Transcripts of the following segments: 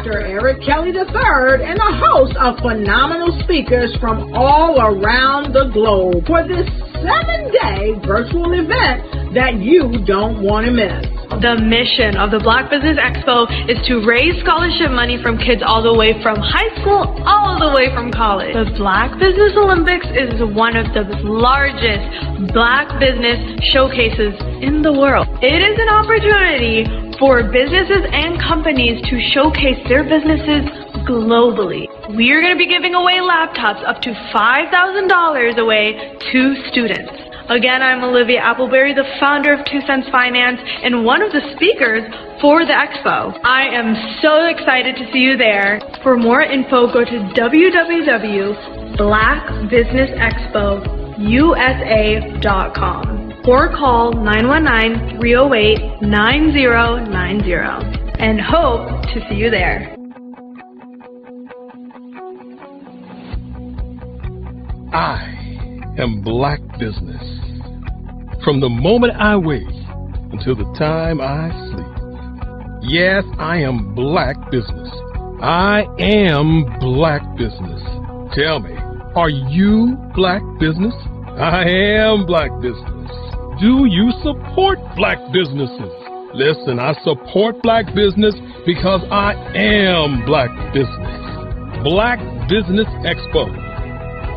Dr. Eric Kelly III and a host of phenomenal speakers from all around the globe for this 7-day virtual event that you don't want to miss. The mission of the Black Business Expo is to raise scholarship money from kids all the way from high school all the way from college. The Black Business Olympics is one of the largest Black business showcases in the world. It is an opportunity for businesses and companies to showcase their businesses globally. We are going to be giving away laptops up to $5,000 away to students. Again, I'm Olivia Appleberry, the founder of 2 Cents Finance and one of the speakers for the expo. I am so excited to see you there. For more info, go to www.blackbusinessexpousa.com or call 919-308-9090 and hope to see you there. I am Black Business. From the moment I wake until the time I sleep. Yes, I am Black Business. I am Black Business. Tell me, are you Black Business? I am Black Business. Do you support Black businesses? Listen, I support Black business because I am Black Business. Black Business Expo,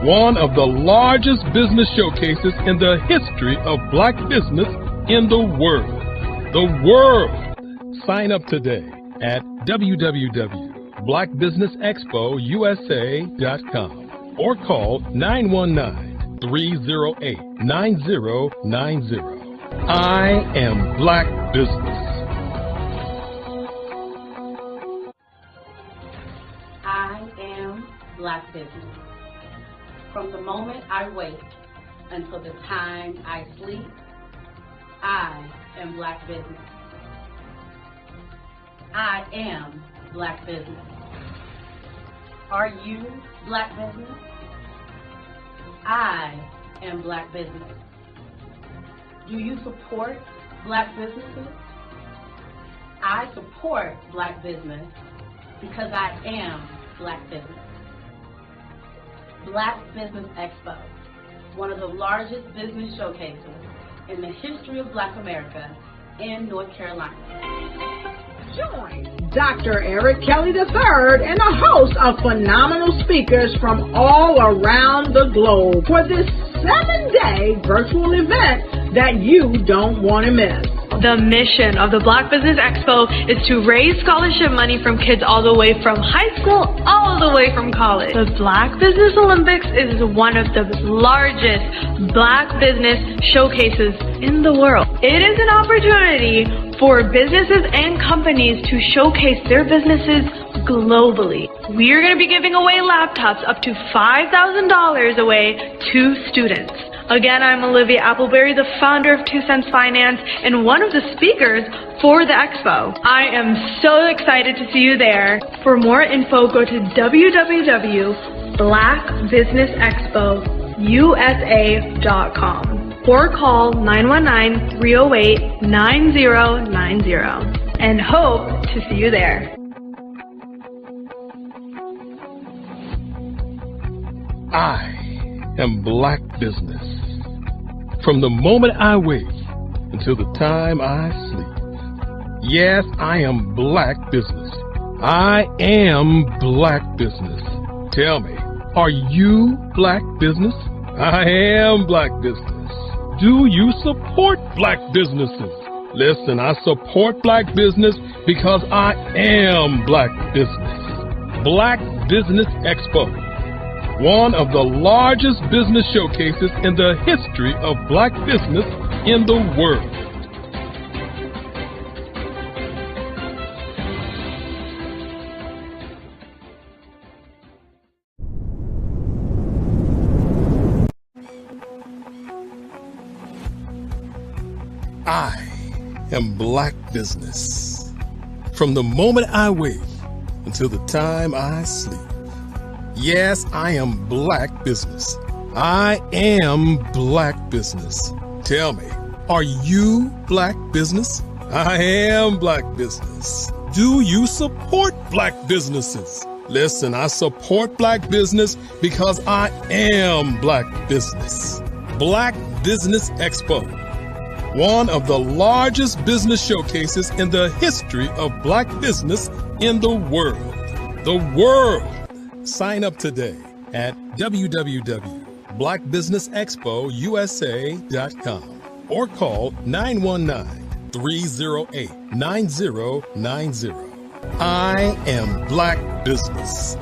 one of the largest business showcases in the history of Black business in the world. The world! Sign up today at www.blackbusinessexpousa.com or call 919-308-9090. I am Black Business. I am Black Business. From the moment I wake until the time I sleep, I am Black Business. I am Black Business. Are you Black Business? I am Black Business. Do you support Black businesses? I support Black business because I am Black Business. Black Business Expo, one of the largest business showcases in the history of Black America in North Carolina. Join Dr. Eric Kelly III and a host of phenomenal speakers from all around the globe for this 7-day virtual event that you don't want to miss. The mission of the Black Business Expo is to raise scholarship money from kids all the way from high school all the way from college. The Black Business Olympics is one of the largest Black business showcases in the world. It is an opportunity for businesses and companies to showcase their businesses globally. We are going to be giving away laptops up to $5,000 away to students. Again, I'm Olivia Appleberry, the founder of 2 Cents Finance and one of the speakers for the expo. I am so excited to see you there. For more info, go to www.blackbusinessexpousa.com or call 919-308-9090 and hope to see you there. I am Black Business. From the moment I wake until the time I sleep. Yes, I am Black Business. I am Black Business. Tell me, are you Black Business? I am Black Business. Do you support Black businesses? Listen, I support Black business because I am Black Business. Black Business Expo, one of the largest business showcases in the history of Black business in the world. I am Black Business. From the moment I wake until the time I sleep. Yes, I am Black Business. I am Black Business. Tell me, are you Black Business? I am Black Business. Do you support black businesses? Listen, I support black business because I am black business. Black Business Expo, one of the largest business showcases in the history of black business in the world. The world! Sign up today at www.blackbusinessexpousa.com or call 919-308-9090. I am black business.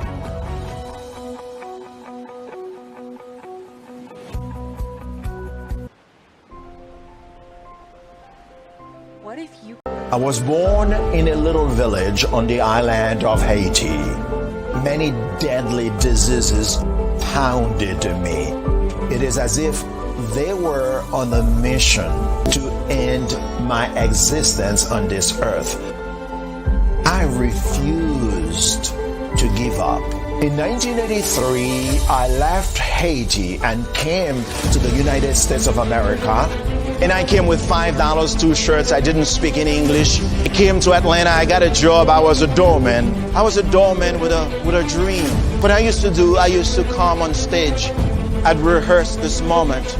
What if you... I was born in a little village on the island of Haiti. Many deadly diseases pounded me. It is as if they were on a mission to end my existence on this earth. I refused to give up. In 1983, I left Haiti and came to the United States of America. And I came with $5, 2 shirts. I didn't speak in English. I came to Atlanta. I got a job. I was a doorman. I was a doorman with a dream. What I used to come on stage. I'd rehearse this moment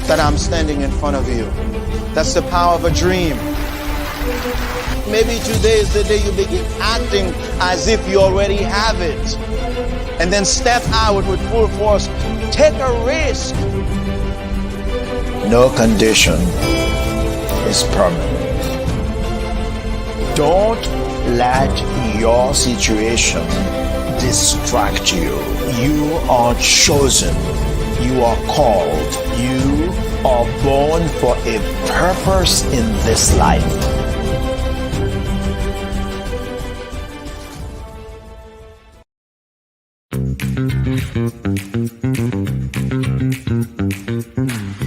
that I'm standing in front of you. That's the power of a dream. Maybe today is the day you begin acting as if you already have it. And then step out with full force. Take a risk. No condition is permanent. Don't let your situation distract you. You are chosen. You are called. You are born for a purpose in this life.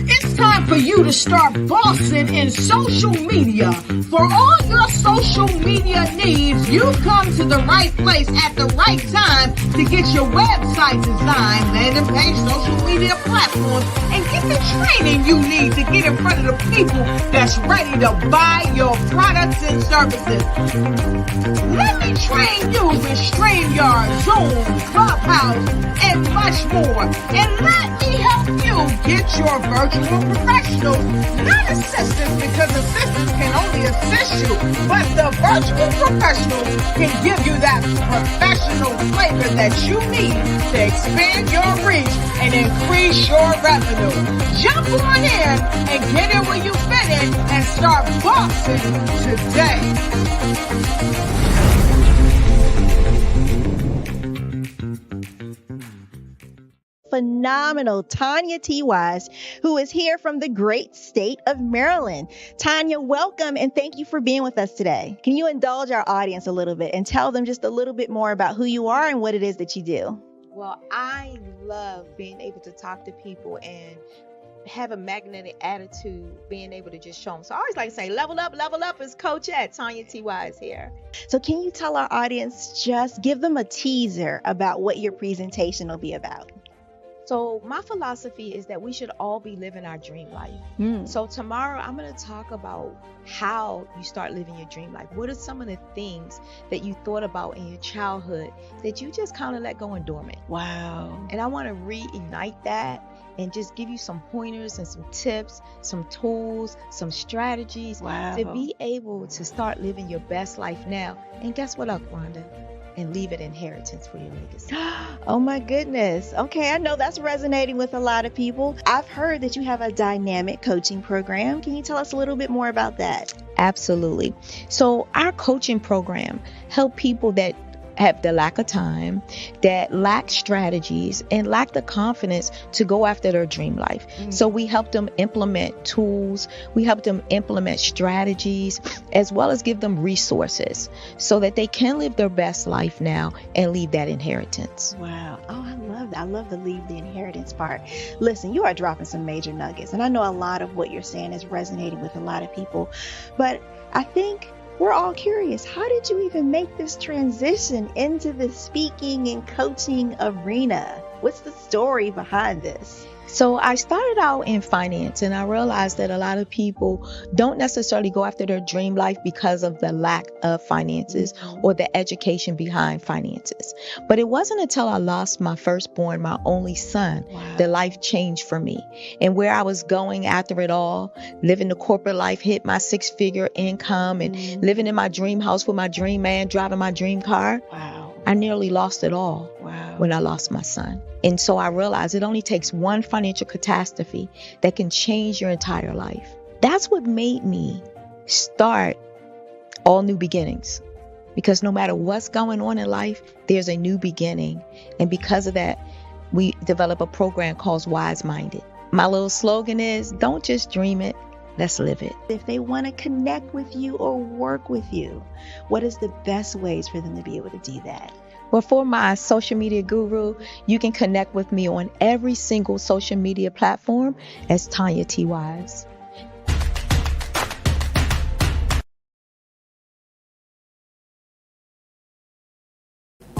It's time for you to start bossing in social media. For all your social media needs, you've come to the right place at the right time to get your website designed, landing page, social media platforms, and get the training you need to get in front of the people that's ready to buy your products and services. Let me train you with StreamYard, Zoom, Clubhouse, and much more. And let me help you get your virtual professionals, not assistants, because assistants can only assist you, but the virtual professionals can give you that professional flavor that you need to expand your reach and increase your revenue. Jump on in and get in where you fit in and start bossing today. Phenomenal Tanya T. Wise, who is here from the great state of Maryland. Tanya, welcome and thank you for being with us today. Can you indulge our audience a little bit and tell them just a little bit more about who you are and what it is that you do? Well, I love being able to talk to people and have a magnetic attitude, being able to just show them. So I always like to say, level up is Coach at Tanya T. Wise here. So can you tell our audience, just give them a teaser about what your presentation will be about? So my philosophy is that we should all be living our dream life. So tomorrow I'm going to talk about how you start living your dream life. What are some of the things that you thought about in your childhood that you just kind of let go and dormant? Wow. And I want to reignite that and just give you some pointers and some tips, some tools, some strategies to be able to start living your best life now. And guess what, Wanda? And leave an inheritance for your legacy. Oh my goodness. Okay, I know that's resonating with a lot of people. I've heard that you have a dynamic coaching program. Can you tell us a little bit more about that? Absolutely. So our coaching program help people that have the lack of time, that lack strategies, and lack the confidence to go after their dream life. So we help them implement tools, we help them implement strategies, as well as give them resources so that they can live their best life now and leave that inheritance. Wow. Oh, I love that. I love the leave the inheritance part. Listen, you are dropping some major nuggets, and I know a lot of what you're saying is resonating with a lot of people, but I think we're all curious. How did you even make this transition into the speaking and coaching arena? What's the story behind this? So I started out in finance, and I realized that a lot of people don't necessarily go after their dream life because of the lack of finances or the education behind finances. But it wasn't until I lost my firstborn, my only son, that life changed for me. And where I was going after it all, living the corporate life, hit my 6-figure income and living in my dream house with my dream man, driving my dream car. I nearly lost it all when I lost my son. And so I realized it only takes one financial catastrophe that can change your entire life. That's what made me start All New Beginnings. Because no matter what's going on in life, there's a new beginning. And because of that, we develop a program called Wise Minded. My little slogan is, don't just dream it, let's live it. If they want to connect with you or work with you, what is the best ways for them to be able to do that? Well, for my social media guru, you can connect with me on every single social media platform as Tanya T. Wise.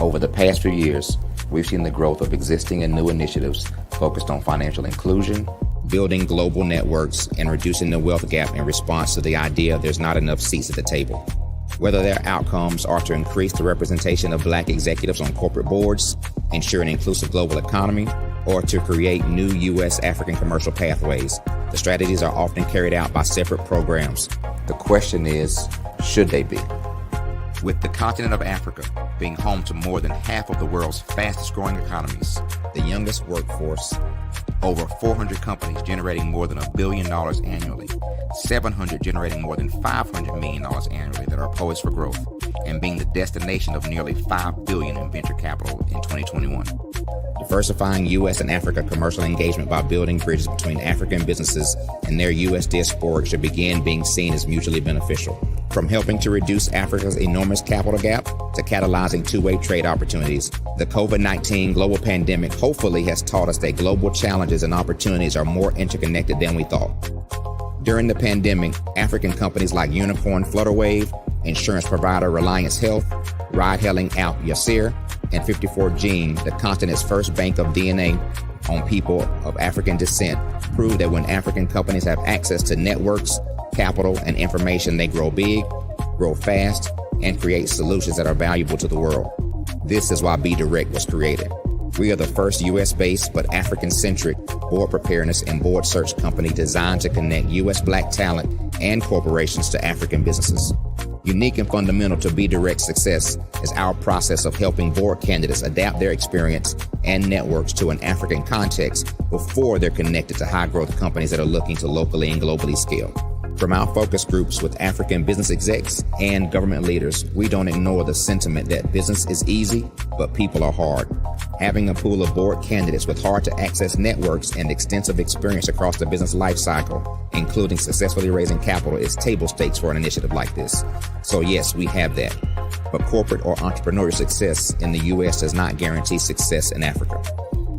Over the past few years, we've seen the growth of existing and new initiatives focused on financial inclusion, building global networks, and reducing the wealth gap in response to the idea there's not enough seats at the table. Whether their outcomes are to increase the representation of Black executives on corporate boards, ensure an inclusive global economy, or to create new U.S. African commercial pathways, the strategies are often carried out by separate programs. The question is, should they be? With the continent of Africa being home to more than half of the world's fastest growing economies, the youngest workforce, over 400 companies generating more than $1 billion annually, 700 generating more than $500 million annually that are poised for growth, and being the destination of nearly $5 billion in venture capital in 2021. Diversifying U.S. and Africa commercial engagement by building bridges between African businesses and their U.S. diaspora should begin being seen as mutually beneficial. From helping to reduce Africa's enormous capital gap to catalyzing two-way trade opportunities, the COVID-19 global pandemic hopefully has taught us that global challenges and opportunities are more interconnected than we thought. During the pandemic, African companies like Unicorn Flutterwave, insurance provider Reliance Health, ride-hailing app Yasir, and 54Gene, the continent's first bank of DNA on people of African descent, proved that when African companies have access to networks, capital, and information, they grow big, grow fast, and create solutions that are valuable to the world. This is why Be Direct was created. We are the first U.S.-based but African-centric board preparedness and board search company designed to connect U.S. Black talent and corporations to African businesses. Unique and fundamental to Be Direct's success is our process of helping board candidates adapt their experience and networks to an African context before they're connected to high-growth companies that are looking to locally and globally scale. From our focus groups with African business execs and government leaders, we don't ignore the sentiment that business is easy, but people are hard. Having a pool of board candidates with hard-to-access networks and extensive experience across the business life cycle, including successfully raising capital, is table stakes for an initiative like this. So yes, we have that. But corporate or entrepreneurial success in the U.S. does not guarantee success in Africa.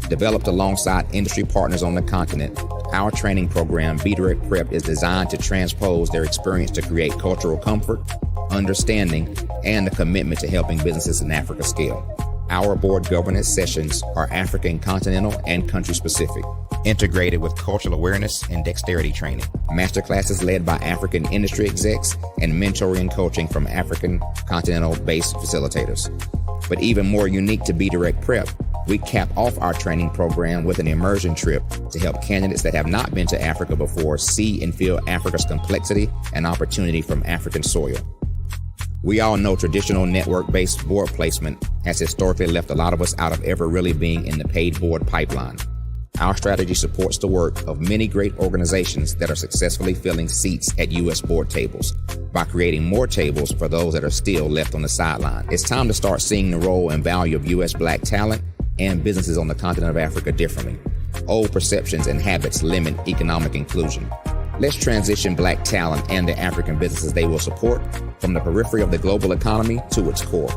Developed alongside industry partners on the continent, our training program, Be Direct Prep, is designed to transpose their experience to create cultural comfort, understanding, and a commitment to helping businesses in Africa scale. Our board governance sessions are African, continental, and country-specific, integrated with cultural awareness and dexterity training, masterclasses led by African industry execs, and mentoring and coaching from African continental-based facilitators. But even more unique to Be Direct Prep, we cap off our training program with an immersion trip to help candidates that have not been to Africa before see and feel Africa's complexity and opportunity from African soil. We all know traditional network-based board placement has historically left a lot of us out of ever really being in the paid board pipeline. Our strategy supports the work of many great organizations that are successfully filling seats at U.S. board tables by creating more tables for those that are still left on the sideline. It's time to start seeing the role and value of U.S. Black talent and businesses on the continent of Africa differently. Old perceptions and habits limit economic inclusion. Let's transition Black talent and the African businesses they will support from the periphery of the global economy to its core.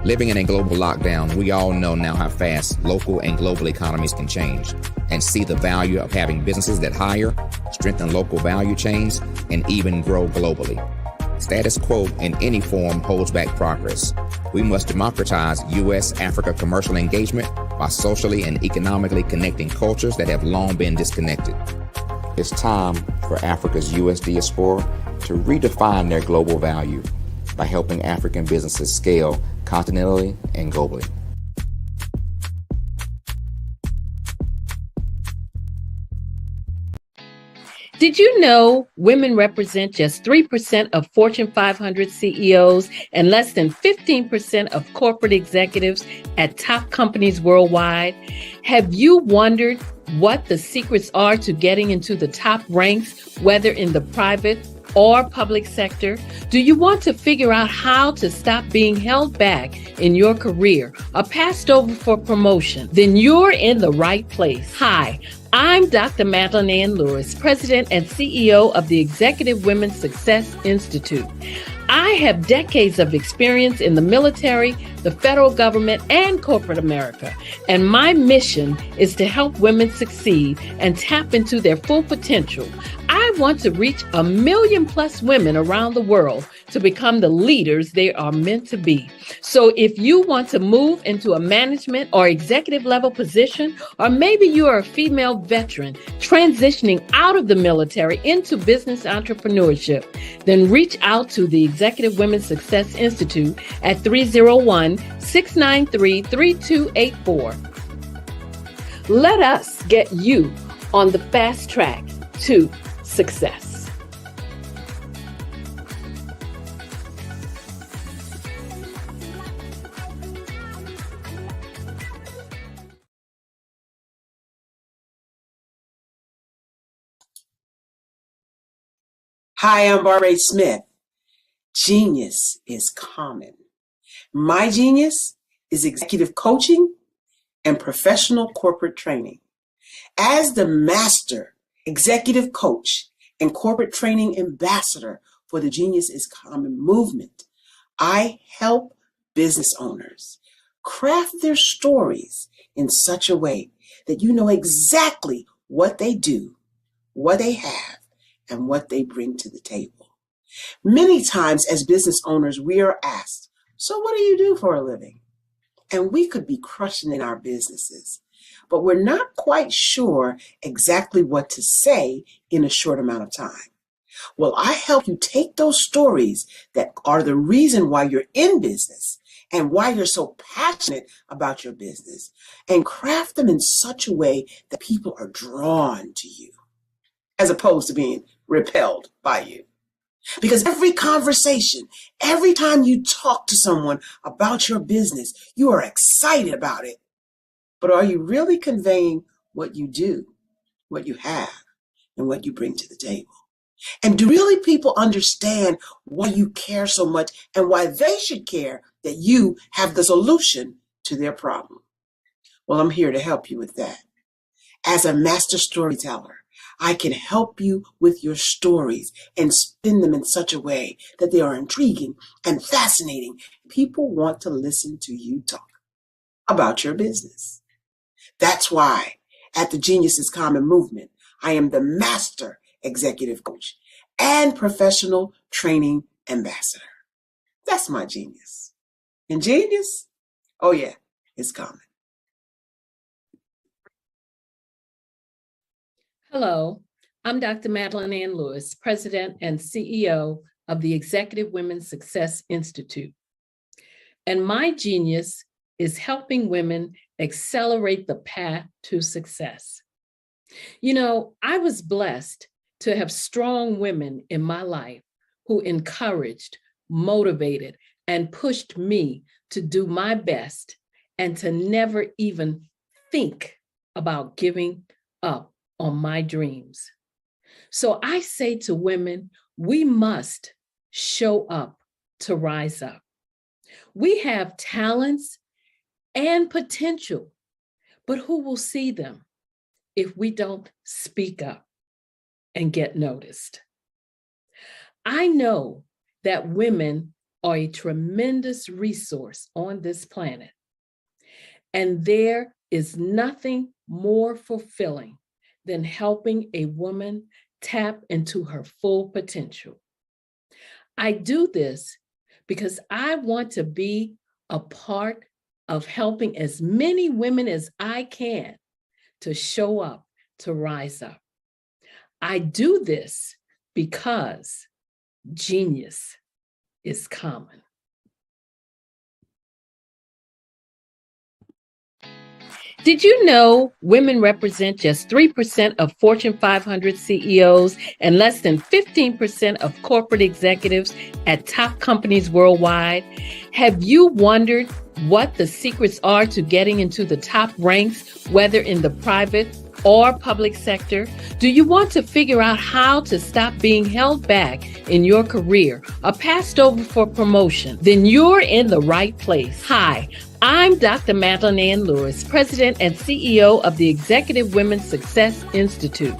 Living in a global lockdown, we all know now how fast local and global economies can change, and see the value of having businesses that hire, strengthen local value chains, and even grow globally. Status quo in any form holds back progress. We must democratize U.S.-Africa commercial engagement by socially and economically connecting cultures that have long been disconnected. It's time for Africa's U.S. diaspora to redefine their global value by helping African businesses scale continentally and globally. Did you know women represent just 3% of Fortune 500 CEOs and less than 15% of corporate executives at top companies worldwide? Have you wondered what the secrets are to getting into the top ranks, whether in the private or public sector? Do you want to figure out how to stop being held back in your career or passed over for promotion? Then you're in the right place. Hi, I'm Dr. Madeline Ann Lewis, President and CEO of the Executive Women's Success Institute. I have decades of experience in the military, the federal government, and corporate America, and my mission is to help women succeed and tap into their full potential. I want to reach 1 million plus women around the world to become the leaders they are meant to be. So if you want to move into a management or executive level position, or maybe you are a female veteran transitioning out of the military into business entrepreneurship, then reach out to the Executive Women's Success Institute at 301-693-3284. Let us get you on the fast track to success. Hi, I'm Barbara Smith. Genius is common. My genius is executive coaching and professional corporate training. As the master executive coach and corporate training ambassador for the Genius is Common movement, I help business owners craft their stories in such a way that you know exactly what they do, what they have, and what they bring to the table. Many times as business owners, we are asked, so what do you do for a living? And we could be crushing in our businesses, but we're not quite sure exactly what to say in a short amount of time. Well, I help you take those stories that are the reason why you're in business and why you're so passionate about your business and craft them in such a way that people are drawn to you as opposed to being repelled by you. Because every conversation, every time you talk to someone about your business, you are excited about it. But are you really conveying what you do, what you have, and what you bring to the table? And do really people understand why you care so much and why they should care that you have the solution to their problem? Well, I'm here to help you with that. As a master storyteller, I can help you with your stories and spin them in such a way that they are intriguing and fascinating. People want to listen to you talk about your business. That's why at the Genius is Common movement, I am the master executive coach and professional training ambassador. That's my genius. And genius? Oh yeah, it's common. Hello, I'm Dr. Madeline Ann Lewis, President and CEO of the Executive Women's Success Institute. And my genius is helping women accelerate the path to success. You know, I was blessed to have strong women in my life who encouraged, motivated, and pushed me to do my best and to never even think about giving up on my dreams. So I say to women, we must show up to rise up. We have talents and potential, but who will see them if we don't speak up and get noticed? I know that women are a tremendous resource on this planet, and there is nothing more fulfilling than helping a woman tap into her full potential. I do this because I want to be a part of helping as many women as I can to show up, to rise up. I do this because genius is common. Did you know women represent just 3% of Fortune 500 CEOs and less than 15% of corporate executives at top companies worldwide? Have you wondered what the secrets are to getting into the top ranks, whether in the private or public sector? Do you want to figure out how to stop being held back in your career or passed over for promotion? Then you're in the right place. Hi, I'm Dr. Madeline Ann Lewis, President and CEO of the Executive Women's Success Institute.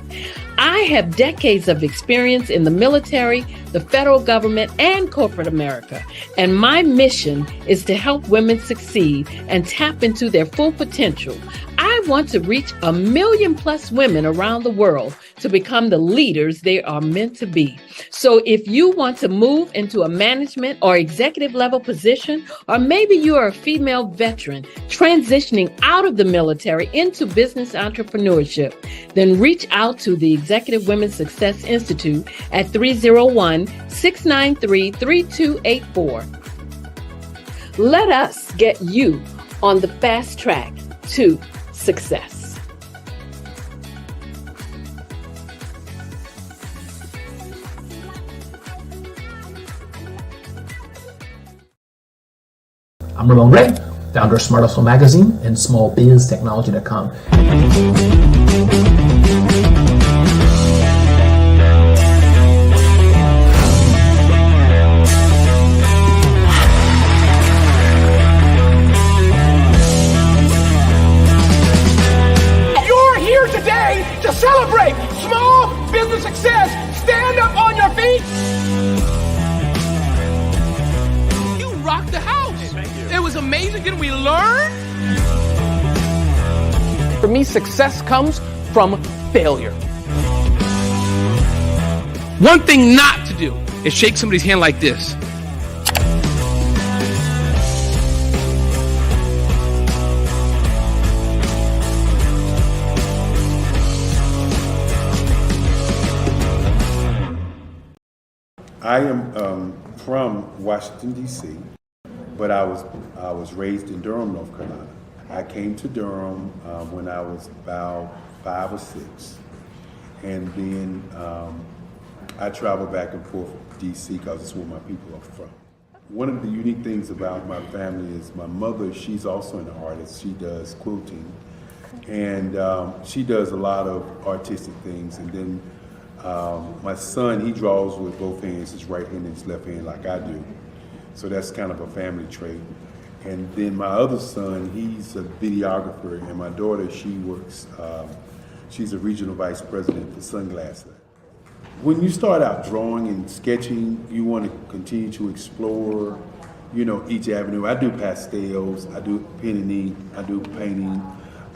I have decades of experience in the military, the federal government, and corporate America, and my mission is to help women succeed and tap into their full potential. I want to reach 1 million plus women around the world to become the leaders they are meant to be. So if you want to move into a management or executive level position, or maybe you are a female veteran transitioning out of the military into business entrepreneurship, then reach out to the Executive Women's Success Institute at 301-693-3284. Let us get you on the fast track to success. I'm Ramon Gray, founder of Smart Hustle Magazine and smallbiztechnology.com. To celebrate small business success. Stand up on your feet. You rocked the house. Hey, thank you. It was amazing. Didn't we learn? For me, success comes from failure. One thing not to do is shake somebody's hand like this. I am from Washington, D.C., but I was raised in Durham, North Carolina. I came to Durham when I was about 5 or 6, and then I traveled back and forth to D.C. because it's where my people are from. One of the unique things about my family is my mother, she's also an artist. She does quilting, and she does a lot of artistic things, and then my son, he draws with both hands, his right hand and his left hand, like I do. So that's kind of a family trait. And then my other son, he's a videographer, and my daughter, she works, she's a regional vice president for Sunglasses. When you start out drawing and sketching, you want to continue to explore, you know, each avenue. I do pastels, I do pen and ink, I do painting,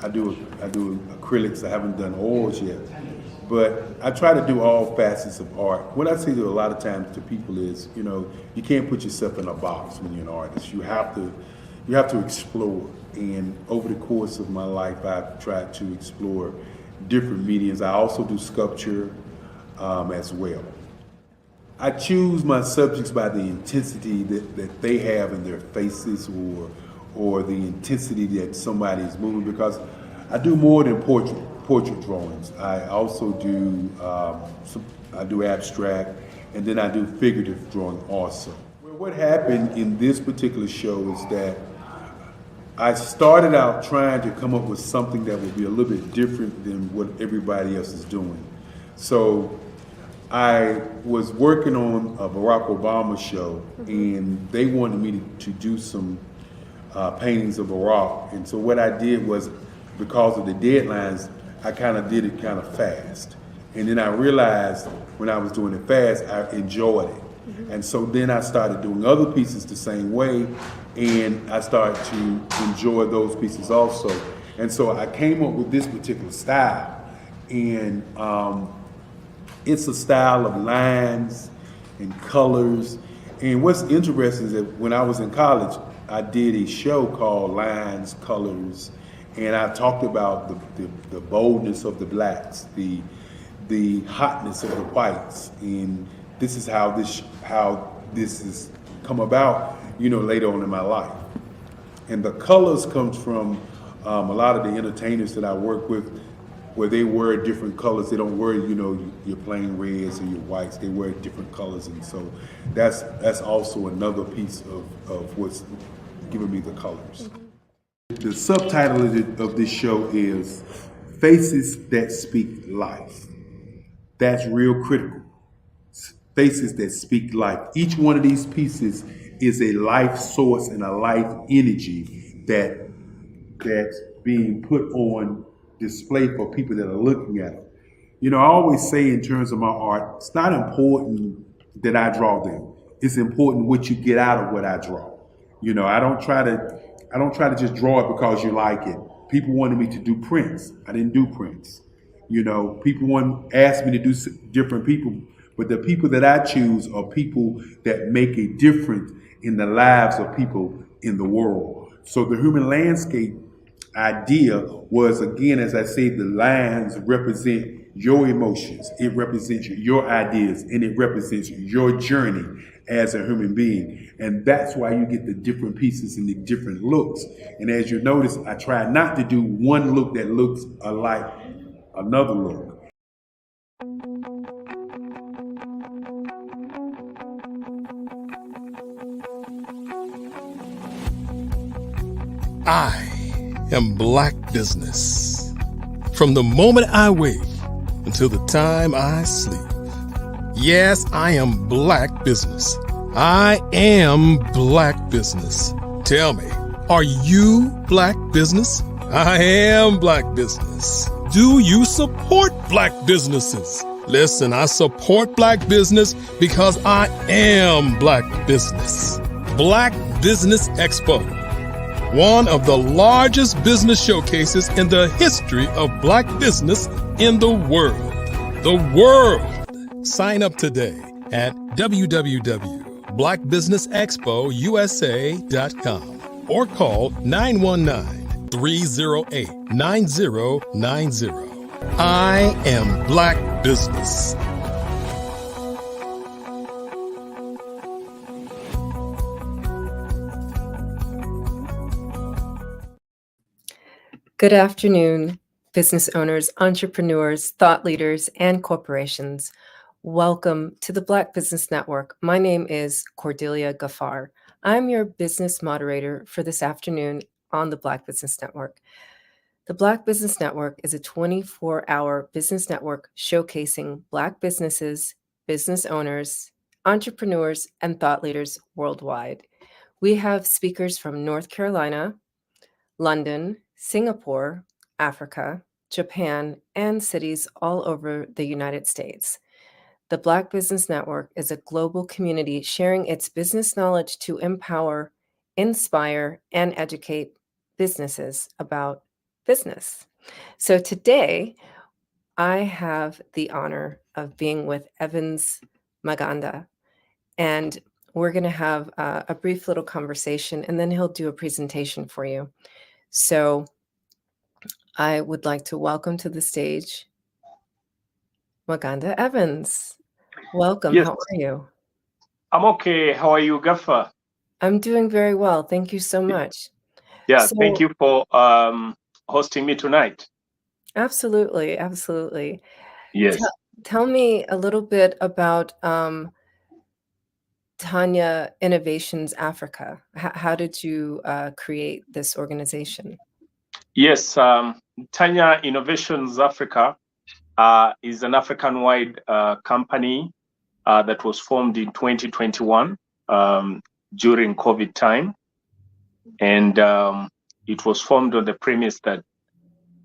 I do acrylics. I haven't done oils yet. But I try to do all facets of art. What I say to a lot of times to people is, you know, you can't put yourself in a box when you're an artist. You have to explore. And over the course of my life, I've tried to explore different mediums. I also do sculpture as well. I choose my subjects by the intensity that they have in their faces, or the intensity that somebody is moving, because I do more than portrait drawings. I also do I do abstract, and then I do figurative drawing also. Well, what happened in this particular show is that I started out trying to come up with something that would be a little bit different than what everybody else is doing. So I was working on a Barack Obama show, and they wanted me to do some paintings of Barack. And so what I did was, because of the deadlines, I kind of did it kind of fast. And then I realized when I was doing it fast, I enjoyed it. And so then I started doing other pieces the same way, and I started to enjoy those pieces also. And so I came up with this particular style. And it's a style of lines and colors. And what's interesting is that when I was in college, I did a show called Lines, Colors, and I talked about the boldness of the blacks, the hotness of the whites, and this is how this has come about, later on in my life. And the colors comes from a lot of the entertainers that I work with, where they wear different colors. They don't wear, your plain reds or your whites. They wear different colors, and so that's also another piece of what's giving me the colors. The subtitle of this show is Faces That Speak Life. That's real critical. Faces that speak life. Each one of these pieces is a life source and a life energy that's being put on display for people that are looking at it. I always say in terms of my art, it's not important that I draw them. It's important what you get out of what I draw. I don't try to just draw it because you like it. People wanted me to do prints. I didn't do prints. People asked me to do different people, but the people that I choose are people that make a difference in the lives of people in the world. So the human landscape idea was, again, as I say, the lines represent your emotions, it represents your ideas, and it represents your journey as a human being. And that's why you get the different pieces and the different looks. And as you notice, I try not to do one look that looks alike another look. I am Black Business. From the moment I wake until the time I sleep. Yes, I am Black Business. I am Black Business. Tell me, are you Black Business? I am Black Business. Do you support Black businesses? Listen, I support Black business because I am Black Business. Black Business Expo, one of the largest business showcases in the history of Black business in the world. The world! Sign up today at www.blackbusinessexpousa.com or call 919-308-9090. I am Black Business. Good afternoon, business owners, entrepreneurs, thought leaders, and corporations. Welcome to the Black Business Network. My name is Cordelia Gaffar. I'm your business moderator for this afternoon on the Black Business Network. The Black Business Network is a 24-hour business network showcasing Black businesses, business owners, entrepreneurs, and thought leaders worldwide. We have speakers from North Carolina, London, Singapore, Africa, Japan, and cities all over the United States. The Black Business Network is a global community sharing its business knowledge to empower, inspire, and educate businesses about business. So today, I have the honor of being with Evans Maganda, and we're going to have a brief little conversation, and then he'll do a presentation for you. So I would like to welcome to the stage Maganda Evans. Welcome. Yes. How are you? I'm okay. How are you, Gaffa? I'm doing very well. Thank you so much. Yeah, thank you for hosting me tonight. Absolutely. Absolutely. Yes. Tell me a little bit about Tanya Innovations Africa. How did you create this organization? Yes, Tanya Innovations Africa is an African-wide company that was formed in 2021 during COVID time. And it was formed on the premise that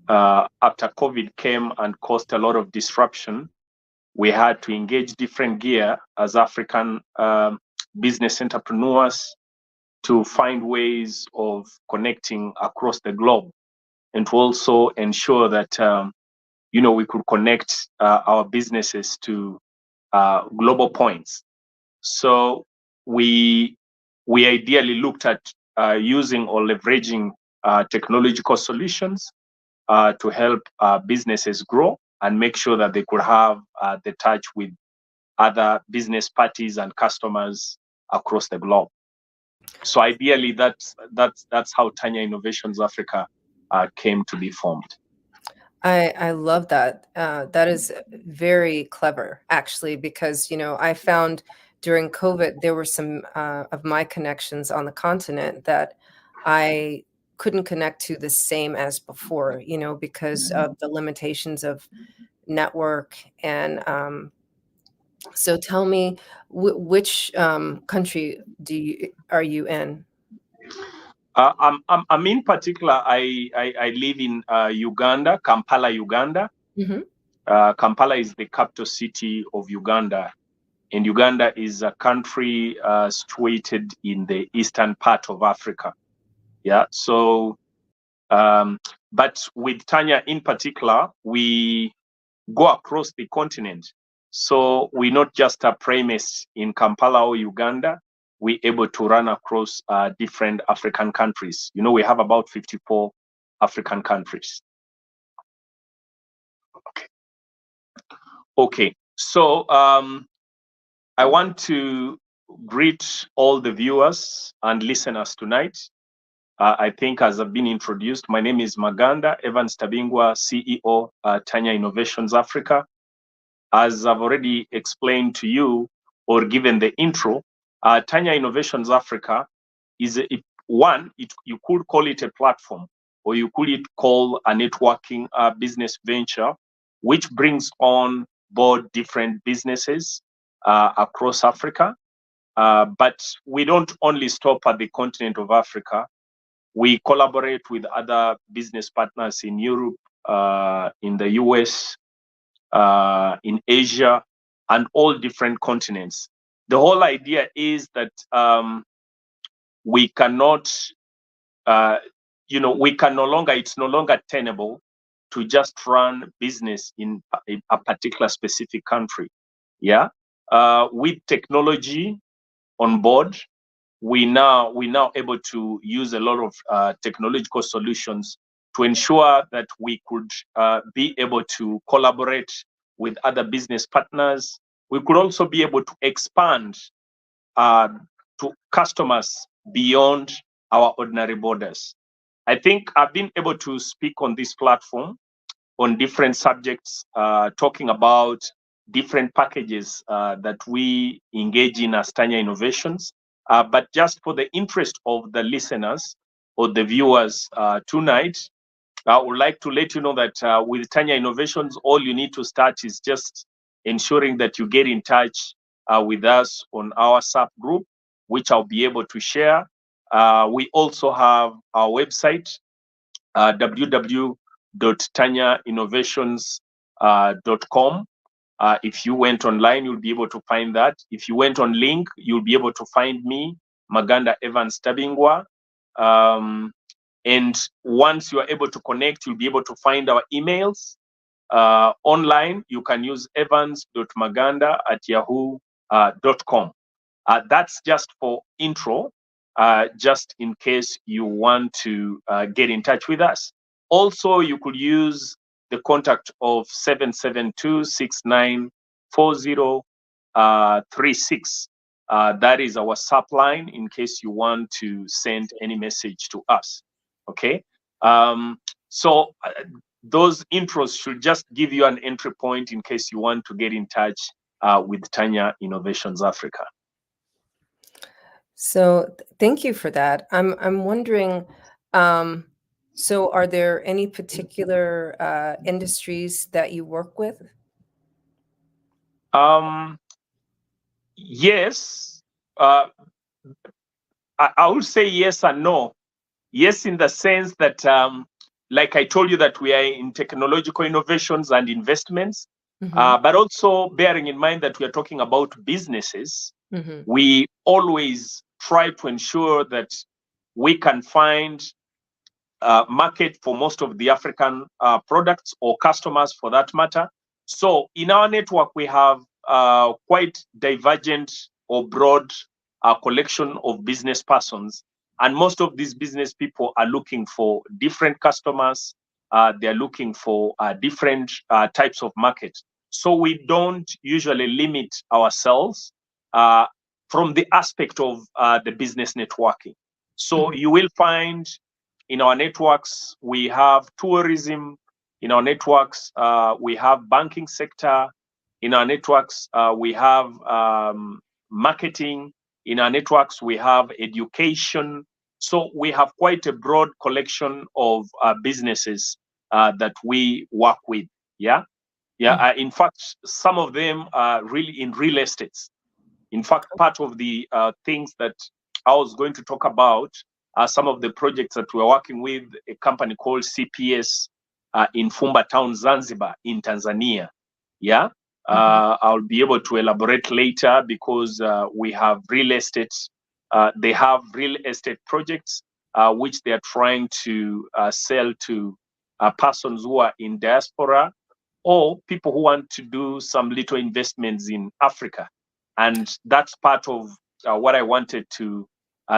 after COVID came and caused a lot of disruption, we had to engage different gear as African business entrepreneurs to find ways of connecting across the globe, and to also ensure that we could connect our businesses to global points. So we ideally looked at using or leveraging technological solutions to help businesses grow and make sure that they could have the touch with other business parties and customers across the globe. So ideally, that's how Tanya Innovations Africa came to be formed. I love that. That is very clever, actually, because, you know, I found during COVID, there were some of my connections on the continent that I couldn't connect to the same as before, you know, because of the limitations of network. And so tell me, which country are you in? I'm in particular, I live in Uganda, Kampala, Uganda. Mm-hmm. Kampala is the capital city of Uganda. And Uganda is a country situated in the eastern part of Africa. Yeah. So, but with Tanya in particular, we go across the continent. So we're not just a premise in Kampala or Uganda. We're able to run across different African countries. You know, we have about 54 African countries. Okay. So I want to greet all the viewers and listeners tonight. I think, as I've been introduced, my name is Maganda Evans Tabingwa, CEO, Tanya Innovations Africa. As I've already explained to you or given the intro, Tanya Innovations Africa is you could call it a platform, or you could call a networking business venture, which brings on board different businesses across Africa. But we don't only stop at the continent of Africa. We collaborate with other business partners in Europe, in the US, in Asia, and all different continents. The whole idea is that we cannot, it's no longer tenable to just run business in a particular specific country. Yeah. With technology on board, we now able to use a lot of technological solutions to ensure that we could be able to collaborate with other business partners. We could also be able to expand to customers beyond our ordinary borders. I think I've been able to speak on this platform on different subjects, talking about different packages that we engage in as Tanya Innovations. But just for the interest of the listeners or the viewers tonight, I would like to let you know that with Tanya Innovations, all you need to start is just ensuring that you get in touch with us on our SAP group, which I'll be able to share. We also have our website, www.tanyainnovations.com. If you went online, you'll be able to find that. If you went on link, you'll be able to find me, Maganda Evans Tabingwa. And once you are able to connect, you'll be able to find our emails. Online, you can use evans.maganda@yahoo.com. That's just for intro, just in case you want to get in touch with us. Also, you could use the contact of 772-6940-36. That is our SAP line in case you want to send any message to us. Okay. So those intros should just give you an entry point in case you want to get in touch with Tanya Innovations Africa. So thank you for that. I'm wondering, so are there any particular industries that you work with? Yes. I would say yes and no. Yes, in the sense that, like I told you, that we are in technological innovations and investments, but also bearing in mind that we are talking about businesses, we always try to ensure that we can find a market for most of the African products or customers for that matter. So in our network, we have quite divergent or broad collection of business persons And most of these business people are looking for different customers. They're looking for different types of market. So we don't usually limit ourselves from the aspect of the business networking. So you will find in our networks, we have tourism. In our networks, we have banking sector. In our networks, we have marketing. In our networks, we have education. So we have quite a broad collection of businesses that we work with. Yeah. In fact, some of them are really in real estates. In fact, part of the things that I was going to talk about are some of the projects that we're working with a company called CPS in Fumba Town, Zanzibar, in Tanzania. Yeah. I'll be able to elaborate later because we have real estate. They have real estate projects which they are trying to sell to persons who are in diaspora or people who want to do some little investments in Africa. And that's part of what I wanted to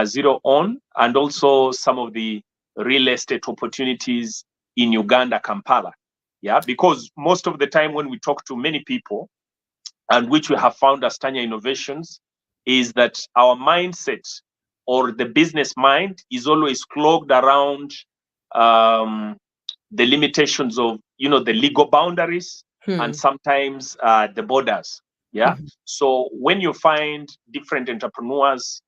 zero on, and also some of the real estate opportunities in Uganda, Kampala. Yeah, because most of the time when we talk to many people, and which we have found as Tanya Innovations, is that our mindset or the business mind is always clogged around the limitations of, the legal boundaries and sometimes the borders. Yeah. So when you find different entrepreneurs,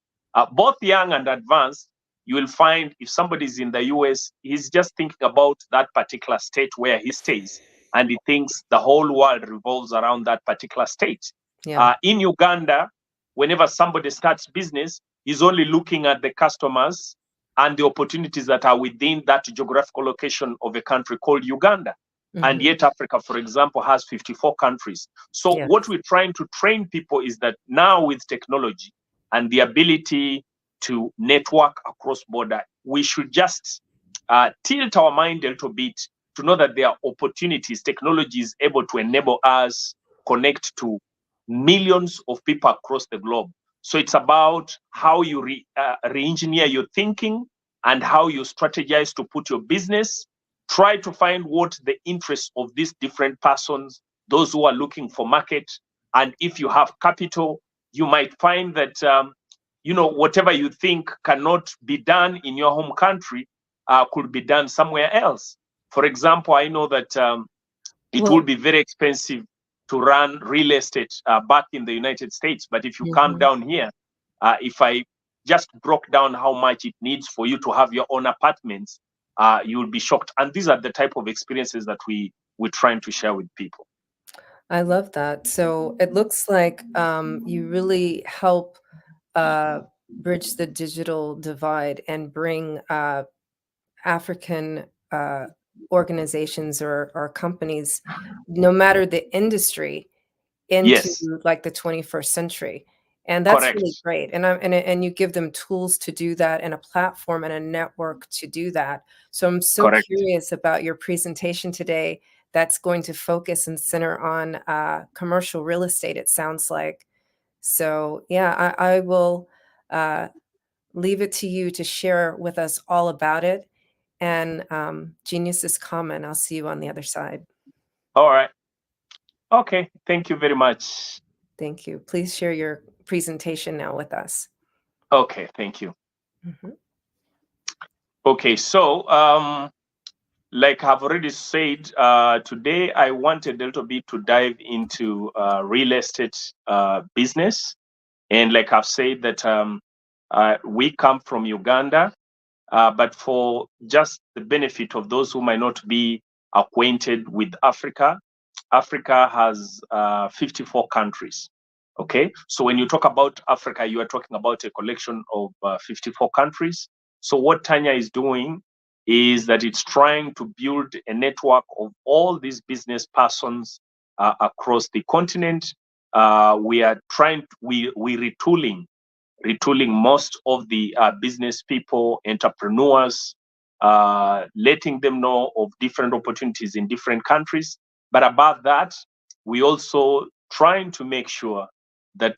both young and advanced, you will find if somebody's in the US, he's just thinking about that particular state where he stays, and he thinks the whole world revolves around that particular state. Yeah. In Uganda, whenever somebody starts business, he's only looking at the customers and the opportunities that are within that geographical location of a country called Uganda. And yet Africa, for example, has 54 countries. So what we're trying to train people is that now with technology and the ability to network across border, we should just tilt our mind a little bit to know that there are opportunities. Technology is able to enable us connect to millions of people across the globe. So it's about how you re-engineer your thinking and how you strategize to put your business. Try to find what the interests of these different persons, those who are looking for market. And if you have capital, you might find that, whatever you think cannot be done in your home country could be done somewhere else. For example, I know that it will be very expensive to run real estate back in the United States. But if you come down here, if I just broke down how much it needs for you to have your own apartments, you will be shocked. And these are the type of experiences that we're trying to share with people. I love that. So it looks like you really help bridge the digital divide and bring African organizations or companies, no matter the industry, into like the 21st century. And that's really great. And you give them tools to do that and a platform and a network to do that. So I'm so curious about your presentation today that's going to focus and center on commercial real estate, it sounds like. So yeah, I will leave it to you to share with us all about it. And Genius is common. I'll see you on the other side. All right. Okay. Thank you very much. Thank you. Please share your presentation now with us. Okay. Thank you. Okay. So, like I've already said, today I wanted a little bit to dive into real estate business. And like I've said that we come from Uganda, but for just the benefit of those who might not be acquainted with Africa, Africa has 54 countries. Okay, so when you talk about Africa, you are talking about a collection of 54 countries. So what Tanya is doing is that it's trying to build a network of all these business persons across the continent. We are trying, we retooling most of the business people, entrepreneurs, letting them know of different opportunities in different countries. But above that, we also trying to make sure that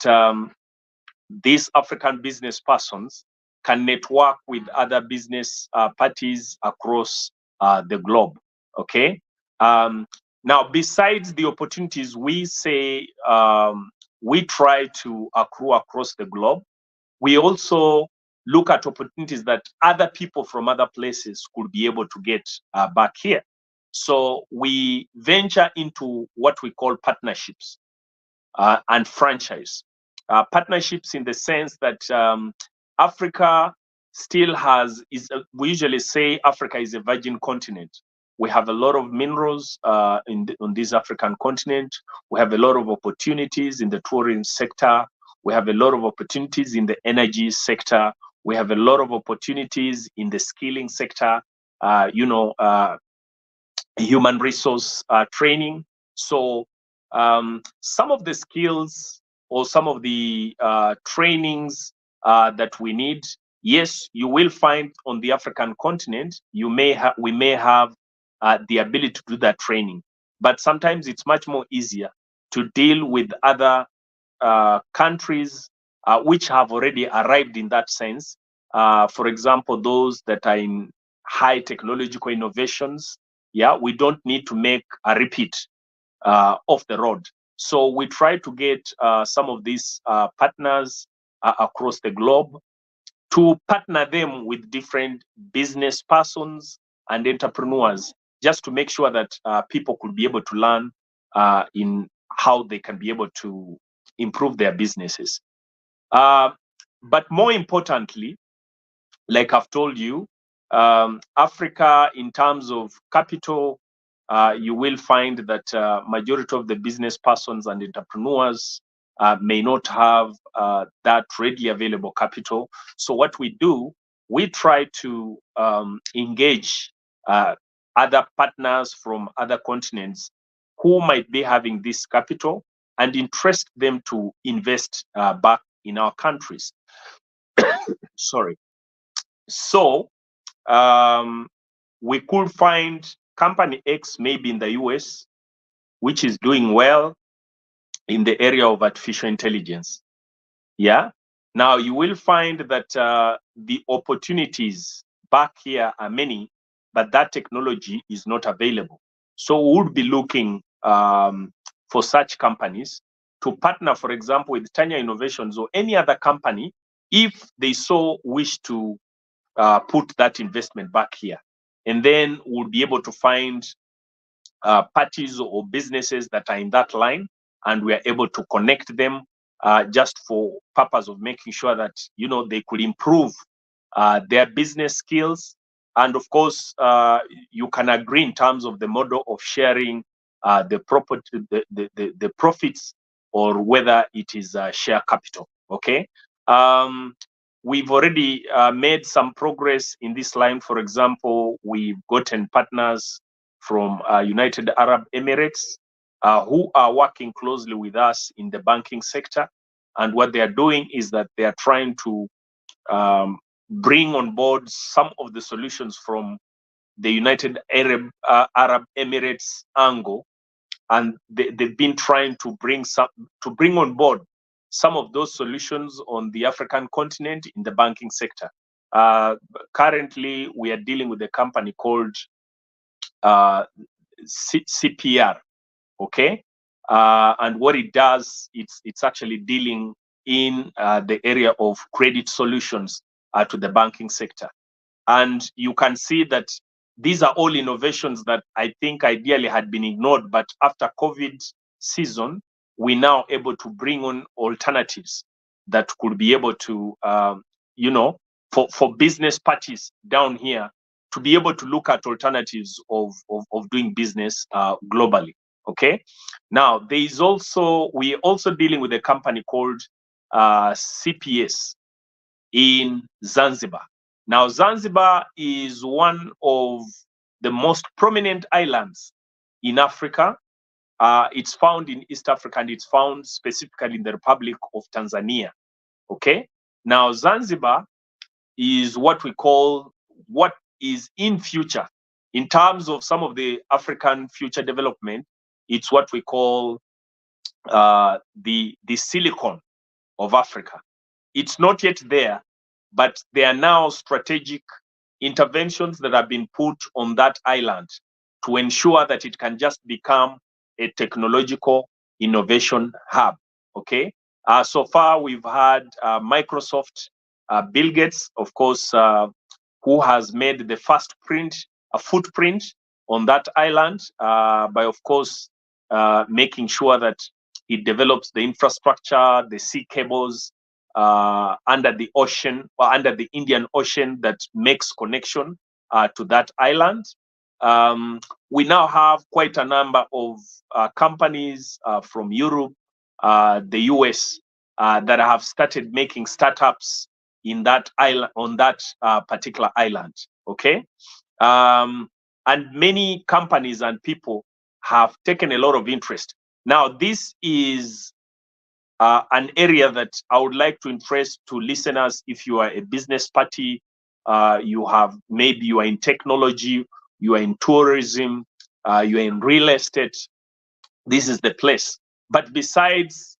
these African business persons can network with other business parties across the globe. Okay. Now, besides the opportunities we say we try to accrue across the globe, we also look at opportunities that other people from other places could be able to get back here. So we venture into what we call partnerships and franchise. Partnerships in the sense that Africa still we usually say Africa is a virgin continent. We have a lot of minerals on this African continent. We have a lot of opportunities in the tourism sector. We have a lot of opportunities in the energy sector. We have a lot of opportunities in the skilling sector, human resource training. So some of the skills or some of the trainings that we need, yes, you will find on the African continent, we may have the ability to do that training. But sometimes it's much more easier to deal with other countries which have already arrived in that sense. For example, those that are in high technological innovations. Yeah, we don't need to make a repeat of the road. So we try to get some of these partners across the globe to partner them with different business persons and entrepreneurs, just to make sure that people could be able to learn in how they can be able to improve their businesses. But more importantly, like I've told you, Africa, in terms of capital, you will find that majority of the business persons and entrepreneurs may not have that readily available capital. So what we do, we try to engage other partners from other continents who might be having this capital and interest them to invest back in our countries. Sorry. So we could find company X maybe in the US, which is doing well in the area of artificial intelligence. Yeah. Now you will find that the opportunities back here are many, but that technology is not available. So we would be looking for such companies to partner, for example, with Tanya Innovations or any other company, if they so wish to put that investment back here. And then we'll be able to find parties or businesses that are in that line, and we are able to connect them just for purpose of making sure that, you know, they could improve their business skills. And of course, you can agree in terms of the model of sharing the property, the profits, or whether it is share capital. Okay. We've already made some progress in this line. For example, we've gotten partners from United Arab Emirates who are working closely with us in the banking sector. And what they are doing is that they are trying to bring on board some of the solutions from the United Arab Emirates angle. And they've been trying to bring on board some of those solutions on the African continent in the banking sector. Currently, we are dealing with a company called CPR, okay? And what it does, it's actually dealing in the area of credit solutions to the banking sector. And you can see that these are all innovations that I think ideally had been ignored, but after COVID season, we're now able to bring on alternatives that could be able to, for business parties down here to be able to look at alternatives of doing business globally. Okay. Now, we're also dealing with a company called CPS in Zanzibar. Now, Zanzibar is one of the most prominent islands in Africa. It's found in East Africa, and it's found specifically in the Republic of Tanzania. Okay. Now, Zanzibar is what is in future. In terms of some of the African future development, it's what we call the silicon of Africa. It's not yet there, but there are now strategic interventions that have been put on that island to ensure that it can just become a technological innovation hub. Okay. So far, we've had Microsoft, Bill Gates, of course, who has made the first footprint on that island by, of course, making sure that it develops the infrastructure, the sea cables under the ocean or under the Indian Ocean that makes connection to that island. We now have quite a number of companies from Europe, the US, that have started making startups in that island, on that particular island. Okay, and many companies and people have taken a lot of interest. Now, this is an area that I would like to impress to listeners. If you are a business party, you are in technology, you are in tourism, you are in real estate, this is the place. But besides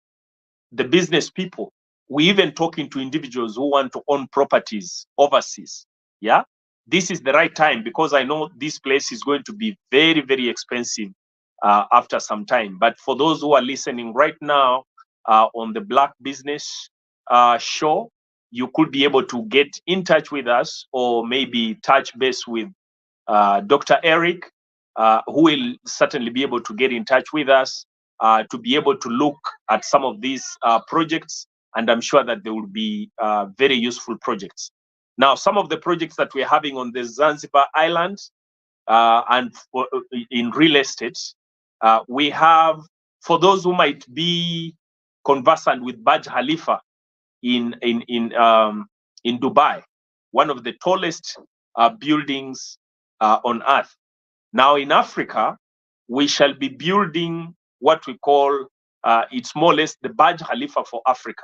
the business people, we even talking to individuals who want to own properties overseas. Yeah, this is the right time, because I know this place is going to be very, very expensive after some time. But for those who are listening right now on the Black Business show, you could be able to get in touch with us, or maybe touch base with Dr. Eric, who will certainly be able to get in touch with us to be able to look at some of these projects, and I'm sure that they will be very useful projects. Now, some of the projects that we're having on the Zanzibar Island and in real estate, we have, for those who might be conversant with Burj Khalifa in Dubai, one of the tallest buildings on earth. Now, in Africa, we shall be building what we call, it's more or less the Burj Khalifa for Africa.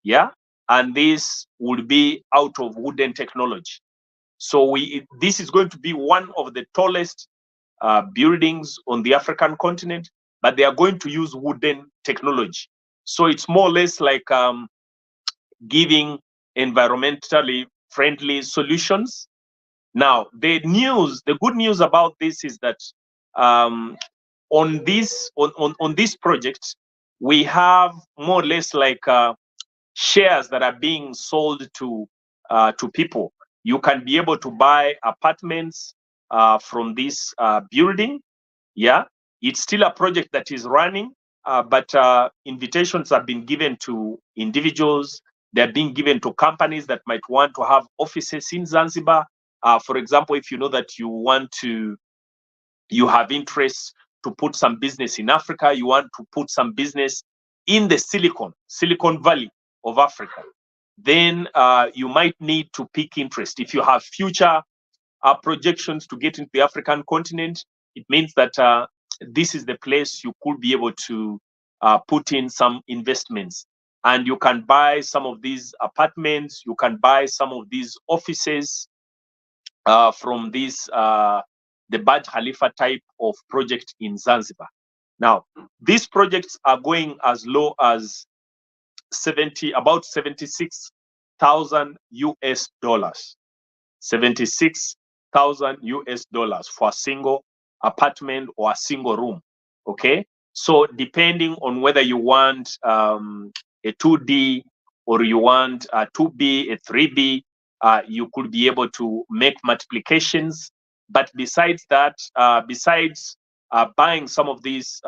Yeah, and this will be out of wooden technology. So this is going to be one of the tallest buildings on the African continent, but they are going to use wooden technology. So it's more or less like giving environmentally friendly solutions. Now, the good news about this is that on this project, we have more or less like shares that are being sold to people. You can be able to buy apartments from this building. Yeah, it's still a project that is running, but invitations have been given to individuals. They're being given to companies that might want to have offices in Zanzibar. For example, if you know that you have interest to put some business in Africa, you want to put some business in the Silicon Valley of Africa, then you might need to pick interest. If you have future projections to get into the African continent, it means that this is the place you could be able to put in some investments. And you can buy some of these apartments, you can buy some of these offices from this the Burj Khalifa type of project in Zanzibar. Now, these projects are going as low as about $76,000 US. $76,000 US for a single apartment or a single room. Okay, so depending on whether you want a 2D or you want a 2B, a 3B, you could be able to make multiplications. But besides that, buying some of these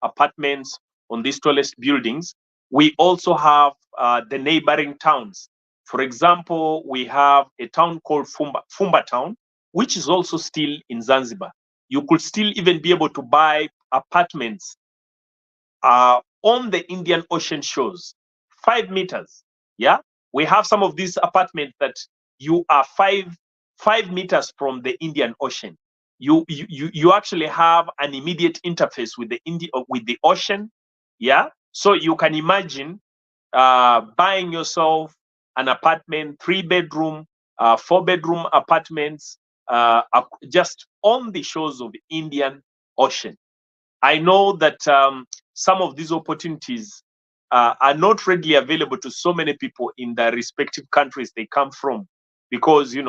apartments on these tallest buildings, we also have the neighboring towns. For example, we have a town called Fumba Town, which is also still in Zanzibar. You could still even be able to buy apartments on the Indian Ocean shores, 5 meters. Yeah, we have some of these apartments that you are 5 meters from the Indian Ocean. You actually have an immediate interface with the ocean. Yeah, so you can imagine buying yourself an apartment, 3-bedroom, 4-bedroom apartments, just on the shores of the Indian Ocean. I know that some of these opportunities are not readily available to so many people in the respective countries they come from, because you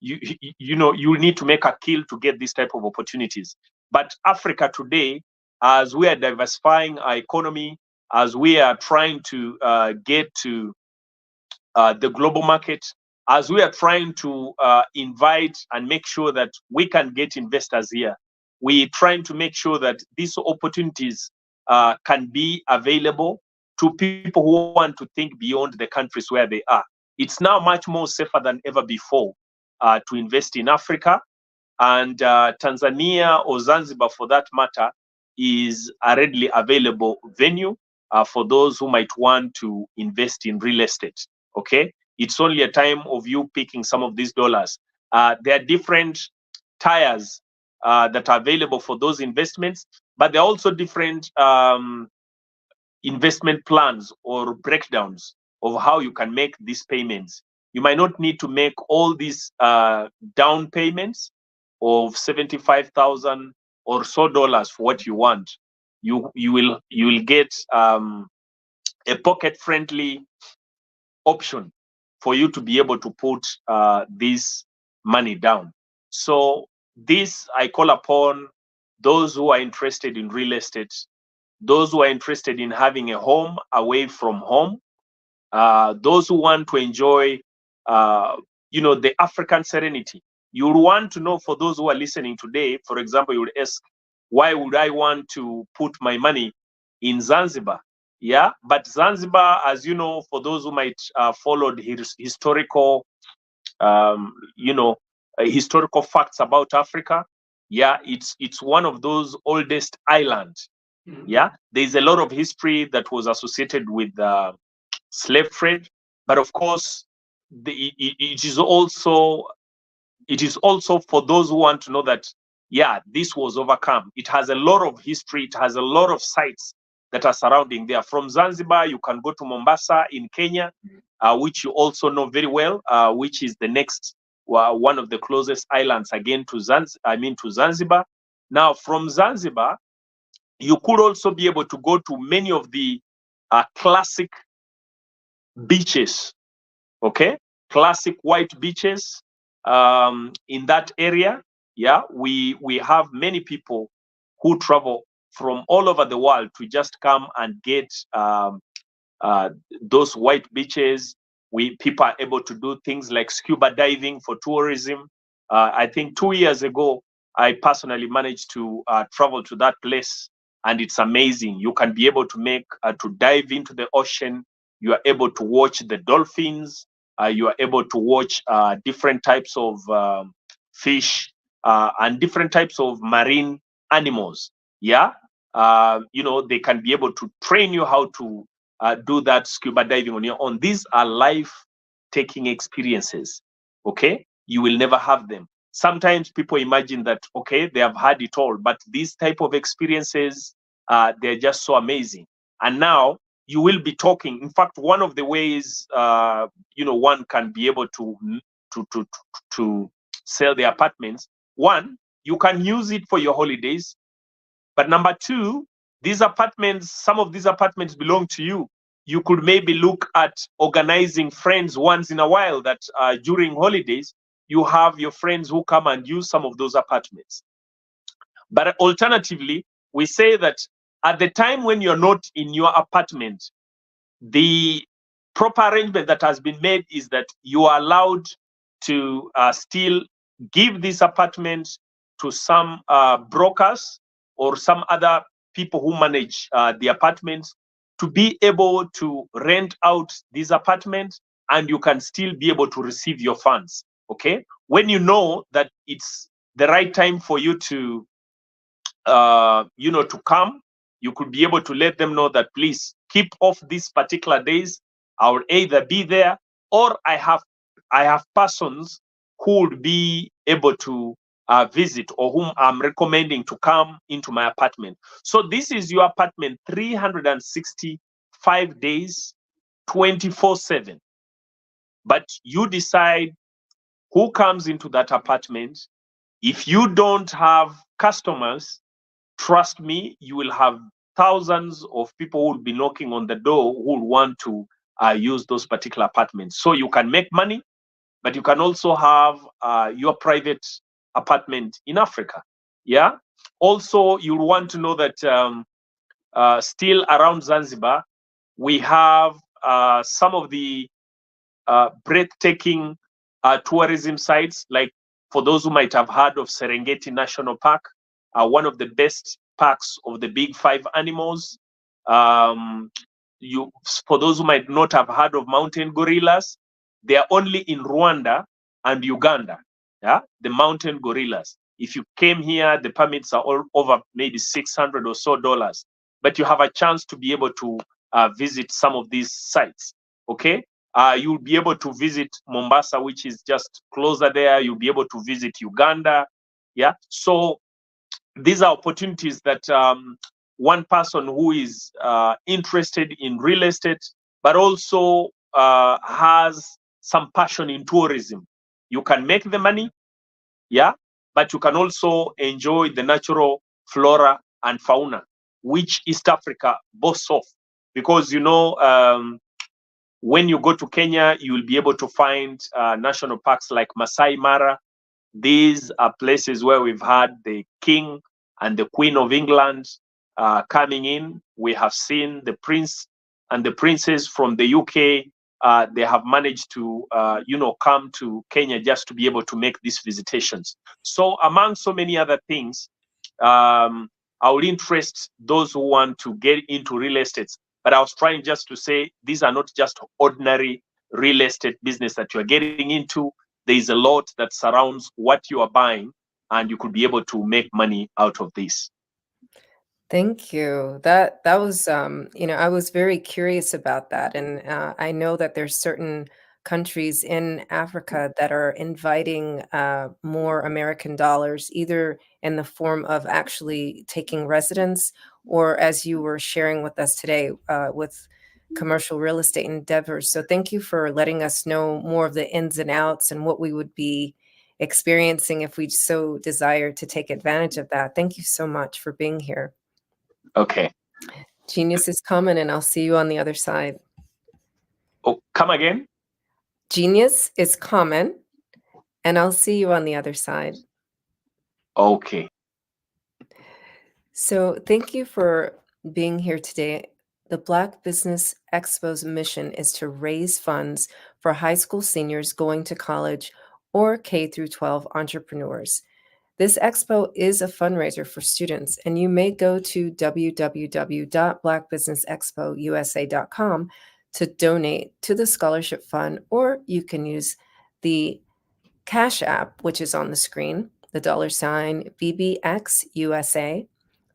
need to make a kill to get this type of opportunities. But Africa today, as we are diversifying our economy, as we are trying to get to the global market, as we are trying to invite and make sure that we can get investors here, we're trying to make sure that these opportunities can be available to people who want to think beyond the countries where they are. It's now much more safer than ever before to invest in Africa. And Tanzania, or Zanzibar for that matter, is a readily available venue for those who might want to invest in real estate. Okay, it's only a time of you picking some of these dollars. There are different tiers that are available for those investments, but there are also different investment plans or breakdowns of how you can make these payments. You might not need to make all these down payments of 75,000 or so dollars for what you want. You will get a pocket friendly option for you to be able to put this money down. So this, I call upon those who are interested in real estate, those who are interested in having a home away from home, those who want to enjoy the African serenity. You will want to know, for those who are listening today, for example, you would ask, why would I want to put my money in Zanzibar? Yeah, but Zanzibar, as you know, for those who might followed historical historical facts about Africa, yeah, it's one of those oldest islands. Yeah, there's a lot of history that was associated with slave trade, but of course, it is also for those who want to know that, yeah, this was overcome. It has a lot of history. It has a lot of sites that are surrounding there. From Zanzibar, you can go to Mombasa in Kenya, which you also know very well, which is the next one of the closest islands again to Zanzibar. Now, from Zanzibar, you could also be able to go to many of the classic beaches, okay? Classic white beaches in that area. Yeah, we have many people who travel from all over the world to just come and get those white beaches. People are able to do things like scuba diving for tourism. I think 2 years ago, I personally managed to travel to that place, and it's amazing. You can be able to dive into the ocean. You are able to watch the dolphins. You are able to watch different types of fish and different types of marine animals. Yeah, they can be able to train you how to do that scuba diving on your own. These are life-taking experiences. Okay, you will never have them. Sometimes people imagine that, okay, they have had it all, but these type of experiences, they're just so amazing. And now you will be talking. In fact, one of the ways one can be able to sell the apartments. One, you can use it for your holidays. But number two, some of these apartments belong to you. You could maybe look at organizing friends once in a while that during holidays, you have your friends who come and use some of those apartments. But alternatively, we say that at the time when you're not in your apartment, the proper arrangement that has been made is that you are allowed to still give this apartment to some brokers or some other people who manage the apartments to be able to rent out these apartments, and you can still be able to receive your funds. Okay, when you know that it's the right time for you to to come, you could be able to let them know that, please keep off these particular days. I will either be there, or I have persons who would be able to visit, or whom I'm recommending to come into my apartment. So this is your apartment 365 days, 24/7. But you decide who comes into that apartment. If you don't have customers, trust me, you will have thousands of people who will be knocking on the door who will want to use those particular apartments. So you can make money, but you can also have your private apartment in Africa. Yeah. Also, you'll want to know that still around Zanzibar, we have some of the breathtaking tourism sites, like for those who might have heard of Serengeti National Park, one of the best parks of the big five animals. For those who might not have heard of mountain gorillas, they are only in Rwanda and Uganda. Yeah, the mountain gorillas. If you came here, the permits are all over maybe $600 or so, but you have a chance to be able to visit some of these sites. Okay, you'll be able to visit Mombasa, which is just closer there. You'll be able to visit Uganda. Yeah, so these are opportunities that one person who is interested in real estate, but also has some passion in tourism, you can make the money, yeah, but you can also enjoy the natural flora and fauna, which East Africa boasts of. Because, when you go to Kenya, you will be able to find national parks like Masai Mara. These are places where we've had the King and the Queen of England coming in. We have seen the Prince and the Princess from the UK. They have managed to, come to Kenya just to be able to make these visitations. So among so many other things, I will interest those who want to get into real estate. But I was trying just to say, these are not just ordinary real estate business that you're getting into. There is a lot that surrounds what you are buying, and you could be able to make money out of this. Thank you. That was, I was very curious about that, and I know that there's certain countries in Africa that are inviting more American dollars, either in the form of actually taking residence, or as you were sharing with us today, with commercial real estate endeavors. So thank you for letting us know more of the ins and outs and what we would be experiencing if we so desire to take advantage of that. Thank you so much for being here. Okay. Genius is coming, and I'll see you on the other side. Oh, come again? Genius is common, and I'll see you on the other side. Okay. So thank you for being here today. The Black Business Expo's mission is to raise funds for high school seniors going to college or K through 12 entrepreneurs. This expo is a fundraiser for students, and you may go to www.blackbusinessexpousa.com to donate to the scholarship fund, or you can use the Cash App, which is on the screen, the $ BBXUSA.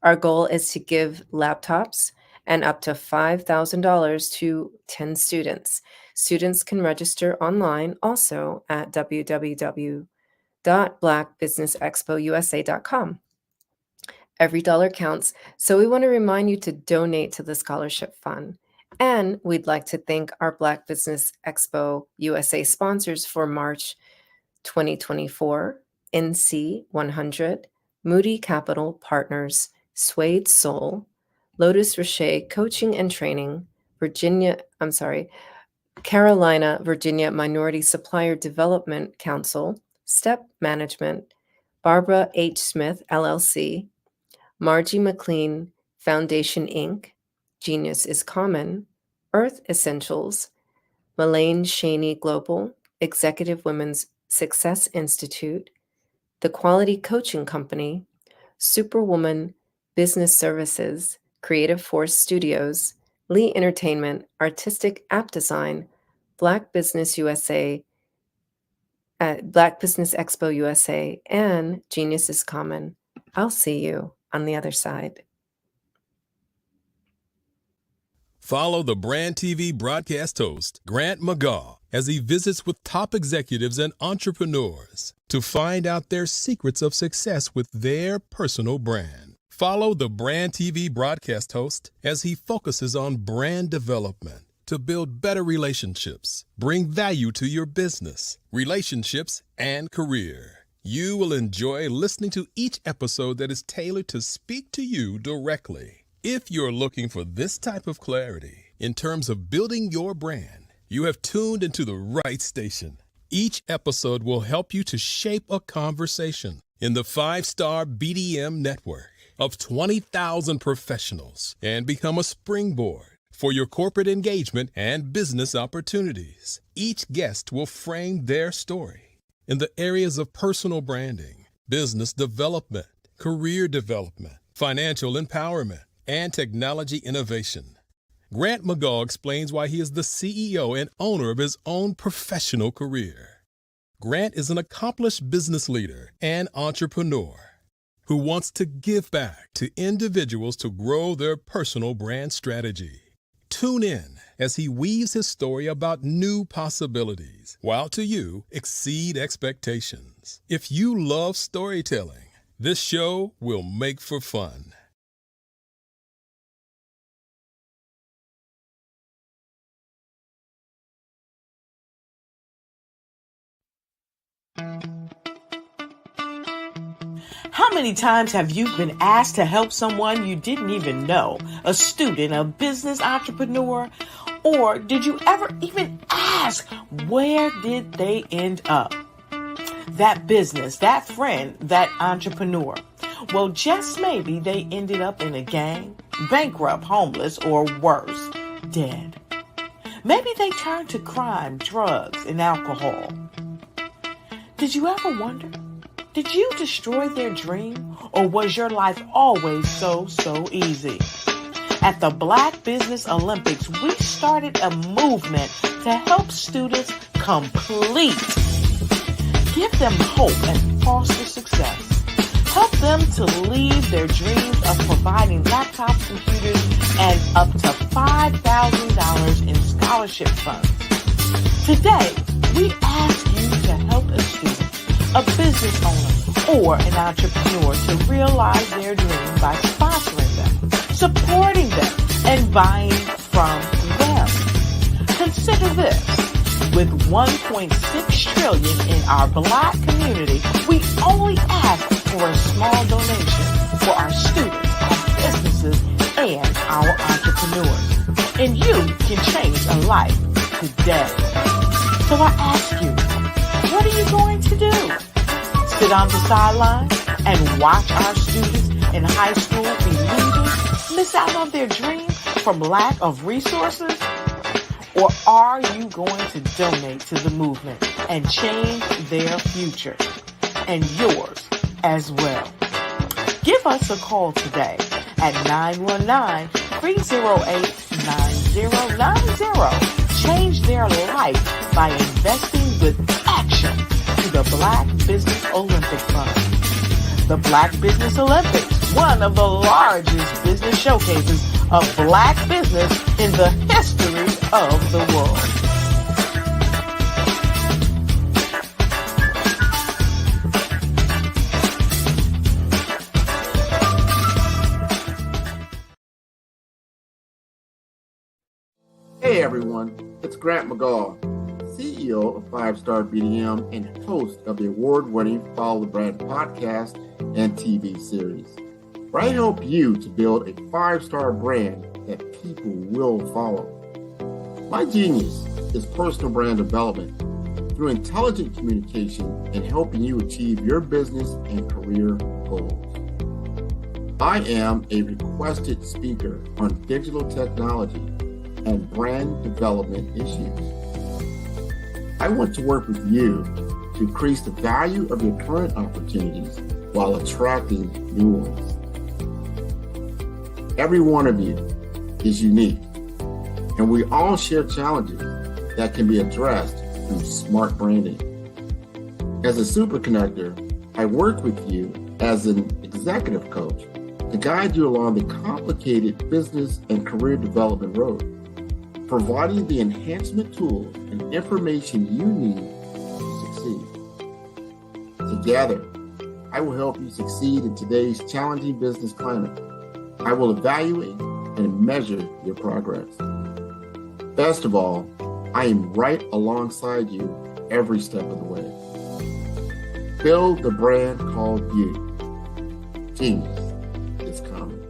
Our goal is to give laptops and up to $5,000 to 10 students. Students can register online also at www.blackbusinessexpousa.com. Every dollar counts, so we want to remind you to donate to the scholarship fund. And we'd like to thank our Black Business Expo USA sponsors for March 2024, NC 100, Moody Capital Partners, Suede Soul, Lotus Rocher Coaching and Training, Carolina, Virginia Minority Supplier Development Council, Step Management, Barbara H. Smith, LLC, Margie McLean Foundation, Inc., Genius is Common, Earth Essentials, Melaine Shaney Global, Executive Women's Success Institute, The Quality Coaching Company, Superwoman Business Services, Creative Force Studios, Lee Entertainment, Artistic App Design, Black Business USA, Black Business Expo USA, and Genius is Common. I'll see you on the other side. Follow the Brand TV broadcast host, Grant McGaw, as he visits with top executives and entrepreneurs to find out their secrets of success with their personal brand. Follow the Brand TV broadcast host as he focuses on brand development to build better relationships, bring value to your business, relationships, and career. You will enjoy listening to each episode that is tailored to speak to you directly. If you're looking for this type of clarity in terms of building your brand, you have tuned into the right station. Each episode will help you to shape a conversation in the 5-star BDM network of 20,000 professionals and become a springboard for your corporate engagement and business opportunities. Each guest will frame their story in the areas of personal branding, business development, career development, financial empowerment, and technology innovation. Grant McGaugh explains why he is the CEO and owner of his own professional career. Grant is an accomplished business leader and entrepreneur who wants to give back to individuals to grow their personal brand strategy. Tune in as he weaves his story about new possibilities, while to you exceed expectations. If you love storytelling, this show will make for fun. How many times have you been asked to help someone you didn't even know, a student, a business entrepreneur, or did you ever even ask, where did they end up? That business, that friend, that entrepreneur. Well, just maybe they ended up in a gang, bankrupt, homeless, or worse, dead. Maybe they turned to crime, drugs, and alcohol. Did you ever wonder? Did you destroy their dream, or was your life always so easy? At the Black Business Olympics, we started a movement to help students complete. Give them hope and foster success. Help them to leave their dreams of providing laptops, computers, and up to $5,000 in scholarship funds. Today, we ask you to help a student, a business owner, or an entrepreneur to realize their dream by sponsoring them, supporting them, and buying from them. Consider this. With $1.6 trillion in our Black community, we only ask for a small donation for our students, our businesses, and our entrepreneurs. And you can change a life today. So I ask you, what are you going to do? Sit on the sideline and watch our students in high school be leaders, miss out on their dream from lack of resources? Or are you going to donate to the movement and change their future and yours as well? Give us a call today at 919-308-9090. Change their life by investing with action to the Black Business Olympic Fund. The Black Business Olympics, one of the largest business showcases of Black business in the history of the world. Hey everyone, it's Grant McGaugh, CEO of 5-Star BDM and host of the award-winning Follow the Brand podcast and TV series, where I help you to build a 5-star brand that people will follow. My genius is personal brand development through intelligent communication and helping you achieve your business and career goals. I am a requested speaker on digital technology and brand development issues. I want to work with you to increase the value of your current opportunities while attracting new ones. Every one of you is unique, and we all share challenges that can be addressed through smart branding. As a super connector, I work with you as an executive coach to guide you along the complicated business and career development road, providing the enhancement tools and information you need to succeed. Together, I will help you succeed in today's challenging business climate. I will evaluate and measure your progress. Best of all, I am right alongside you every step of the way. Build the brand called you. Genius is coming.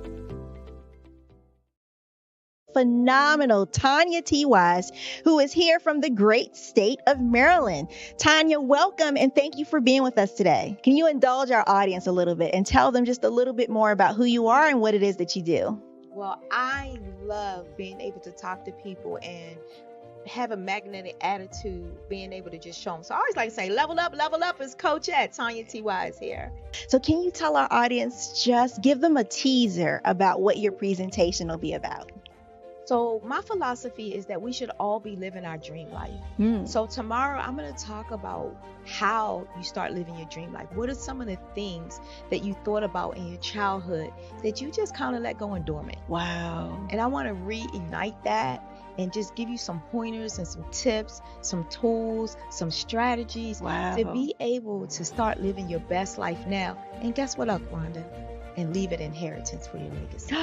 phenomenal Tanya T. Wise, who is here from the great state of Maryland. Tanya, welcome and thank you for being with us today. Can you indulge our audience a little bit and tell them just a little bit more about who you are and what it is that you do? Well, I love being able to talk to people and have a magnetic attitude, being able to just show them. So I always like to say, level up is Coach at Tanya T. Wise here. So can you tell our audience, just give them a teaser about what your presentation will be about? So my philosophy is that we should all be living our dream life. So tomorrow I'm going to talk about how you start living your dream life. What are some of the things that you thought about in your childhood that you just kind of let go and dormant? Wow. And I want to reignite that and just give you some pointers and some tips, some tools, some strategies to be able to start living your best life now. And guess what, Rhonda? And leave an inheritance for your legacy.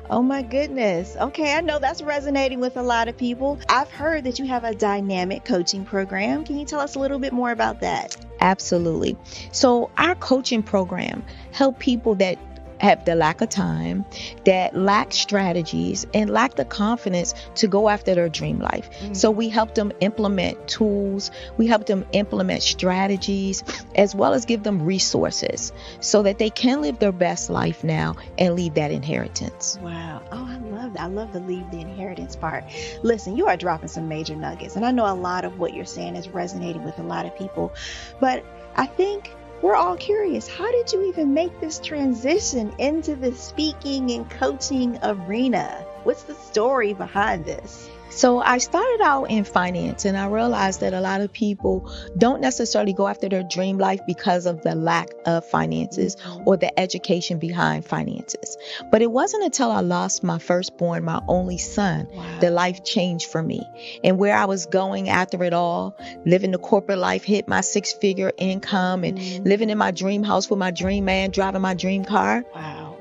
Oh my goodness. Okay, I know that's resonating with a lot of people. I've heard that you have a dynamic coaching program. Can you tell us a little bit more about that? Absolutely. So our coaching program help people that have the lack of time, that lack strategies, and lack the confidence to go after their dream life. So we help them implement tools, we help them implement strategies, as well as give them resources so that they can live their best life now and leave that inheritance. Wow. Oh, I love that. I love the leave the inheritance part. Listen, you are dropping some major nuggets, and I know a lot of what you're saying is resonating with a lot of people, but I think we're all curious. How did you even make this transition into the speaking and coaching arena? What's the story behind this? So I started out in finance, and I realized that a lot of people don't necessarily go after their dream life because of the lack of finances or the education behind finances. But it wasn't until I lost my firstborn, my only son, that life changed for me. And where I was going after it all, living the corporate life, hit my 6-figure income and living in my dream house with my dream man, driving my dream car.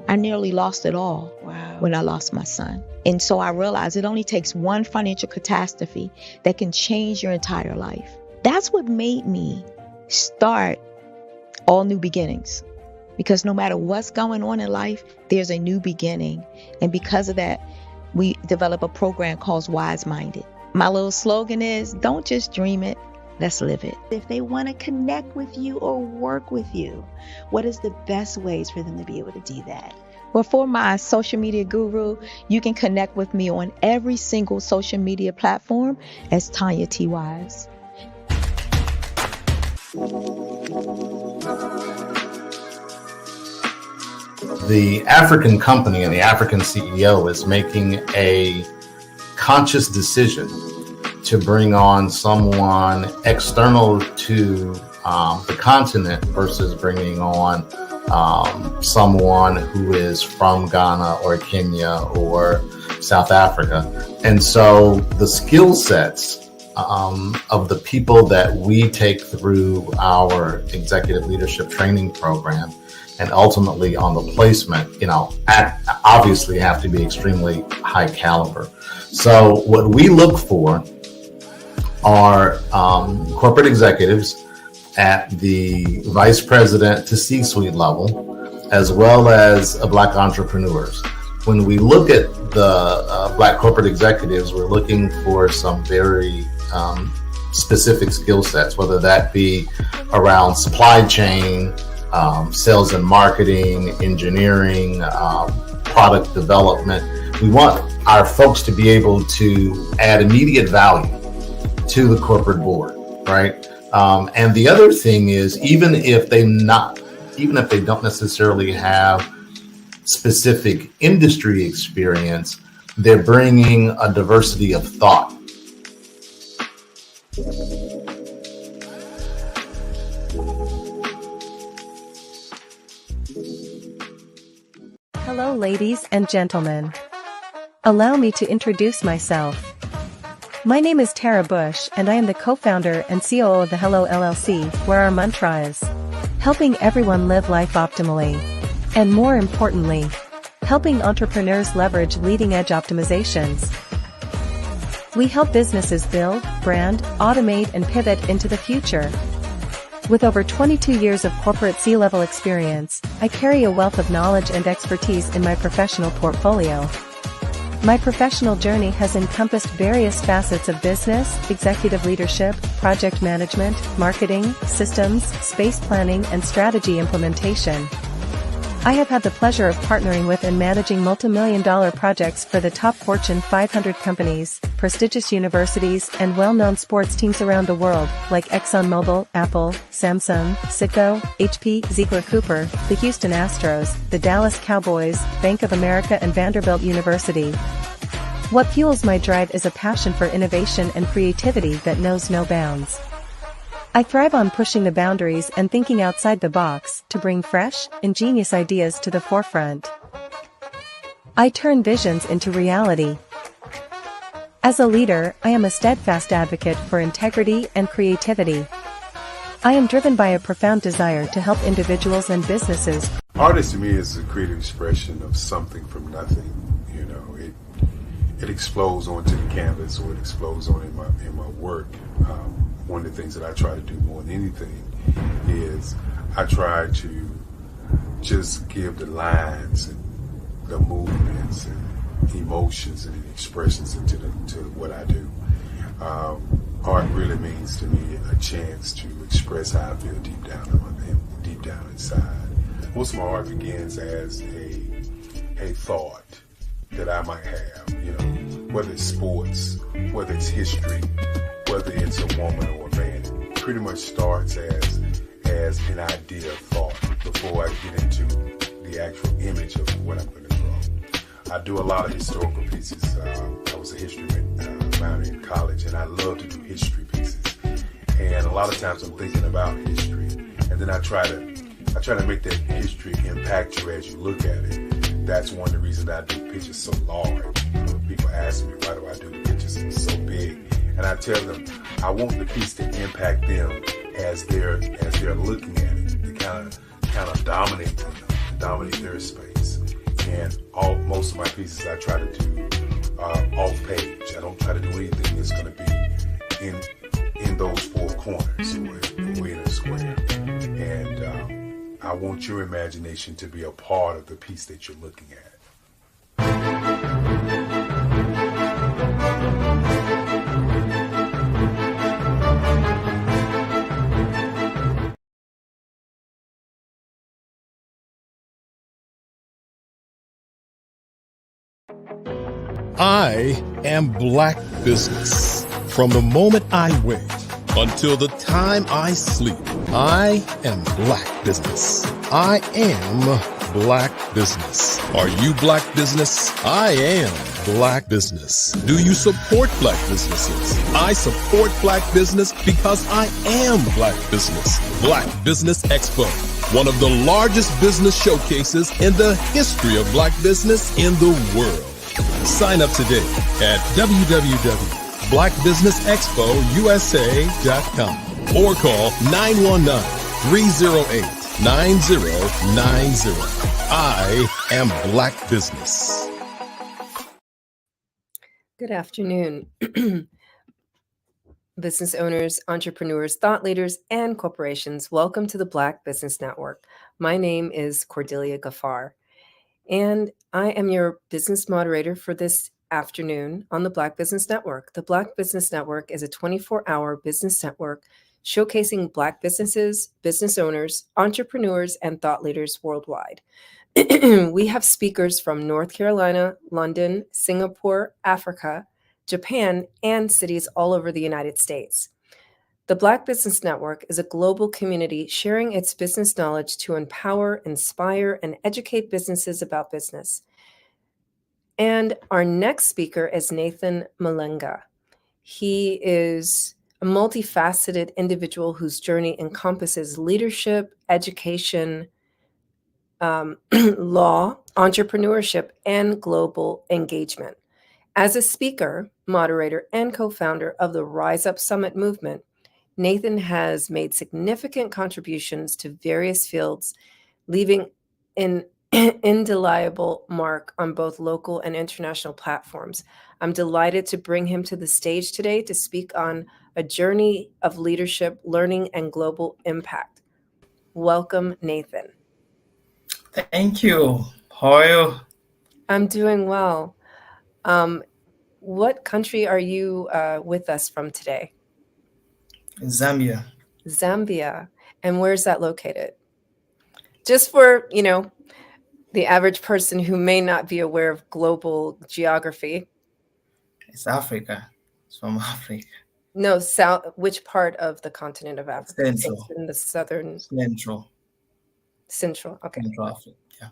I nearly lost it all when I lost my son. And so I realized it only takes one financial catastrophe that can change your entire life. That's what made me start All New Beginnings. Because no matter what's going on in life, there's a new beginning. And because of that, we develop a program called Wise Minded. My little slogan is, don't just dream it, let's live it. If they want to connect with you or work with you, what is the best ways for them to be able to do that? Well, for my social media guru, you can connect with me on every single social media platform as Tanya T. Wise. The African company and the African CEO is making a conscious decision to bring on someone external to the continent versus bringing on someone who is from Ghana or Kenya or South Africa. And so the skill sets of the people that we take through our executive leadership training program and ultimately on the placement, obviously have to be extremely high caliber. So what we look for are corporate executives at the vice president to C-suite level, as well as Black entrepreneurs. When we look at the Black corporate executives, we're looking for some very specific skill sets, whether that be around supply chain, sales and marketing, engineering, product development. We want our folks to be able to add immediate value to the corporate board, right? And the other thing is, even if they don't necessarily have specific industry experience, they're bringing a diversity of thought. Hello, ladies and gentlemen. Allow me to introduce myself. My name is Tara Bush, and I am the co-founder and COO of the Hello LLC, where our mantra is helping everyone live life optimally. And more importantly, helping entrepreneurs leverage leading-edge optimizations. We help businesses build, brand, automate, and pivot into the future. With over 22 years of corporate C-level experience, I carry a wealth of knowledge and expertise in my professional portfolio. My professional journey has encompassed various facets of business, executive leadership, project management, marketing, systems, space planning, and strategy implementation. I have had the pleasure of partnering with and managing multi-million-dollar projects for the top Fortune 500 companies, prestigious universities, and well-known sports teams around the world, like ExxonMobil, Apple, Samsung, Citgo, HP, Ziegler Cooper, the Houston Astros, the Dallas Cowboys, Bank of America, and Vanderbilt University. What fuels my drive is a passion for innovation and creativity that knows no bounds. I thrive on pushing the boundaries and thinking outside the box to bring fresh, ingenious ideas to the forefront. I turn visions into reality. As a leader, I am a steadfast advocate for integrity and creativity. I am driven by a profound desire to help individuals and businesses. Artist to me is a creative expression of something from nothing. You know, it explodes onto the canvas, or it explodes on in my work. One of the things that I try to do more than anything is I try to just give the lines and the movements and emotions and expressions into what I do. Art really means to me a chance to express how I feel deep down inside. Most of my art begins as a thought that I might have, you know, whether it's sports, whether it's history, whether it's a woman or a man. It pretty much starts as an idea of thought before I get into the actual image of what I'm going to draw. I do a lot of historical pieces. I was a history minor in college, and I love to do history pieces. And a lot of times I'm thinking about history, and then I try to make that history impact you as you look at it. That's one of the reasons I do pictures so large. People ask me, why do I do the pictures so big? And I tell them, I want the piece to impact them as they're looking at it, to kind of dominate them, dominate their space. And most of my pieces I try to do off page. I don't try to do anything that's going to be in those four corners or in a square. And I want your imagination to be a part of the piece that you're looking at. I am Black Business. From the moment I wake until the time I sleep, I am Black Business. I am Black Business. Are you Black Business? I am Black Business. Do you support Black businesses? I support Black business because I am Black Business. Black Business Expo, one of the largest business showcases in the history of Black business in the world. Sign up today at www.blackbusinessexpousa.com or call 919-308-9090. I am Black Business. Good afternoon. Business owners, entrepreneurs, thought leaders, and corporations, welcome to the Black Business Network. My name is Cordelia Gaffar, and I am your business moderator for this afternoon on the Black Business Network. The Black Business Network is a 24-hour business network showcasing Black businesses, business owners, entrepreneurs, and thought leaders worldwide. We have speakers from North Carolina, London, Singapore, Africa, Japan, and cities all over the United States. The Black Business Network is a global community sharing its business knowledge to empower, inspire, and educate businesses about business. And our next speaker is Nathan Malenga. He is a multifaceted individual whose journey encompasses leadership, education, law, entrepreneurship, and global engagement. As a speaker, moderator, and co-founder of the Rise Up Summit movement, Nathan has made significant contributions to various fields, leaving an indelible mark on both local and international platforms. I'm delighted to bring him to the stage today to speak on a journey of leadership, learning, and global impact. Welcome, Nathan. Thank you. How are you? I'm doing well. What country are you with us from today? Zambia. Zambia. And where's that located? Just for, the average person who may not be aware of global geography. It's Africa. It's from Africa. No, south. Which part of the continent of Africa? Central. It's in the southern. Central. Central. Okay. Central Africa. Yeah.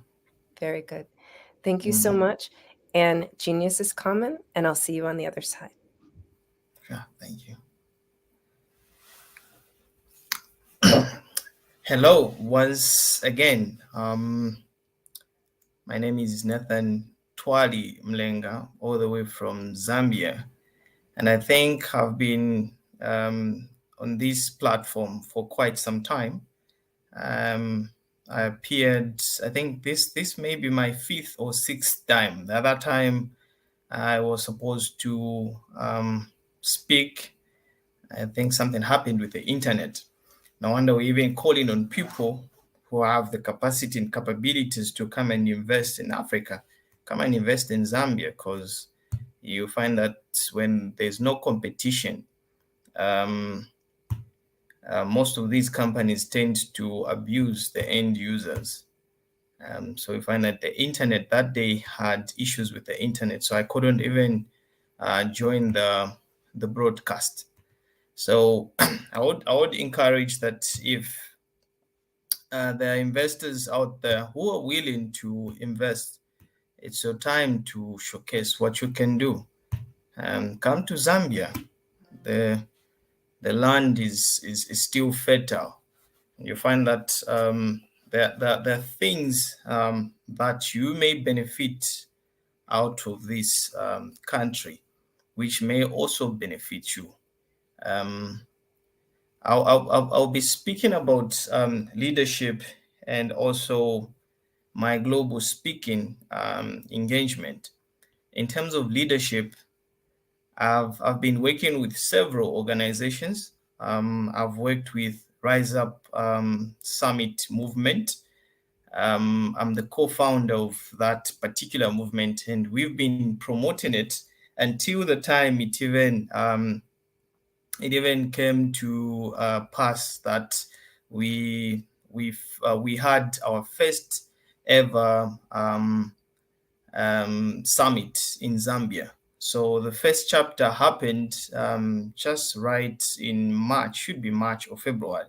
Very good. Thank you so much. And genius is common, and I'll see you on the other side. Yeah, thank you. Hello, once again. My name is Nathan Twali Mlenga, all the way from Zambia. And I think I've been on this platform for quite some time. I appeared, I think this may be my 5th or 6th time. The other time I was supposed to speak. I think something happened with the internet. No wonder we're even calling on people who have the capacity and capabilities to come and invest in Africa, come and invest in Zambia, because you find that when there's no competition, most of these companies tend to abuse the end users. So we find that the internet that day had issues with the internet, so I couldn't even join the broadcast. So I would encourage that if there are investors out there who are willing to invest, it's your time to showcase what you can do. Come to Zambia. The land is still fertile. You find that there are things that you may benefit out of this country, which may also benefit you. I'll be speaking about leadership and also my global speaking engagement. In terms of leadership, I've been working with several organizations. I've worked with Rise Up Summit movement. I'm the co-founder of that particular movement, and we've been promoting it until the time it even came to pass that we had our first ever summit in Zambia. So the first chapter happened just right in March, should be March or February.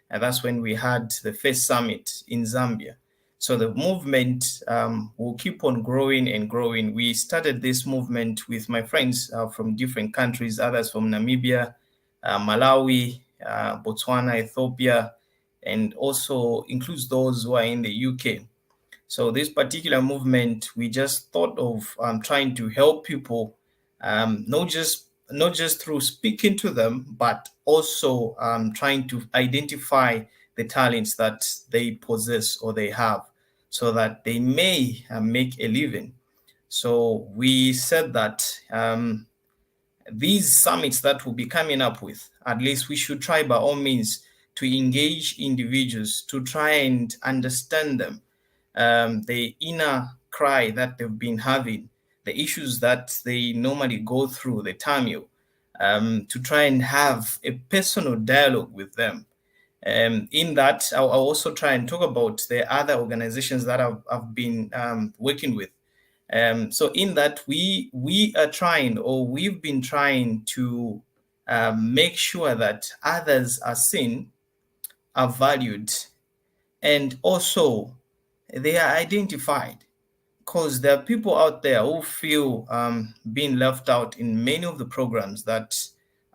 And that's when we had the first summit in Zambia. So the movement will keep on growing and growing. We started this movement with my friends from different countries, others from Namibia, Malawi, Botswana, Ethiopia, and also includes those who are in the UK. So this particular movement, we just thought of trying to help people, not just through speaking to them, but also trying to identify the talents that they possess or they have, so that they may make a living. So we said that these summits that we'll be coming up with, at least we should try by all means to engage individuals, to try and understand them, the inner cry that they've been having, the issues that they normally go through, the turmoil, to try and have a personal dialogue with them. In that, I'll also try and talk about the other organizations that I've been working with. So in that, we are trying, or we've been trying to make sure that others are seen, are valued, and also they are identified, because there are people out there who feel being left out in many of the programs that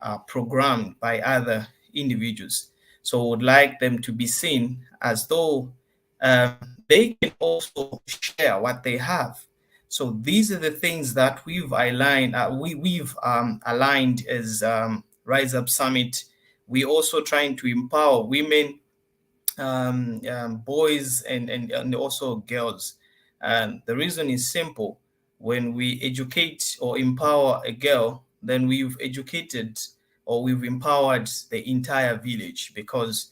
are programmed by other individuals. So would like them to be seen as though they can also share what they have. So these are the things that we've aligned. Aligned as Rise Up Summit. We're also trying to empower women, boys, and also girls. The reason is simple. When we educate or empower a girl, then we've educated or we've empowered the entire village, because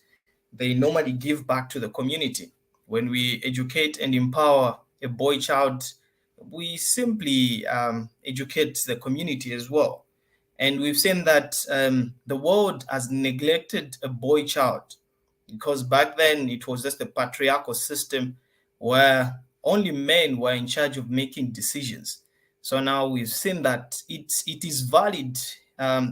they normally give back to the community. When we educate and empower a boy child, we simply educate the community as well. And we've seen that the world has neglected a boy child, because back then it was just a patriarchal system where only men were in charge of making decisions. So now we've seen that it is valid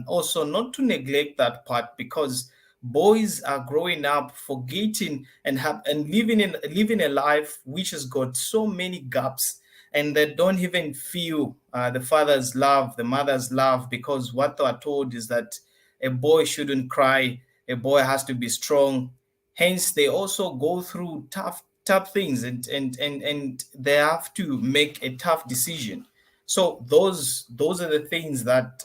also not to neglect that part, because boys are growing up forgetting and living a life which has got so many gaps, and they don't even feel the father's love, the mother's love, because what they are told is that a boy shouldn't cry, a boy has to be strong. Hence, they also go through tough things, and they have to make a tough decision. So those are the things that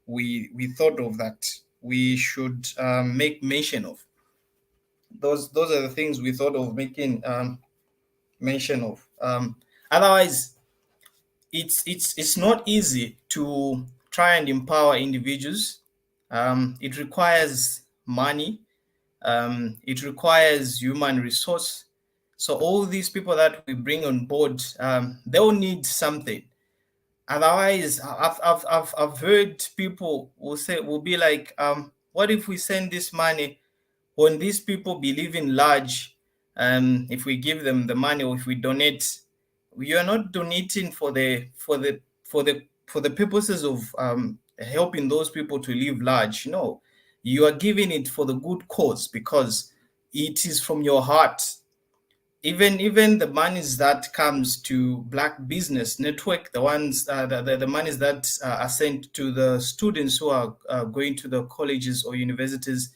we thought of that we should make mention of. Those are the things we thought of making mention of. Otherwise, it's not easy to try and empower individuals. It requires money. It requires human resource. So all these people that we bring on board, they'll need something. Otherwise, I've heard people will be like, what if we send this money when these people believe in large? If we give them the money, or if we donate, we are not donating for the purposes of helping those people to live large. No, you are giving it for the good cause, because it is from your heart. Even the monies that comes to Black Business Network, the ones the monies that are sent to the students who are going to the colleges or universities,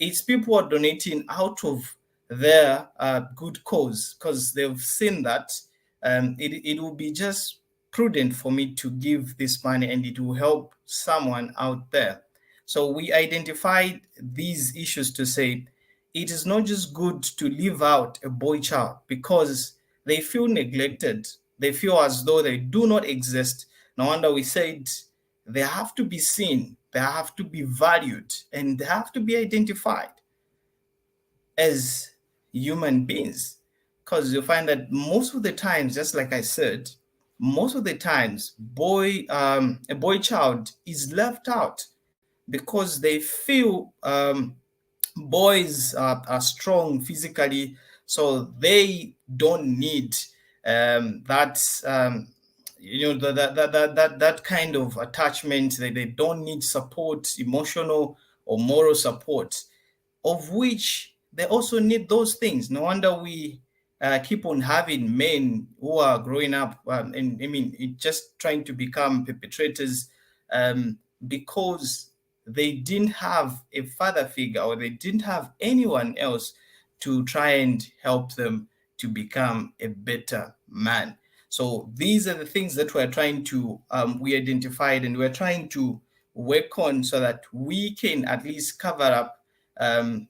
it's people are donating out of their good cause, because they've seen that it will be just prudent for me to give this money, and it will help someone out there. So we identified these issues to say it is not just good to leave out a boy child because they feel neglected. They feel as though they do not exist. No wonder we said they have to be seen, they have to be valued, and they have to be identified as human beings. Because you find that most of the times, just like I said, most of the times a boy child is left out because they feel boys are strong physically, so they don't need that that kind of attachment. They don't need support, emotional or moral support, of which they also need those things. No wonder we keep on having men who are growing up and just trying to become perpetrators because they didn't have a father figure, or they didn't have anyone else to try and help them to become a better man. So these are the things that we're trying to we identified, and we're trying to work on so that we can at least cover up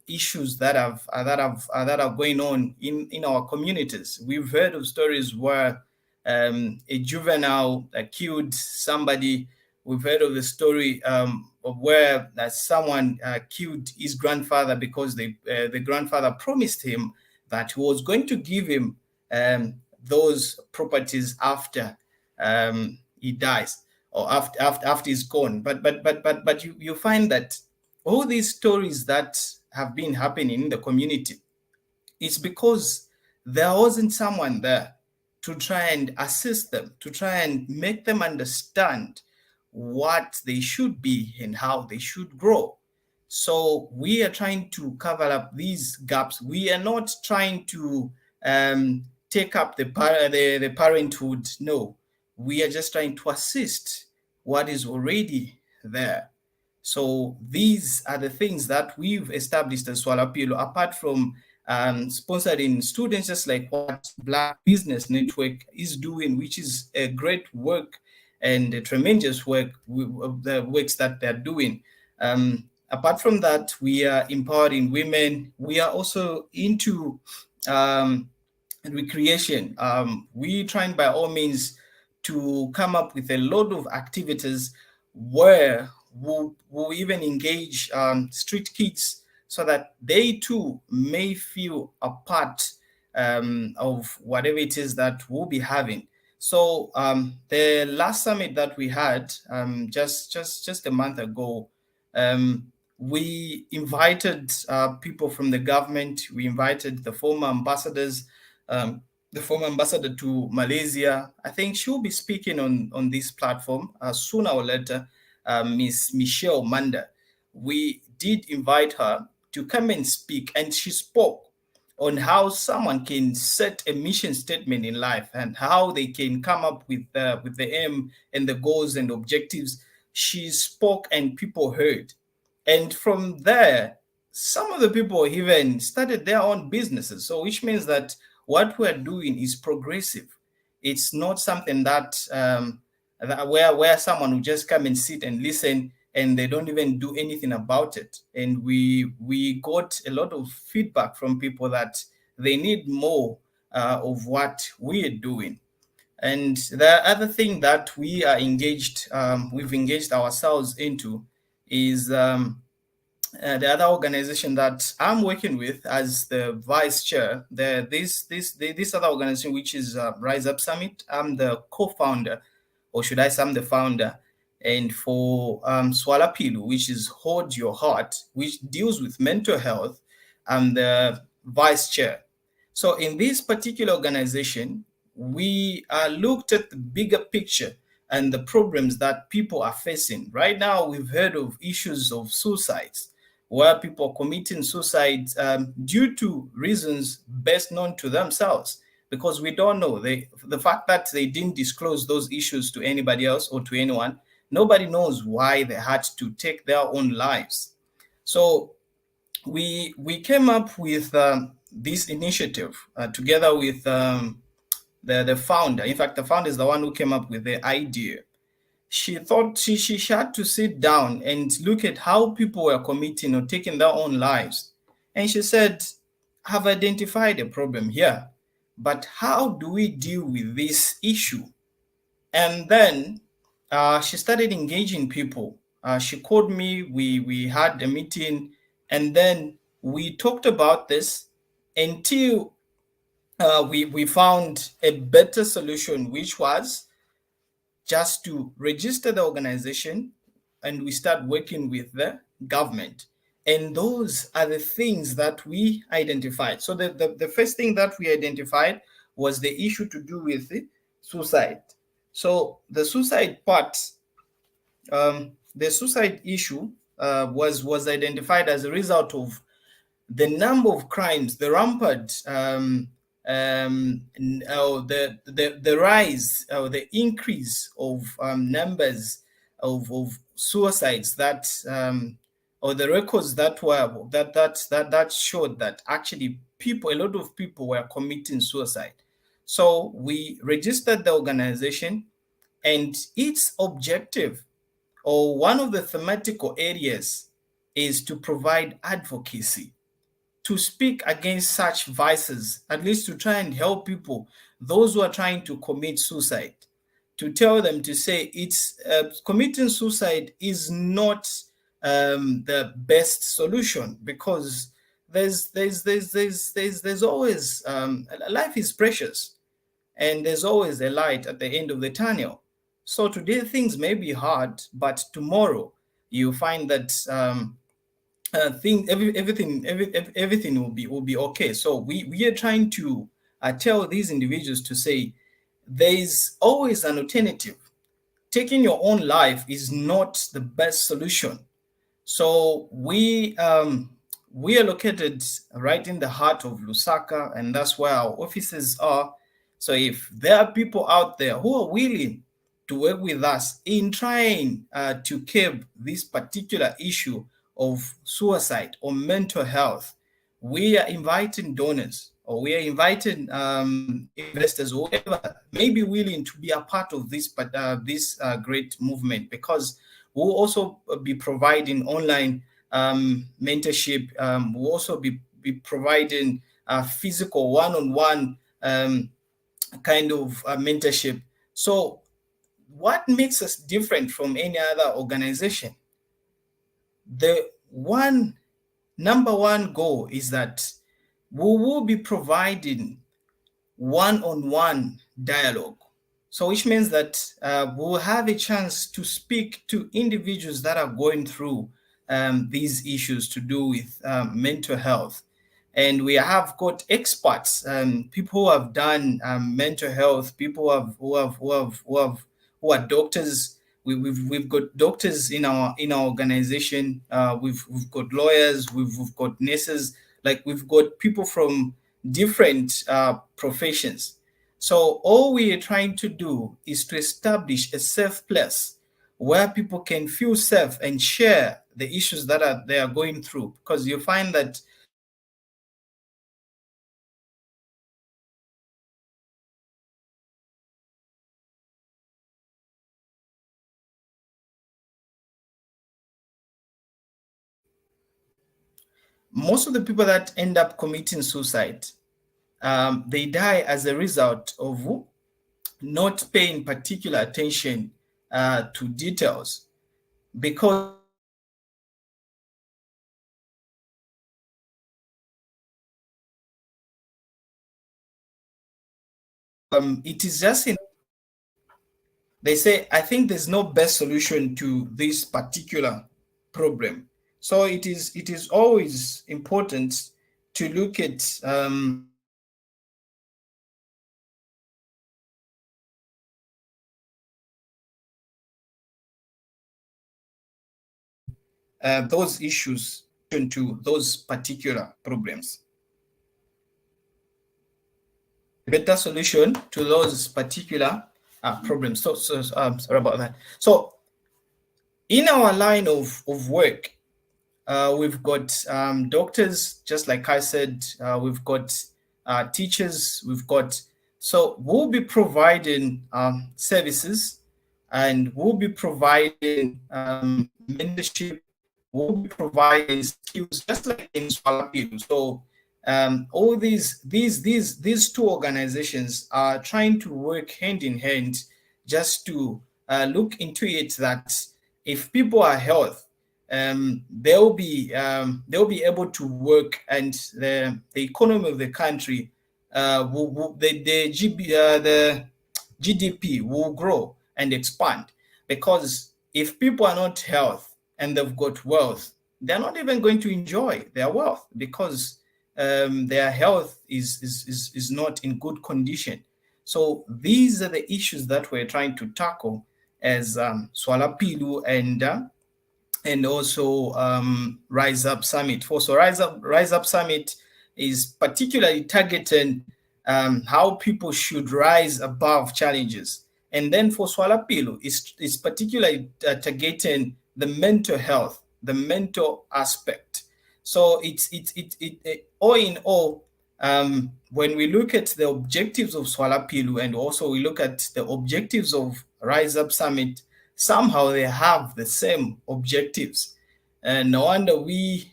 issues that are going on in our communities. We've heard of stories where a juvenile killed somebody. We've heard of the story of where someone killed his grandfather because the grandfather promised him that he was going to give him those properties after he dies, or after he's gone. But you find that all these stories that have been happening in the community, it's because there wasn't someone there to try and assist them, to try and make them understand what they should be and how they should grow. So we are trying to cover up these gaps. We are not trying to take up the parenthood. No, we are just trying to assist what is already there. So these are the things that we've established as Swalapilo, apart from sponsoring students, just like what Black Business Network is doing, which is a great work and a tremendous work, the works that they're doing. Apart from that, we are empowering women. We are also into recreation. We trying by all means to come up with a lot of activities where we'll even engage street kids so that they too may feel a part of whatever it is that we'll be having. So the last summit that we had just a month ago, we invited people from the government. We invited the former ambassadors, the former ambassador to Malaysia. I think she'll be speaking on this platform sooner or later, Miss Michelle Manda. We did invite her to come and speak, and she spoke on how someone can set a mission statement in life and how they can come up with the aim and the goals and objectives. She spoke and people heard. And from there, some of the people even started their own businesses. So which means that what we're doing is progressive. It's not something that, where someone will just come and sit and listen and they don't even do anything about it. And we got a lot of feedback from people that they need more of what we are doing. And the other thing that we are engaged, we've engaged ourselves into is the other organization that I'm working with as the vice chair. This other organization, which is Rise Up Summit, I'm the co-founder, or should I say I'm the founder. And for Swala Pilu, which is Hold Your Heart, which deals with mental health, I'm the vice chair. So in this particular organization, we looked at the bigger picture and the problems that people are facing. Right now, we've heard of issues of suicides, where people are committing suicide due to reasons best known to themselves, because we don't know. The fact that they didn't disclose those issues to anybody else or to anyone, nobody knows why they had to take their own lives. So we came up with this initiative together with the founder. In fact, the founder is the one who came up with the idea. She thought she had to sit down and look at how people were committing or taking their own lives. And she said, I've identified a problem here, but how do we deal with this issue? And then she started engaging people. She called me, we had a meeting, and then we talked about this until we found a better solution, which was just to register the organization, and we start working with the government. And those are the things that we identified. So the first thing that we identified was the issue to do with suicide. So the suicide part, the suicide issue was identified as a result of the number of crimes, the rampant, the rise, the increase of numbers of suicides that, or the records that were that showed that actually a lot of people were committing suicide. So we registered the organization, and its objective, or one of the thematical areas, is to provide advocacy, to speak against such vices, at least to try and help people, those who are trying to commit suicide, to tell them, to say it's committing suicide is not the best solution, because there's always life is precious, and there's always a light at the end of the tunnel. So today things may be hard, but tomorrow you find that everything will be okay. So we are trying to tell these individuals to say there is always an alternative. Taking your own life is not the best solution. So we are located right in the heart of Lusaka, and that's where our offices are. So if there are people out there who are willing to work with us in trying to curb this particular issue of suicide or mental health, we are inviting donors, or we are inviting investors, whoever may be willing to be a part of this great movement, because we'll also be providing online mentorship. We'll also be providing physical one-on-one kind of mentorship. So what makes us different from any other organization? The number one goal is that we will be providing one-on-one dialogue So which means that we'll have a chance to speak to individuals that are going through these issues to do with mental health. And we have got experts, people who have done mental health, people who are doctors. We've got doctors in our organization. We've got lawyers. We've got nurses. Like, we've got people from different professions. So all we are trying to do is to establish a safe place where people can feel safe and share the issues that they are going through, because you find that most of the people that end up committing suicide, they die as a result of not paying particular attention to details, because it is just they say, I think there's no best solution to this particular problem. So it is always important to look at those issues to those particular problems. Better solution to those particular problems. So sorry about that. So in our line of work, we've got doctors, just like I said, we've got teachers, so we'll be providing services, and we'll be providing mentorship, we'll be providing skills, just like in Swalapilu. So all these two organizations are trying to work hand in hand just to look into it, that if people are healthy, they'll be able to work, and the economy of the country, the GDP will grow and expand. Because if people are not healthy and they've got wealth, they're not even going to enjoy their wealth, because their health is not in good condition. So these are the issues that we're trying to tackle as Swalapilu and also Rise Up Summit. So Rise Up Summit is particularly targeting how people should rise above challenges. And then for Swalapilu, it's particularly targeting the mental health, the mental aspect. So it's all in all, when we look at the objectives of Swalapilu, and also we look at the objectives of Rise Up Summit, somehow they have the same objectives. And no wonder we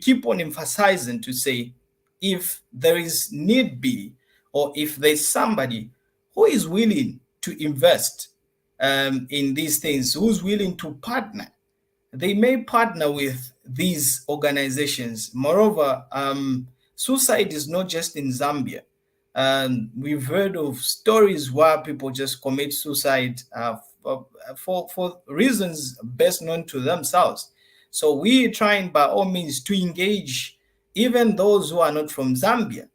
keep on emphasizing to say, if there is need be, or if there's somebody who is willing to invest in these things, who's willing to partner, they may partner with these organizations. Moreover, suicide is not just in Zambia. We've heard of stories where people just commit suicide for reasons best known to themselves. So we're trying by all means to engage even those who are not from Zambia.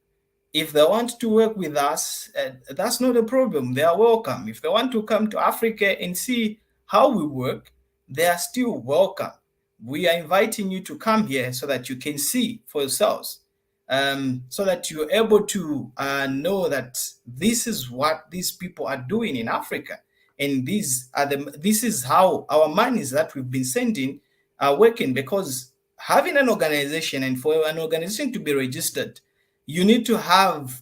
If they want to work with us, that's not a problem. They are welcome. If they want to come to Africa and see how we work, they are still welcome. We are inviting you to come here so that you can see for yourselves, so that you're able to know that this is what these people are doing in Africa. And this is how our monies that we've been sending are working. Because having an organization, and for an organization to be registered, you need to have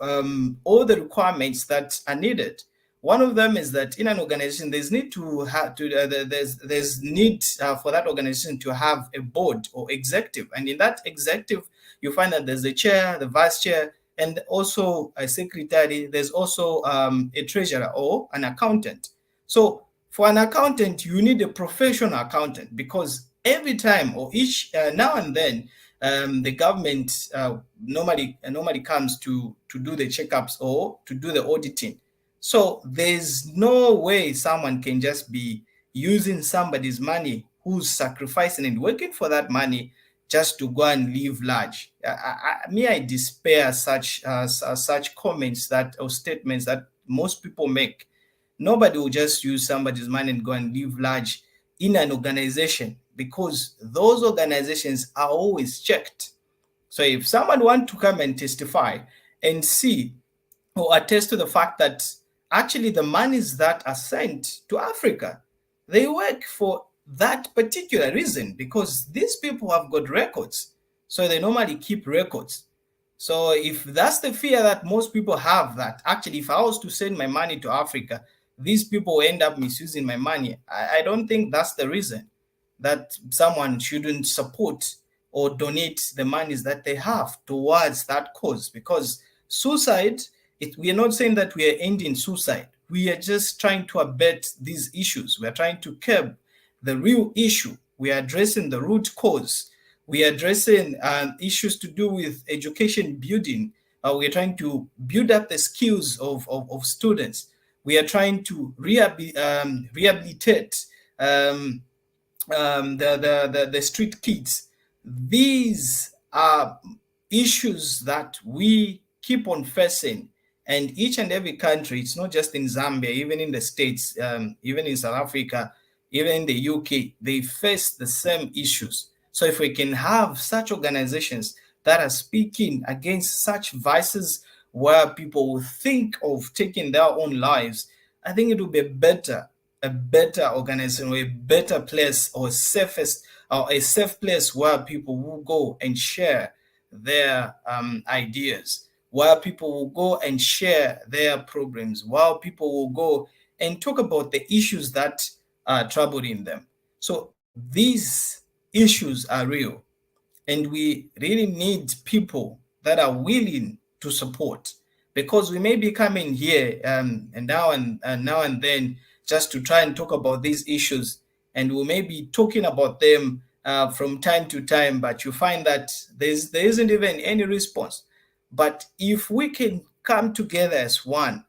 all the requirements that are needed. One of them is that in an organization, there's need to have there's need for that organization to have a board or executive, and in that executive, you find that there's a chair, the vice chair, and also a secretary. There's also a treasurer or an accountant. So for an accountant, you need a professional accountant, because every time or each now and then, the government normally comes to do the checkups or to do the auditing. So there's no way someone can just be using somebody's money who's sacrificing and working for that money just to go and live large. I despair such comments that or statements that most people make. Nobody will just use somebody's money and go and live large in an organization, because those organizations are always checked. So if someone wants to come and testify and see or attest to the fact that actually the monies that are sent to Africa, they work for that particular reason, because these people have got records. So they normally keep records. So if that's the fear that most people have, that actually if I was to send my money to Africa, these people end up misusing my money, I don't think that's the reason that someone shouldn't support or donate the monies that they have towards that cause. Because suicide, we are not saying that we are ending suicide. We are just trying to abet these issues. We are trying to curb the real issue. We are addressing the root cause. We are addressing issues to do with education building. We are trying to build up the skills of students. We are trying to rehabilitate the street kids. These are issues that we keep on facing, and each and every country, it's not just in Zambia, even in the States, even in South Africa, even in the UK, they face the same issues. So if we can have such organizations that are speaking against such vices where people will think of taking their own lives, I think it will be a better organization, or a better place, or a safe place where people will go and share their ideas, where people will go and share their problems, while people will go and talk about the issues that are troubling them. So these issues are real, and we really need people that are willing to support, because we may be coming here and now and then just to try and talk about these issues, and we may be talking about them from time to time, but you find that there isn't even any response. But if we can come together as one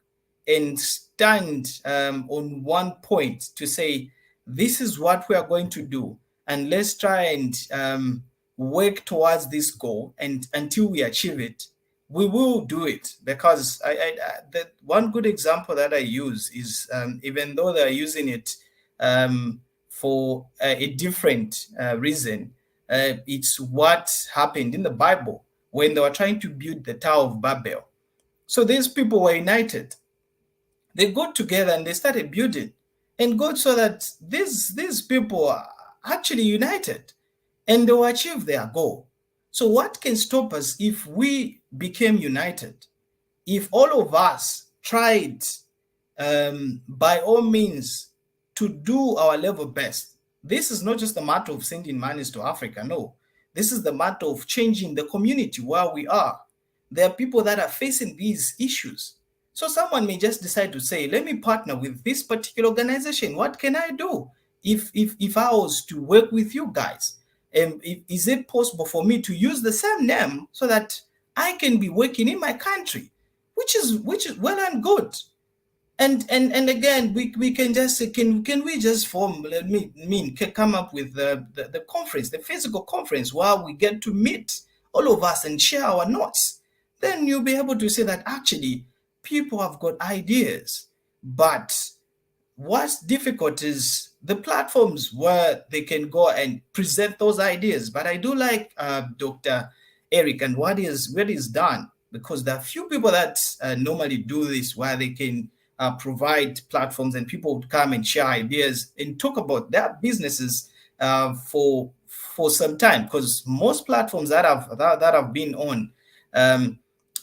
and stand on one point to say, this is what we are going to do, and let's try and work towards this goal, and until we achieve it, we will do it. Because the one good example that I use is, even though they're using it for a different reason, it's what happened in the Bible when they were trying to build the Tower of Babel. So these people were united. They got together and they started building, and God saw that these people are actually united, and they will achieve their goal. So what can stop us if we became united? If all of us tried by all means to do our level best. This is not just a matter of sending monies to Africa, no. This is the matter of changing the community where we are. There are people that are facing these issues. So someone may just decide to say, let me partner with this particular organization. What can I do if I was to work with you guys? Is it possible for me to use the same name so that I can be working in my country, which is well and good. And again, we can just say, can we just form, come up with the conference, the physical conference, where we get to meet all of us and share our notes. Then you'll be able to say that actually people have got ideas, but what's difficult is the platforms where they can go and present those ideas. But I do like Dr. Eric and what is done, because there are few people that normally do this, where they can provide platforms and people would come and share ideas and talk about their businesses for some time. Because most platforms that have been on,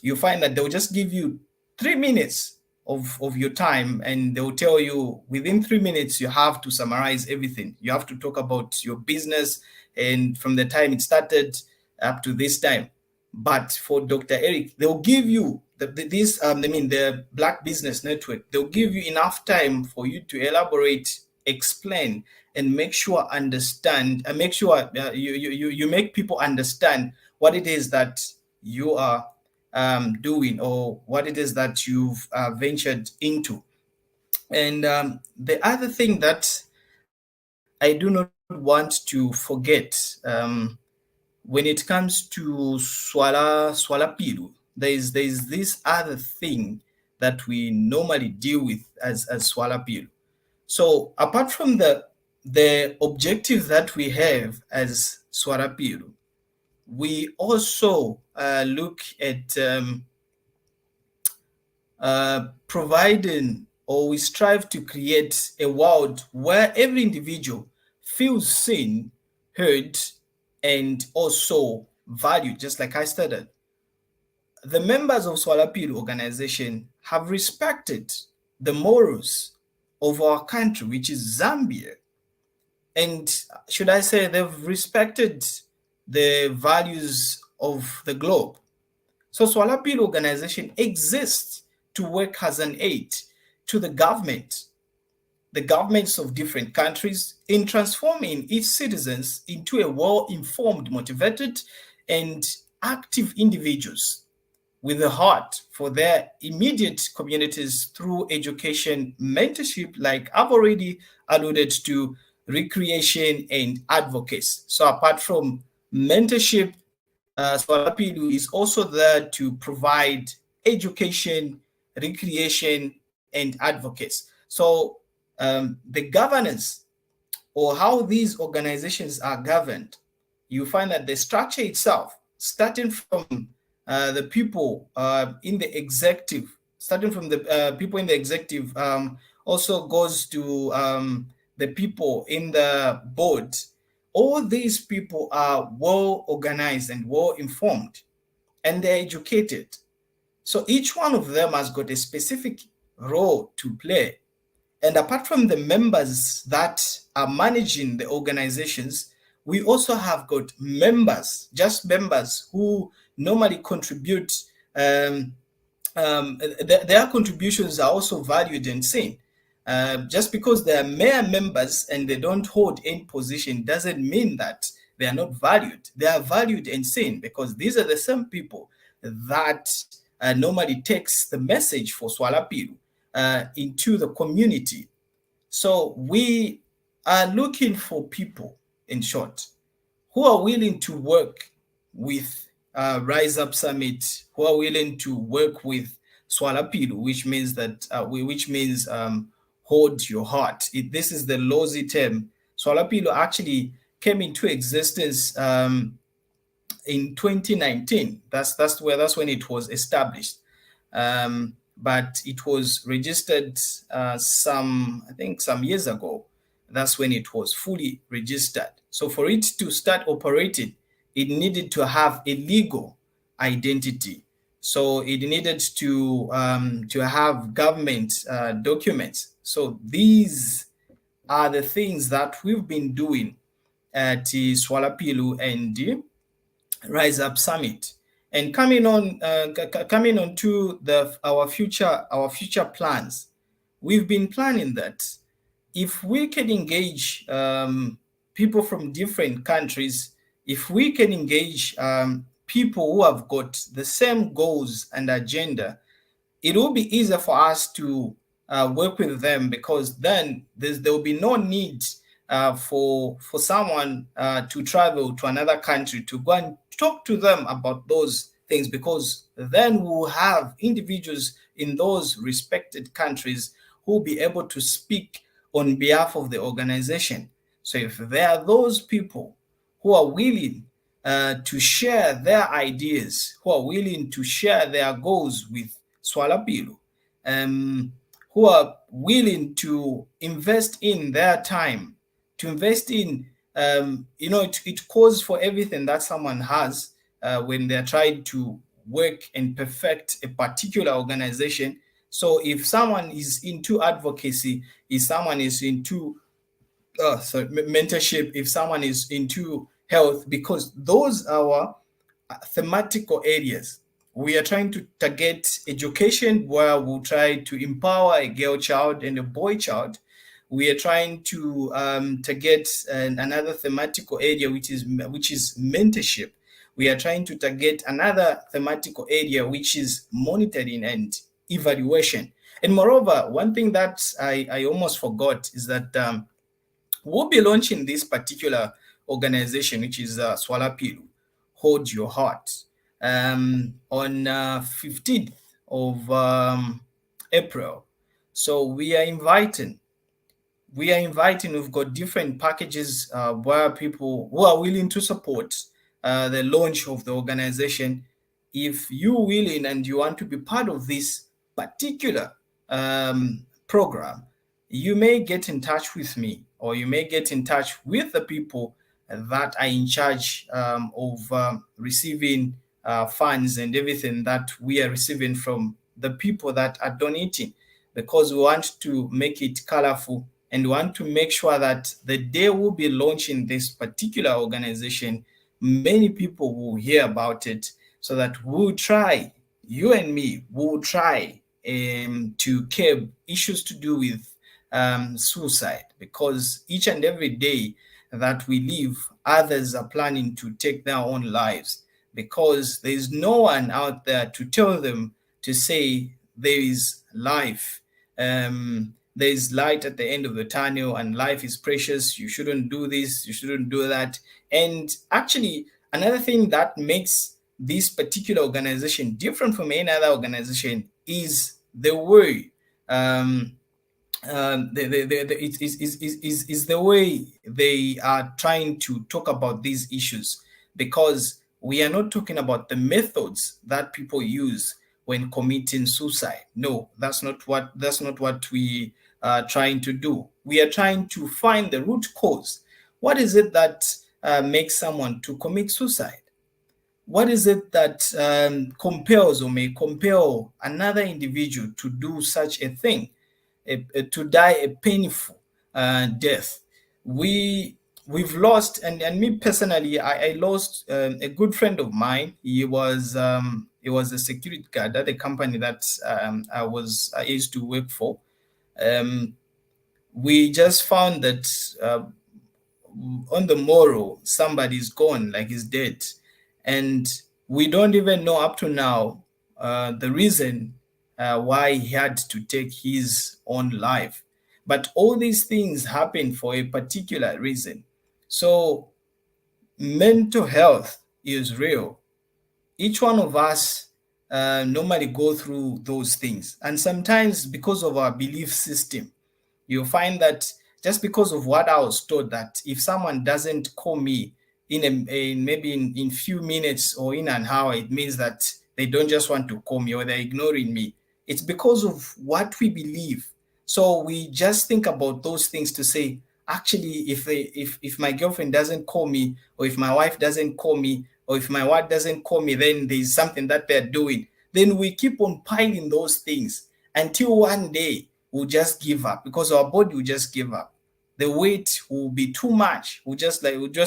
you find that they'll just give you 3 minutes of your time, and they'll tell you within 3 minutes you have to summarize everything. You have to talk about your business and from the time it started up to this time. But for Dr. Eric, they'll give you the Black Business Network, they'll give you enough time for you to elaborate, explain, and make sure you make people understand what it is that you are doing, or what it is that you've ventured into. And the other thing that I do not want to forget, when it comes to swala pilu, there's this other thing that we normally deal with as swala pilu. So apart from the objective that we have as swala pilu, we also look at providing, or we strive to create a world where every individual feels seen, heard, and also valued, just like I stated. The members of Swalapilu organization have respected the morals of our country, which is Zambia. And should I say, they've respected the values of the globe. So Swalapilu organization exists to work as an aid to the governments of different countries in transforming its citizens into a well-informed, motivated, and active individuals with a heart for their immediate communities through education, mentorship, like I've already alluded to, recreation, and advocacy. So apart from mentorship, Swalapilu is also there to provide education, recreation, and advocacy. So the governance, or how these organizations are governed, you find that the structure itself, starting from the people in the executive, also goes to the people in the board. All these people are well organized and well informed, and they're educated. So each one of them has got a specific role to play. And apart from the members that are managing the organizations, we also have got members, just members who normally contribute. Their contributions are also valued and seen. Just because they are mere members and they don't hold any position doesn't mean that they are not valued. They are valued and seen, because these are the same people that normally takes the message for Swalapilu into the community. So we are looking for people, in short, who are willing to work with Rise Up Summit, who are willing to work with Swalapilu, which means that hold your heart. This is the Lozi term. Swalapilu actually came into existence in 2019. That's when it was established. But it was registered some years ago. That's when it was fully registered. So for it to start operating, it needed to have a legal identity. So it needed to have government documents. So these are the things that we've been doing at Swalapilu and Rise Up Summit. And coming on to our future plans, we've been planning that if we can engage people from different countries, if we can engage people who have got the same goals and agenda, it will be easier for us to work with them, because then there will be no need for someone to travel to another country to go and talk to them about those things, because then we'll have individuals in those respected countries who will be able to speak on behalf of the organization. So if there are those people who are willing to share their ideas, who are willing to share their goals with Swalapilu, who are willing to invest in their time, to invest in, it calls for everything that someone has when they're trying to work and perfect a particular organization. So if someone is into advocacy, if someone is into mentorship, if someone is into health, because those are our thematical areas. We are trying to target education, where we'll try to empower a girl child and a boy child. We are trying to target another thematical area, which is mentorship, we are trying to target another thematical area, which is monitoring and evaluation. And moreover, one thing that I almost forgot is that we'll be launching this particular organization, which is Swalapilu, Hold Your Heart, on 15th of April. So we are inviting, we've got different packages where people who are willing to support the launch of the organization. If you're willing and you want to be part of this particular program, you may get in touch with me, or you may get in touch with the people that are in charge of receiving funds and everything that we are receiving from the people that are donating, because we want to make it colorful and we want to make sure that the day we'll be launching this particular organization, many people will hear about it, so that we'll try, you and me, will try to curb issues to do with suicide, because each and every day that we live, others are planning to take their own lives, because there is no one out there to tell them, to say there is life, there is light at the end of the tunnel, and life is precious. You shouldn't do this, you shouldn't do that. And actually, another thing that makes this particular organization different from any other organization is the way is the way they are trying to talk about these issues, because we are not talking about the methods that people use when committing suicide. No, that's not what we are trying to do. We are trying to find the root cause. What is it that makes someone to commit suicide? What is it that compels or may compel another individual to do such a thing, to die a painful death? We've lost, and me personally, I lost a good friend of mine. He was a security guard at a company that I used to work for. We just found that on the morrow, somebody's gone, like he's dead. And we don't even know up to now the reason why he had to take his own life. But all these things happen for a particular reason. So mental health is real. Each one of us normally go through those things. And sometimes because of our belief system, you'll find that just because of what I was taught, that if someone doesn't call me in few minutes or in an hour, it means that they don't just want to call me or they're ignoring me. It's because of what we believe. So we just think about those things to say, actually, if my girlfriend doesn't call me, or if my wife doesn't call me, or if my wife doesn't call me, then there's something that they're doing. Then we keep on piling those things until one day we'll just give up, because our body will just give up. The weight will be too much. We'll just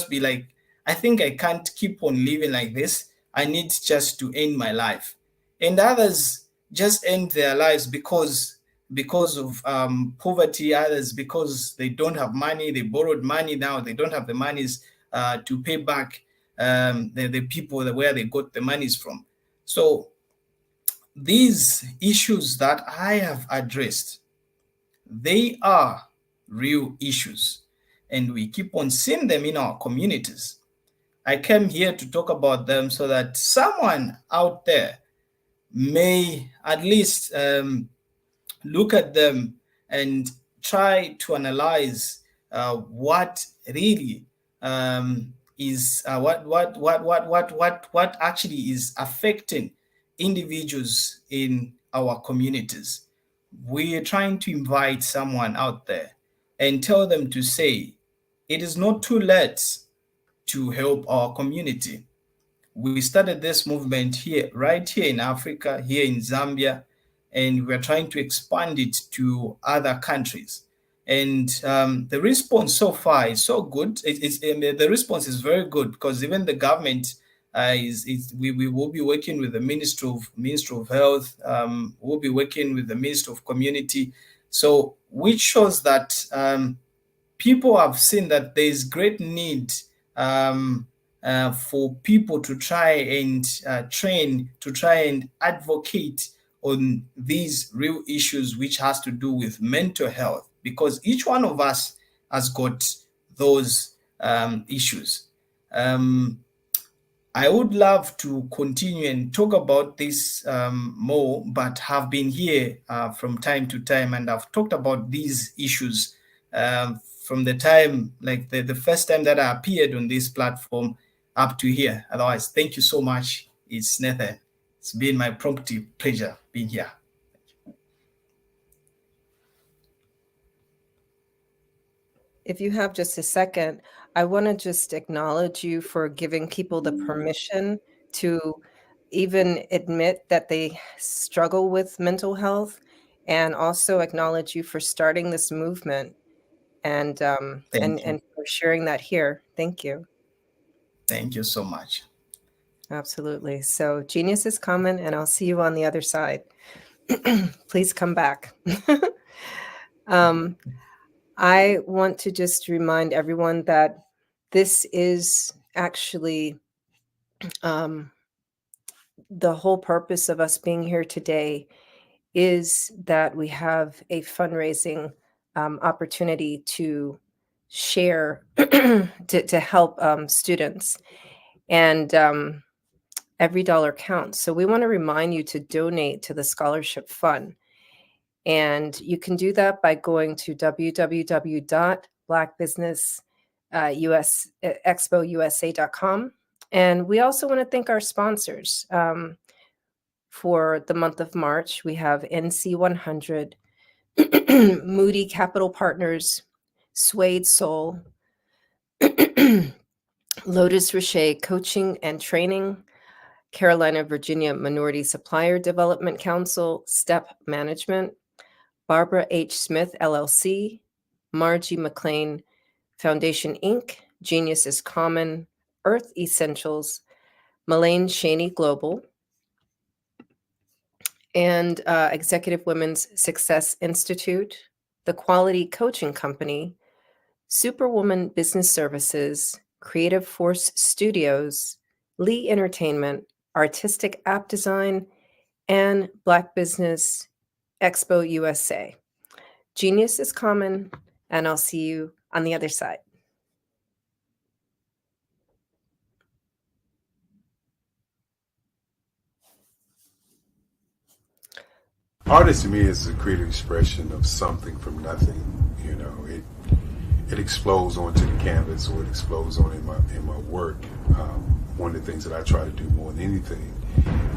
be like, I think I can't keep on living like this. I need just to end my life. And others just end their lives because of poverty. Others because they don't have money. They borrowed money, now they don't have the monies to pay back the people where they got the monies from. So these issues that I have addressed, they are real issues, and we keep on seeing them in our communities. I came here to talk about them so that someone out there may at least look at them and try to analyze what really is what actually is affecting individuals in our communities. We are trying to invite someone out there and tell them to say, it is not too late to help our community. We started this movement here, right here in Africa, here in Zambia, and we're trying to expand it to other countries. And the response so far is so good. The response is very good, because even the government we will be working with the Ministry of Health. We'll be working with the Ministry of Community. So, which shows that people have seen that there is great need for people to try and train, to try and advocate on these real issues which has to do with mental health, because each one of us has got those issues. I would love to continue and talk about this more, but have been here from time to time, and I've talked about these issues from the time, like the first time that I appeared on this platform up to here. Otherwise, thank you so much. It's Nathan. It's been my promptive pleasure being here. If you have just a second, I want to just acknowledge you for giving people the permission to even admit that they struggle with mental health, and also acknowledge you for starting this movement and for sharing that here. Thank you. Thank you so much. Absolutely. So genius is coming, and I'll see you on the other side. Please come back. I want to just remind everyone that this is actually the whole purpose of us being here today is that we have a fundraising opportunity to share, to help students. And every dollar counts. So we want to remind you to donate to the scholarship fund. And you can do that by going to www.blackbusinessexpousa.com. And we also want to thank our sponsors. For the month of March, we have NC100, Moody Capital Partners, Suede Soul, Lotus Richer Coaching and Training, Carolina, Virginia Minority Supplier Development Council, STEP Management, Barbara H. Smith, LLC, Margie McLean Foundation, Inc., Genius is Common, Earth Essentials, Melaine Shaney Global, and Executive Women's Success Institute, The Quality Coaching Company, Superwoman Business Services, Creative Force Studios, Lee Entertainment, Artistic App Design, and Black Business Expo USA. Genius is common, and I'll see you on the other side. Artist to me is a creative expression of something from nothing. You know, it explodes onto the canvas, or it explodes on in my work. One of the things that I try to do more than anything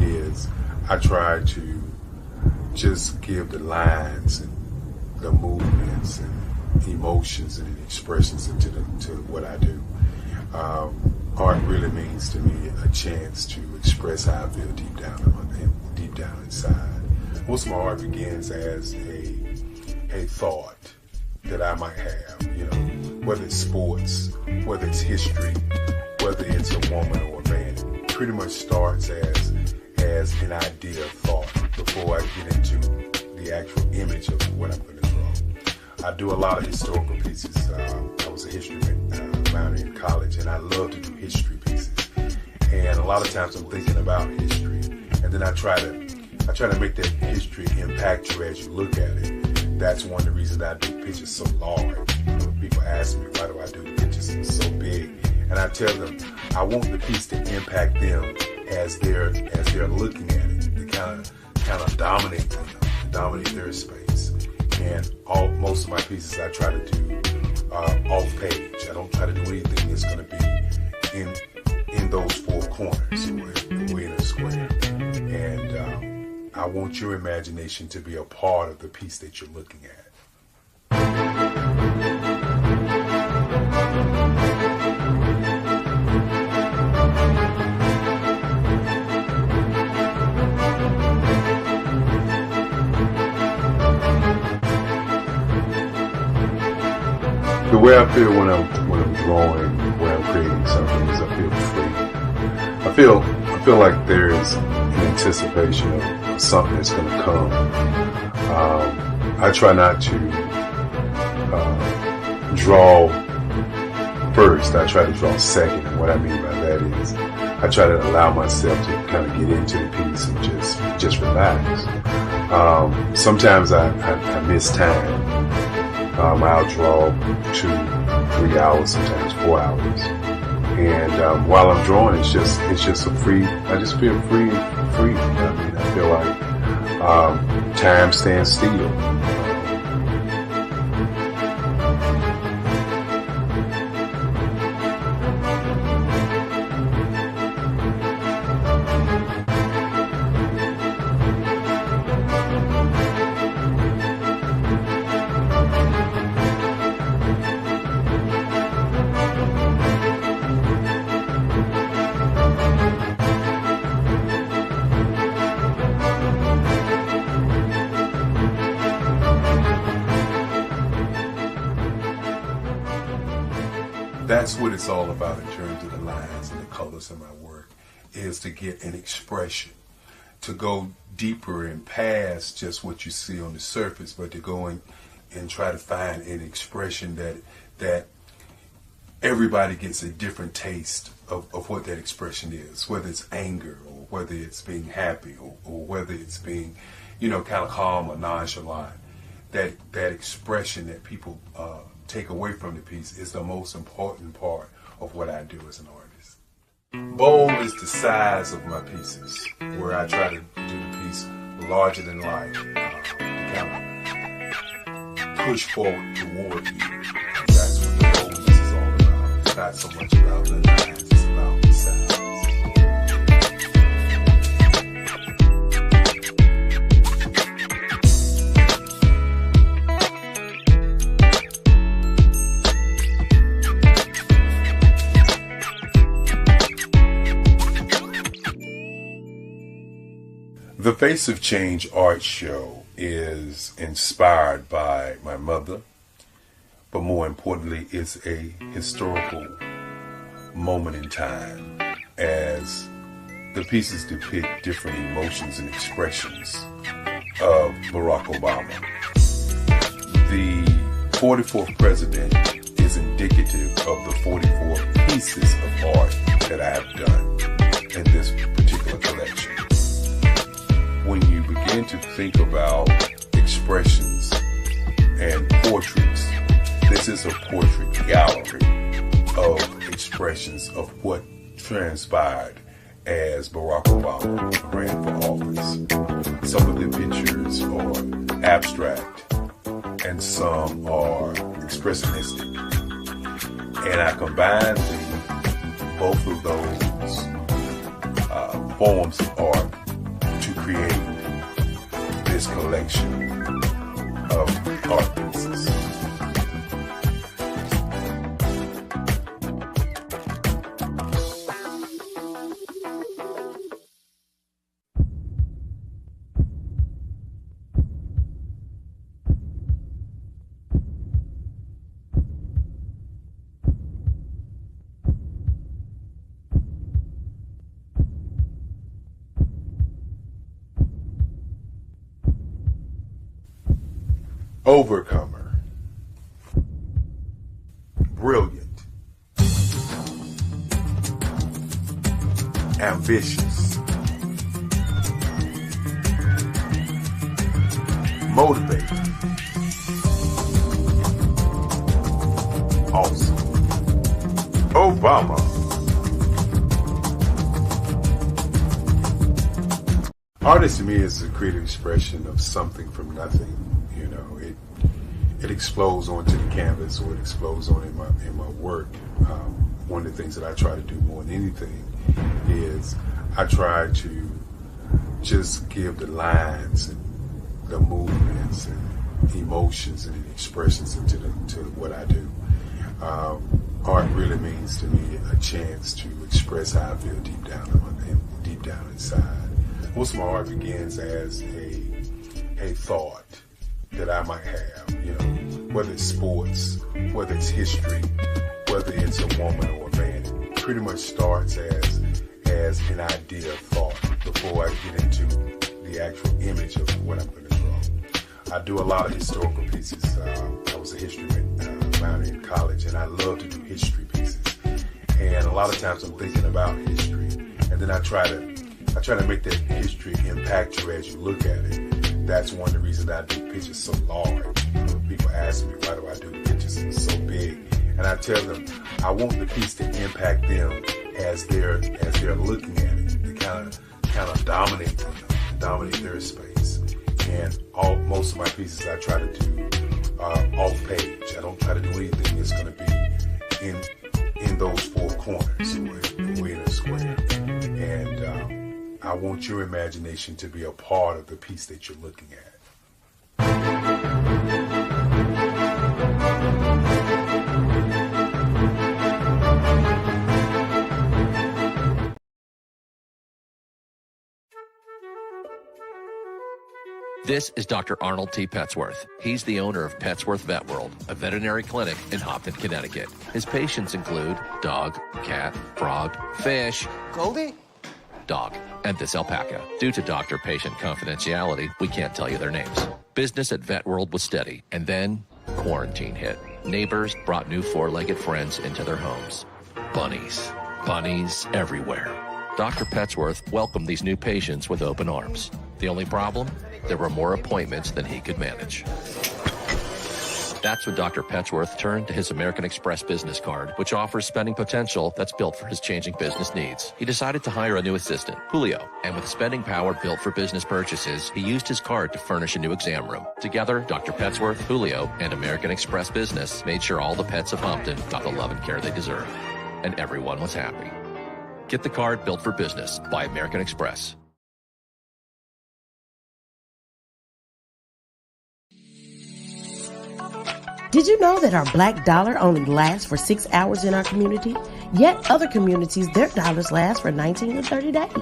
is I try to just give the lines and the movements and emotions and expressions into what I do. Art really means to me a chance to express how I feel deep down inside. Most of my art begins as a thought that I might have, you know, whether it's sports, whether it's history, whether it's a woman or a man. It pretty much starts as an idea of thought before I get into the actual image of what I'm going to draw. I do a lot of historical pieces. I was a history minor in college, and I love to do history pieces. And a lot of times I'm thinking about history, and then I try to make that history impact you as you look at it. That's one of the reasons I do pictures so large. People ask me, why do I do pictures so big? And I tell them, I want the piece to impact them as they're looking at it, to kind of dominate them, dominate their space. And most of my pieces I try to do off page. I don't try to do anything that's going to be in those four corners or in a square. And I want your imagination to be a part of the piece that you're looking at. The way I feel when I'm drawing, when I'm creating something, is I feel free. I feel like there is an anticipation of something that's going to come. I try not to draw first. I try to draw second and what I mean by that is I try to allow myself to kind of get into the piece and just relax. Sometimes I miss time. I'll draw 2-3 hours, sometimes 4 hours. And while I'm drawing, it's just a free. I just feel free. I mean, I feel like time stands still. That's what it's all about in terms of the lines and the colors of my work, is to get an expression, to go deeper and past just what you see on the surface, but to go and try to find an expression that everybody gets a different taste of what that expression is, whether it's anger or whether it's being happy or whether it's being, kind of calm or nonchalant. That expression that people take away from the piece is the most important part of what I do as an artist. Bold is the size of my pieces, where I try to do the piece larger than life, to kind of push forward toward you. That's what the boldness is all about. It's not so much about the lines, it's about the size. The Face of Change art show is inspired by my mother, but more importantly, it's a historical moment in time as the pieces depict different emotions and expressions of Barack Obama. The 44th president is indicative of the 44 pieces of art that I have done in this particular collection. When you begin to think about expressions and portraits, this is a portrait gallery of expressions of what transpired as Barack Obama ran for office. Some of the pictures are abstract and some are expressionistic. And I combine both of those forms of art to create this collection of art pieces. Overcomer, brilliant, ambitious, motivated, awesome. Obama. Artist to me is a creative expression of something from nothing. It explodes onto the canvas, or it explodes on in my work. One of the things that I try to do more than anything is I try to just give the lines and the movements and emotions and expressions into what I do. Art really means to me a chance to express how I feel deep down inside. Most of my art begins as a thought that I might have, whether it's sports, whether it's history, whether it's a woman or a man. It pretty much starts as an idea of thought before I get into the actual image of what I'm going to draw. I do a lot of historical pieces. I was a history minor in college, and I love to do history pieces. And a lot lot of times I'm thinking about history, and then I try to make that history impact you as you look at it. That's one of the reasons I do pictures so large. People ask me, why do I do pictures so big? And I tell them, I want the piece to impact them as they're looking at it, to kind of dominate them, dominate their space. And most of my pieces I try to do off page. I don't try to do anything that's going to be in those four corners or in a square. And I want your imagination to be a part of the piece that you're looking at. This is Dr. Arnold T. Petsworth. He's the owner of Petsworth Vet World, a veterinary clinic in Hopton, Connecticut. His patients include dog, cat, frog, fish, Goldie, dog, and this alpaca. Due to doctor-patient confidentiality, we can't tell you their names. Business at Vet World was steady, and then quarantine hit. Neighbors brought new four-legged friends into their homes. Bunnies. Bunnies everywhere. Dr. Petsworth welcomed these new patients with open arms. The only problem? There were more appointments than he could manage. That's when Dr. Petsworth turned to his American Express business card, which offers spending potential that's built for his changing business needs. He decided to hire a new assistant, Julio, and with spending power built for business purchases, he used his card to furnish a new exam room. Together, Dr. Petsworth, Julio, and American Express Business made sure all the pets of Hopton got the love and care they deserved. And everyone was happy. Get the card built for business by American Express. Did you know that our black dollar only lasts for 6 hours in our community? Yet other communities, their dollars last for 19 to 30 days.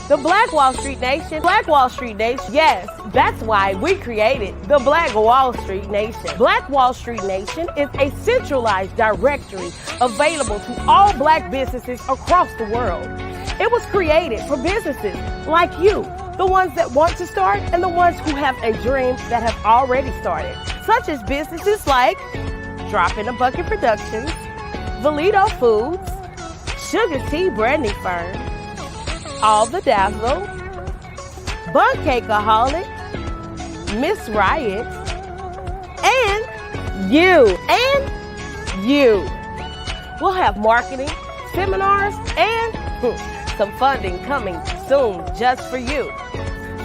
The Black Wall Street Nation. Black Wall Street Nation. Yes, that's why we created the Black Wall Street Nation. Black Wall Street Nation is a centralized directory available to all black businesses across the world. It was created for businesses like you, the ones that want to start and the ones who have a dream that have already started, such as businesses like Drop in a Bucket Productions, Valito Foods, Sugar Tea Brandy Firm, All the Dazzle, Bun Cakeaholic, Miss Riot, and you. We'll have marketing, seminars, and some funding coming soon just for you.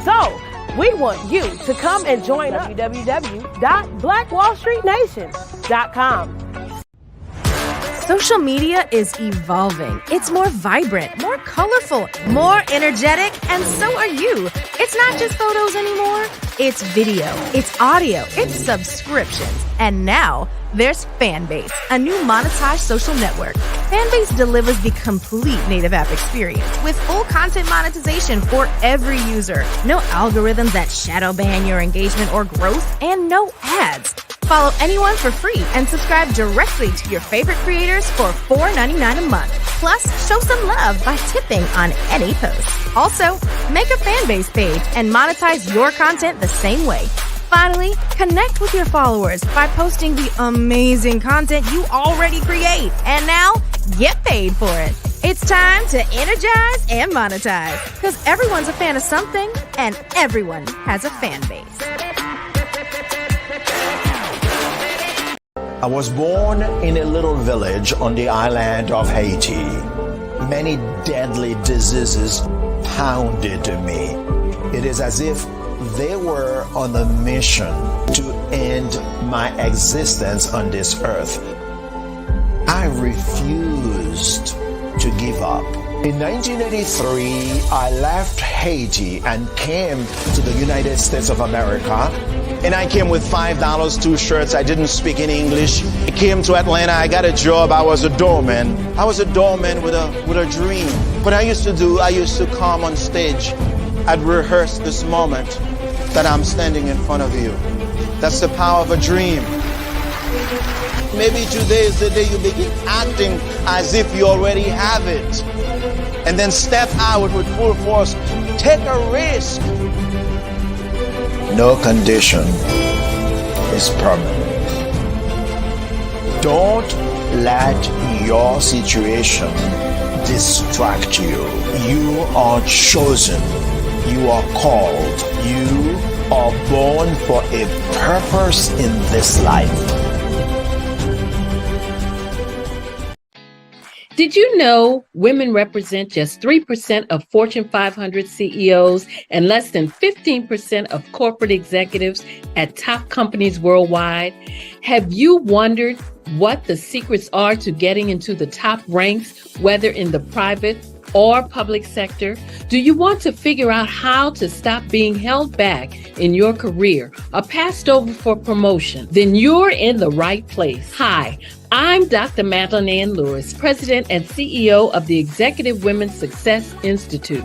So, we want you to come and join us. www.blackwallstreetnation.com. Social media is evolving. It's more vibrant, more colorful, more energetic, and so are you. It's not just photos anymore. It's video, it's audio, it's subscriptions. And now, there's Fanbase, a new monetized social network. Fanbase delivers the complete native app experience with full content monetization for every user. No algorithms that shadow ban your engagement or growth, and no ads. Follow anyone for free and subscribe directly to your favorite creators for $4.99 a month. Plus, show some love by tipping on any post. Also, make a Fanbase page and monetize your content the same way. Finally, connect with your followers by posting the amazing content you already create. And now, get paid for it. It's time to energize and monetize, because everyone's a fan of something, and everyone has a fan base. I was born in a little village on the island of Haiti. Many deadly diseases pounded me. It is as if they were on a mission to end my existence on this earth. I refused to give up. In 1983, I left Haiti and came to the United States of America. And I came with $5, 2 shirts. I didn't speak in English. I came to Atlanta. I got a job. I was a doorman. I was a doorman with a dream. What I used to come on stage. I'd rehearse this moment that I'm standing in front of you. That's the power of a dream. Maybe today is the day you begin acting as if you already have it. And then step out with full force. Take a risk. No condition is permanent. Don't let your situation distract you. You are chosen. You are called. You are born for a purpose in this life. Did you know women represent just 3% of Fortune 500 CEOs and less than 15% of corporate executives at top companies worldwide? Have you wondered what the secrets are to getting into the top ranks, whether in the private or public sector? Do you want to figure out how to stop being held back in your career or passed over for promotion? Then you're in the right place. Hi, I'm Dr. Madeline Ann Lewis, President and CEO of the Executive Women's Success Institute.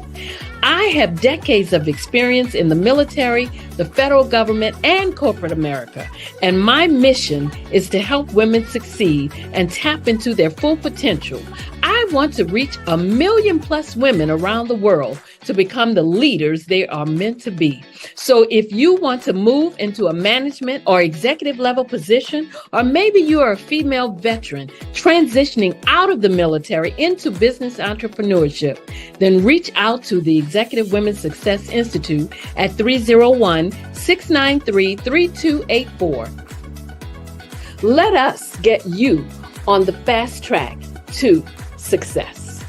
I have decades of experience in the military, the federal government, and corporate America. And my mission is to help women succeed and tap into their full potential. I want to reach 1 million plus women around the world to become the leaders they are meant to be. So if you want to move into a management or executive level position, or maybe you are a female veteran transitioning out of the military into business entrepreneurship, then reach out to the Executive Women's Success Institute at 301-693-3284. Let us get you on the fast track to success.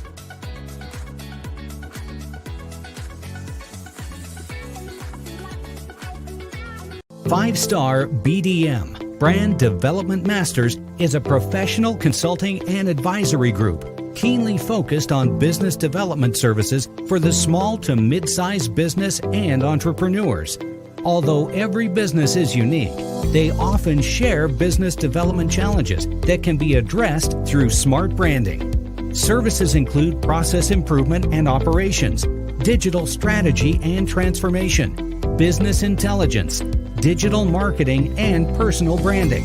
5-Star BDM, Brand Development Masters, is a professional consulting and advisory group keenly focused on business development services for the small to mid-sized business and entrepreneurs. Although every business is unique, they often share business development challenges that can be addressed through smart branding. Services include process improvement and operations, digital strategy and transformation, business intelligence, digital marketing, and personal branding.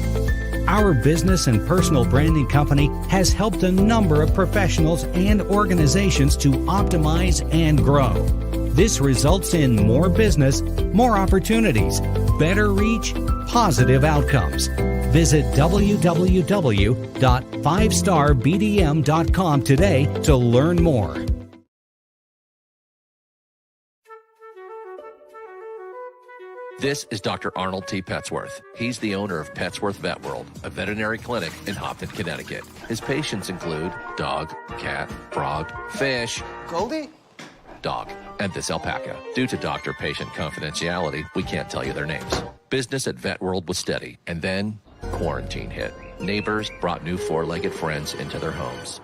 Our business and personal branding company has helped a number of professionals and organizations to optimize and grow. This results in more business, more opportunities, better reach, positive outcomes. Visit www.5starbdm.com today to learn more. This is Dr. Arnold T. Petsworth. He's the owner of Petsworth Vet World, a veterinary clinic in Hopton, Connecticut. His patients include dog, cat, frog, fish, Goldie, dog, and this alpaca. Due to doctor-patient confidentiality, we can't tell you their names. Business at Vet World was steady, and then quarantine hit. Neighbors brought new four-legged friends into their homes.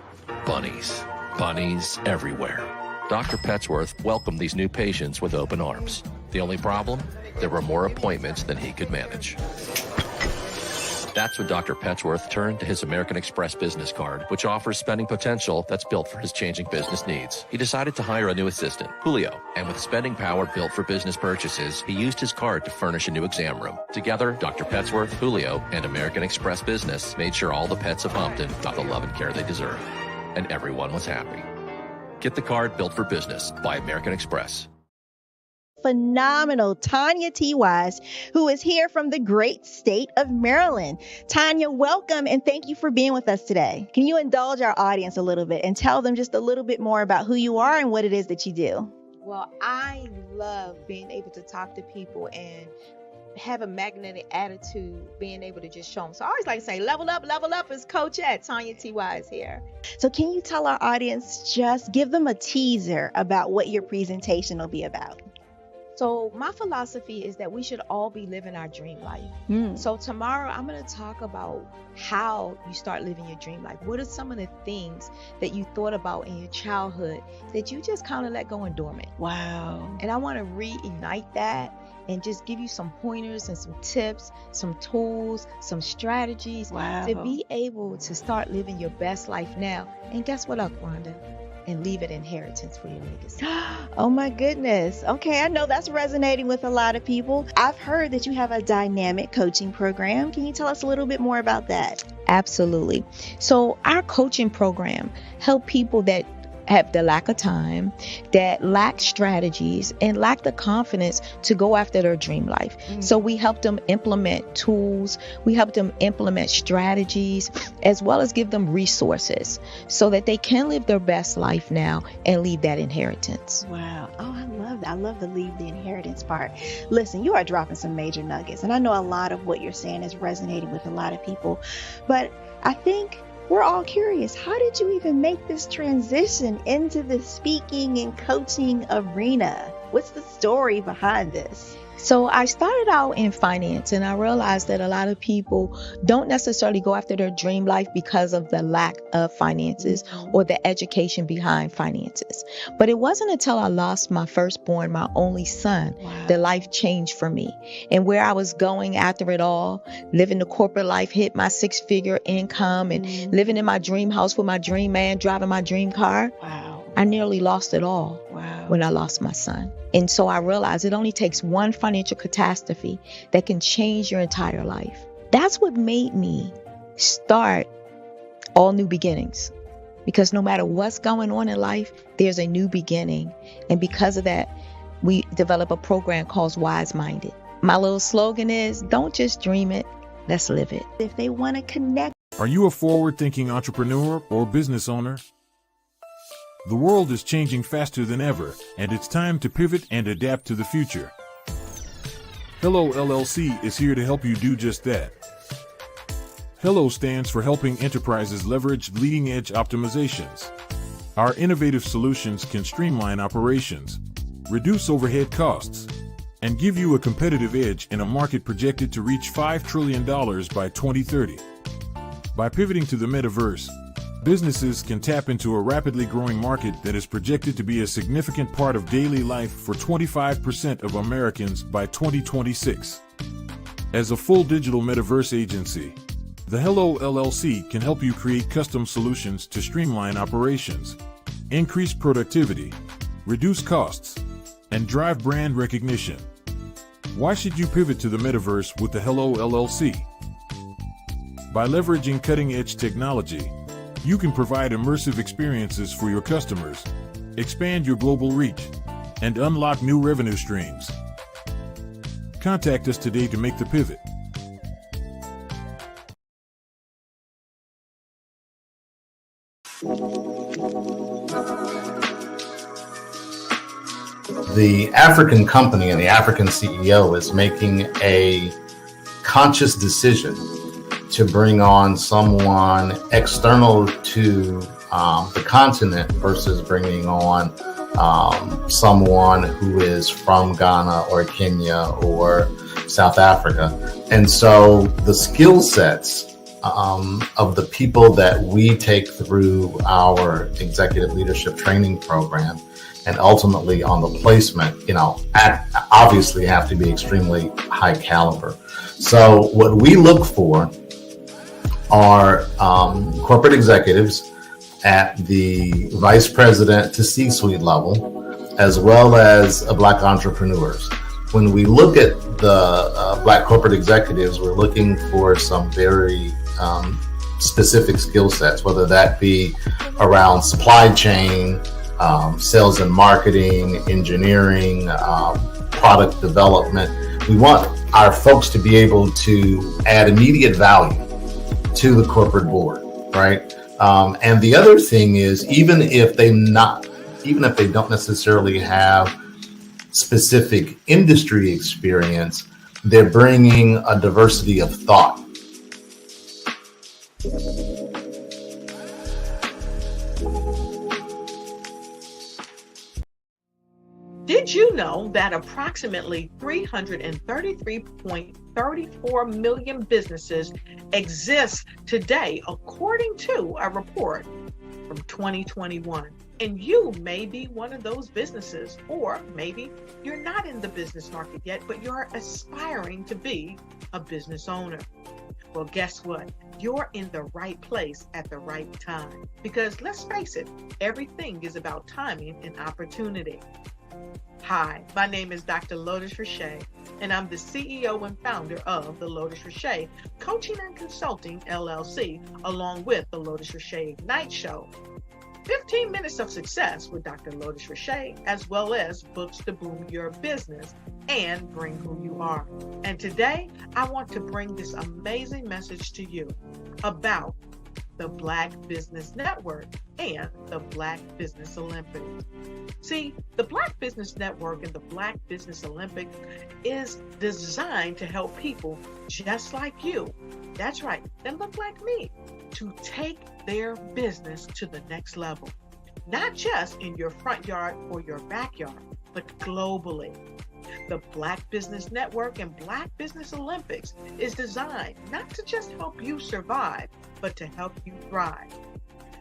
Bunnies. Bunnies everywhere. Dr. Petsworth welcomed these new patients with open arms. The only problem? There were more appointments than he could manage. That's when Dr. Petsworth turned to his American Express business card, which offers spending potential that's built for his changing business needs. He decided to hire a new assistant, Julio, and with spending power built for business purchases, he used his card to furnish a new exam room. Together, Dr. Petsworth, Julio, and American Express Business made sure all the pets of Hopton got the love and care they deserve. And everyone was happy. Get the card built for business by American Express. Phenomenal Tanya T. Wise, who is here from the great state of Maryland. Tanya, welcome and thank you for being with us today. Can you indulge our audience a little bit and tell them just a little bit more about who you are and what it is that you do? Well, I love being able to talk to people and have a magnetic attitude, being able to just show them. So I always like to say, level up is Coach at Tanya T. Wise here. So can you tell our audience, just give them a teaser about what your presentation will be about? So my philosophy is that we should all be living our dream life. So tomorrow I'm going to talk about how you start living your dream life. What are some of the things that you thought about in your childhood that you just kind of let go and dormant? Wow. And I want to reignite that and just give you some pointers and some tips, some tools, some strategies to be able to start living your best life now. And guess what, Rhonda? And leave an inheritance for your legacy. Oh my goodness. Okay, I know that's resonating with a lot of people. I've heard that you have a dynamic coaching program. Can you tell us a little bit more about that? Absolutely. So our coaching program help people that have the lack of time, that lack strategies, and lack the confidence to go after their dream life. So we help them implement tools, we help them implement strategies, as well as give them resources so that they can live their best life now and leave that inheritance. Wow. Oh, I love that. I love the leave the inheritance part. Listen, you are dropping some major nuggets, and I know a lot of what you're saying is resonating with a lot of people, but I think we're all curious. How did you even make this transition into the speaking and coaching arena? What's the story behind this? So I started out in finance, and I realized that a lot of people don't necessarily go after their dream life because of the lack of finances or the education behind finances. But it wasn't until I lost my firstborn, my only son, that life changed for me. And where I was going after it all, living the corporate life, hit my 6-figure income and living in my dream house with my dream man, driving my dream car. I nearly lost it all when I lost my son. And so I realized it only takes one financial catastrophe that can change your entire life. That's what made me start All New Beginnings. Because no matter what's going on in life, there's a new beginning. And because of that, we develop a program called Wise Minded. My little slogan is, don't just dream it, let's live it. If they want to connect. Are you a forward-thinking entrepreneur or business owner? The world is changing faster than ever, and it's time to pivot and adapt to the future. Hello LLC is here to help you do just that. Hello stands for helping enterprises leverage leading-edge optimizations. Our innovative solutions can streamline operations, reduce overhead costs, and give you a competitive edge in a market projected to reach $5 trillion by 2030. By pivoting to the metaverse, businesses can tap into a rapidly growing market that is projected to be a significant part of daily life for 25% of Americans by 2026. As a full digital metaverse agency, the Hello LLC can help you create custom solutions to streamline operations, increase productivity, reduce costs, and drive brand recognition. Why should you pivot to the metaverse with the Hello LLC? By leveraging cutting-edge technology, you can provide immersive experiences for your customers, expand your global reach, and unlock new revenue streams. Contact us today to make the pivot. The African company and the African CEO is making a conscious decision to bring on someone external to the continent versus bringing on someone who is from Ghana or Kenya or South Africa. And so the skill sets of the people that we take through our executive leadership training program and ultimately on the placement, obviously have to be extremely high caliber. So what we look for are corporate executives at the vice president to C-suite level, as well as Black entrepreneurs. When we look at the Black corporate executives, we're looking for some very specific skill sets, whether that be around supply chain, sales and marketing, engineering, product development. We want our folks to be able to add immediate value to the corporate board, right? And the other thing is, even if they don't necessarily have specific industry experience, they're bringing a diversity of thought. Did you know that approximately 333.34 million businesses exist today, according to a report from 2021? And you may be one of those businesses, or maybe you're not in the business market yet, but you're aspiring to be a business owner. Well, guess what? You're in the right place at the right time. Because let's face it, everything is about timing and opportunity. Hi, my name is Dr. Lotus Richey, and I'm the CEO and founder of the Lotus Richey Coaching and Consulting LLC, along with the Lotus Richey Ignite Show. 15 Minutes of Success with Dr. Lotus Rashay, as well as books to boom your business and bring who you are. And today, I want to bring this amazing message to you about the Black Business Network and the Black Business Olympics. See, the Black Business Network and the Black Business Olympics is designed to help people just like you, that's right, that look like me, to take their business to the next level. Not just in your front yard or your backyard, but globally. The Black Business Network and Black Business Olympics is designed not to just help you survive, but to help you thrive.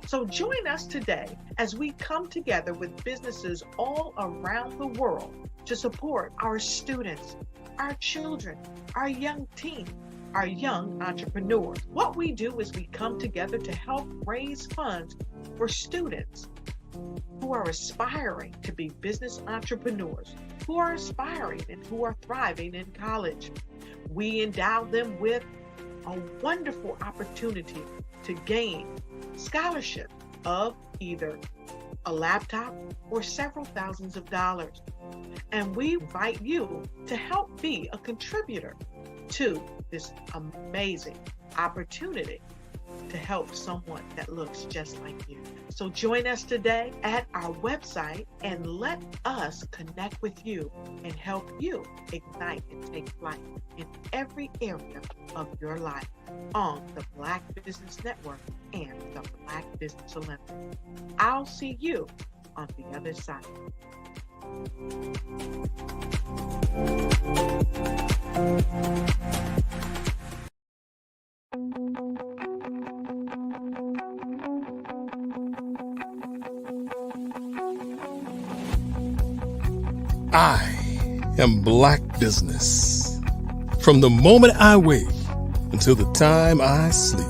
So join us today as we come together with businesses all around the world to support our students, our children, our young teens, our young entrepreneurs. What we do is we come together to help raise funds for students who are aspiring to be business entrepreneurs, who are aspiring and who are thriving in college. We endow them with a wonderful opportunity to gain scholarship of either a laptop or several thousands of dollars. And we invite you to help be a contributor to this amazing opportunity to help someone that looks just like you. So join us today at our website and let us connect with you and help you ignite and take flight in every area of your life on the Black Business Network and the Black Business Olympics. I'll see you on the other side. I am Black Business. From the moment I wake until the time I sleep.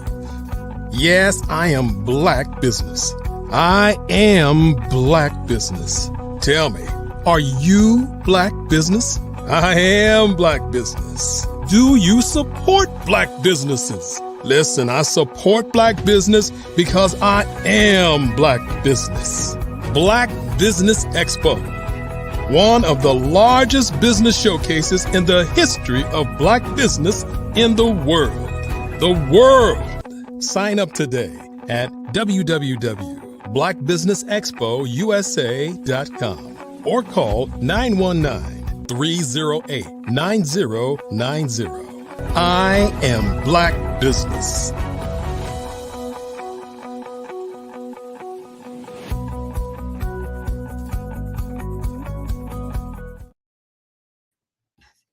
Yes, I am Black Business. I am Black Business. Tell me, are you Black Business? I am Black Business. Do you support Black businesses? Listen, I support Black business because I am Black Business. Black Business Expo, one of the largest business showcases in the history of Black business in the world. The world! Sign up today at www.blackbusinessexpousa.com or call 919-308-9090. I am Black Business.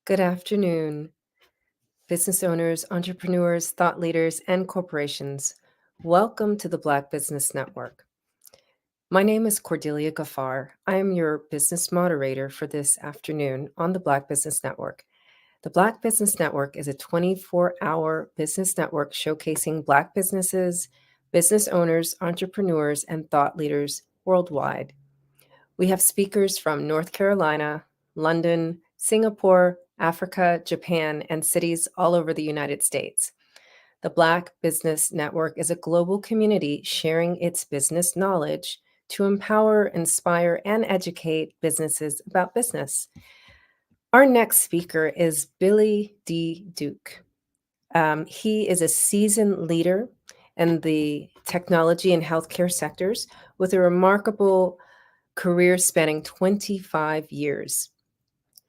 Good afternoon, business owners, entrepreneurs, thought leaders, and corporations. Welcome to the Black Business Network. My name is Cordelia Gaffar. I am your business moderator for this afternoon on the Black Business Network. The Black Business Network is a 24-hour business network showcasing Black businesses, business owners, entrepreneurs, and thought leaders worldwide. We have speakers from North Carolina, London, Singapore, Africa, Japan, and cities all over the United States. The Black Business Network is a global community sharing its business knowledge to empower, inspire, and educate businesses about business. Our next speaker is Billy D. Duke. He is a seasoned leader in the technology and healthcare sectors with a remarkable career spanning 25 years.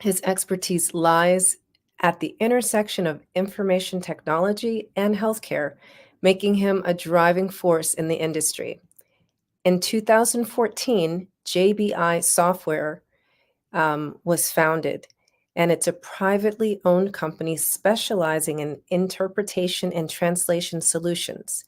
His expertise lies at the intersection of information technology and healthcare, making him a driving force in the industry. In 2014, JBI Software was founded, and it's a privately owned company specializing in interpretation and translation solutions.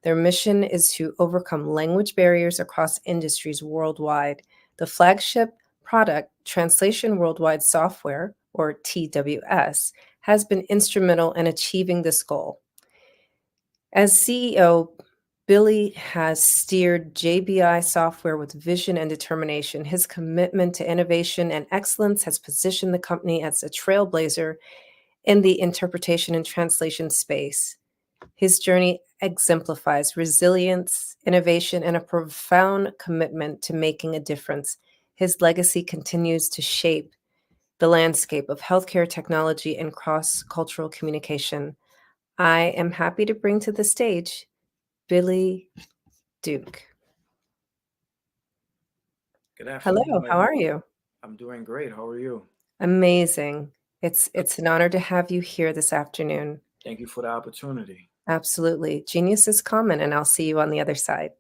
Their mission is to overcome language barriers across industries worldwide. The flagship product, Translation Worldwide Software, or TWS, has been instrumental in achieving this goal. As CEO, Billy has steered JBI Software with vision and determination. His commitment to innovation and excellence has positioned the company as a trailblazer in the interpretation and translation space. His journey exemplifies resilience, innovation, and a profound commitment to making a difference. His legacy continues to shape the landscape of healthcare technology and cross-cultural communication. I am happy to bring to the stage Billy Duke. Good afternoon. Hello, how are you? I'm doing great. How are you? Amazing. It's an honor to have you here this afternoon. Thank you for the opportunity. Absolutely. Genius is common, and I'll see you on the other side.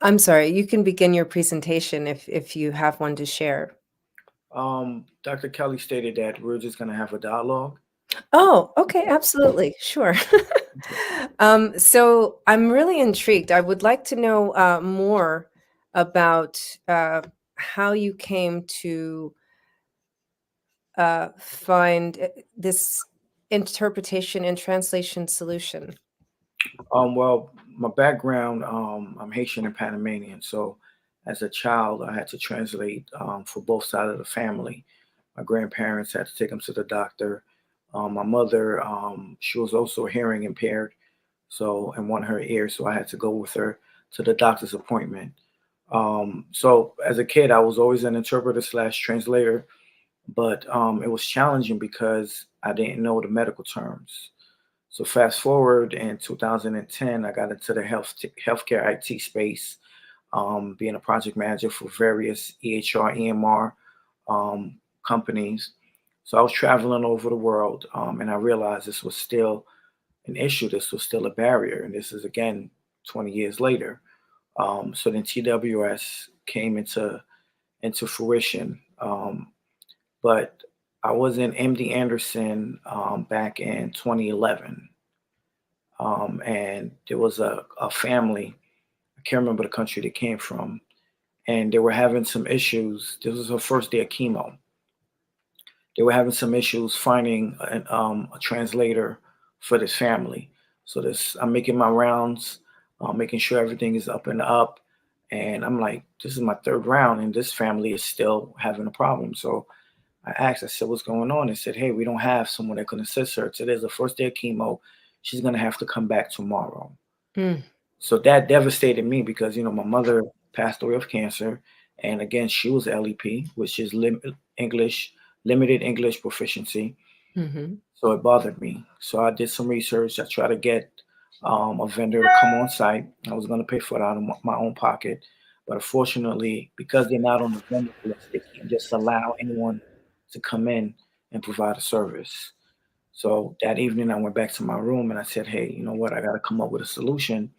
I'm sorry, you can begin your presentation if you have one to share. Dr. Kelly stated that we're just going to have a dialogue. Oh, okay, absolutely. Sure. So I'm really intrigued. I would like to know more about how you came to find this interpretation and translation solution. Well, my background, I'm Haitian and Panamanian. So as a child, I had to translate for both sides of the family. My grandparents had to take them to the doctor. My mother, she was also hearing impaired, so in one of her ears, so I had to go with her to the doctor's appointment. So as a kid, I was always an interpreter slash translator, but it was challenging because I didn't know the medical terms. So fast forward in 2010, I got into the healthcare IT space, being a project manager for various EHR, EMR companies. So I was traveling over the world, and I realized this was still an issue. This was still a barrier, and this is again 20 years later. So then TWS came into fruition, but I was in MD Anderson back in 2011. And there was a family, I can't remember the country they came from, and they were having some issues. This was her first day of chemo. They were having some issues finding a translator for this family. So I'm making my rounds, making sure everything is up and up. And I'm like, this is my third round, and this family is still having a problem. So I said, what's going on? They said, hey, we don't have someone that can assist her. Today's the first day of chemo. She's going to have to come back tomorrow. Mm. So that devastated me because, my mother passed away of cancer. And again, she was LEP, which is limited English proficiency. Mm-hmm. So it bothered me. So I did some research. I tried to get a vendor to come on site. I was going to pay for it out of my own pocket. But unfortunately, because they're not on the vendor list, they can't just allow anyone to come in and provide a service. So that evening, I went back to my room and I said, hey, you know what? I got to come up with a solution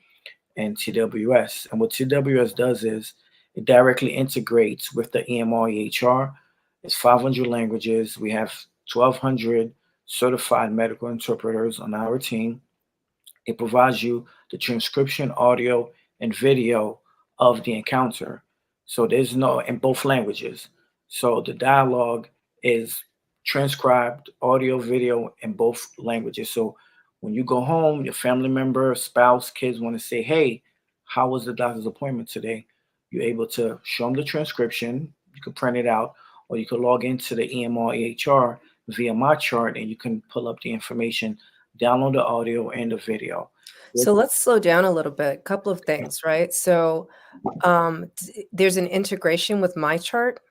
in TWS. And what TWS does is it directly integrates with the EMR EHR. It's 500 languages. We have 1,200 certified medical interpreters on our team. It provides you the transcription, audio, and video of the encounter. So there's no in both languages. So the dialogue is transcribed audio, video in both languages. So when you go home, your family member, spouse, kids want to say, hey, how was the doctor's appointment today? You're able to show them the transcription. You can print it out, or you can log into the EMR EHR via my chart, and you can pull up the information, download the audio and the video. So let's slow down a little bit. A couple of things, right? So there's an integration with my chart.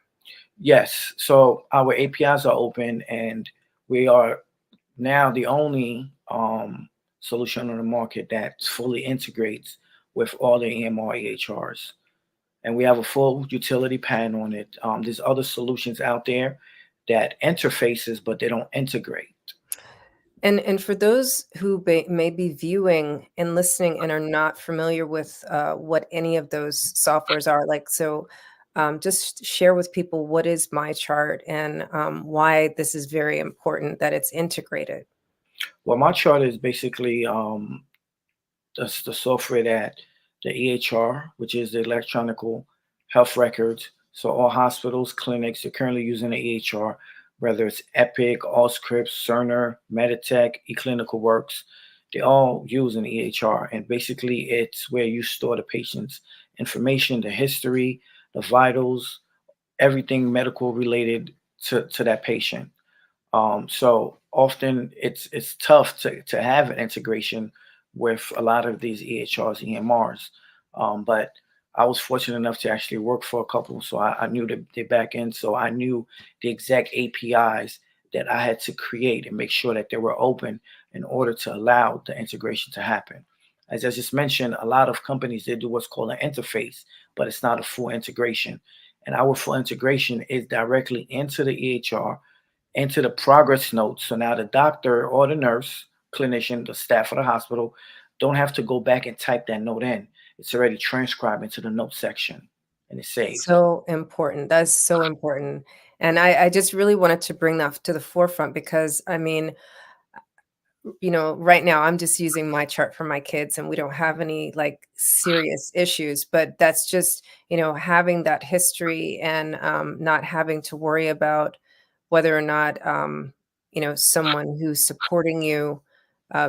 Yes. So our APIs are open, and we are now the only solution on the market that fully integrates with all the EMR EHRs. And we have a full utility pattern on it. There's other solutions out there that interfaces, but they don't integrate. And for those who may be viewing and listening and are not familiar with what any of those softwares are, just share with people what is my chart and why this is very important that it's integrated. Well, my chart is basically that's the software that the EHR, which is the electronic health records. So all hospitals, clinics are currently using the EHR. whether it's Epic, Allscripts, Cerner, Meditech, eClinical Works. They all use an EHR, and basically it's where you store the patient's information, the history, the vitals, everything medical related to that patient. So often it's tough to have an integration with a lot of these EHRs, EMRs. But I was fortunate enough to actually work for a couple, so I knew the back end, so I knew the exact APIs that I had to create and make sure that they were open in order to allow the integration to happen. As I just mentioned, a lot of companies, they do what's called an interface, but it's not a full integration. And our full integration is directly into the EHR, into the progress notes. So now the doctor or the nurse, clinician, the staff of the hospital don't have to go back and type that note in. It's already transcribed into the note section and it's saved. So important. That's so important. And I just really wanted to bring that to the forefront because, I mean, right now I'm just using my chart for my kids and we don't have any like serious issues, but that's just, having that history and not having to worry about whether or not, someone who's supporting you,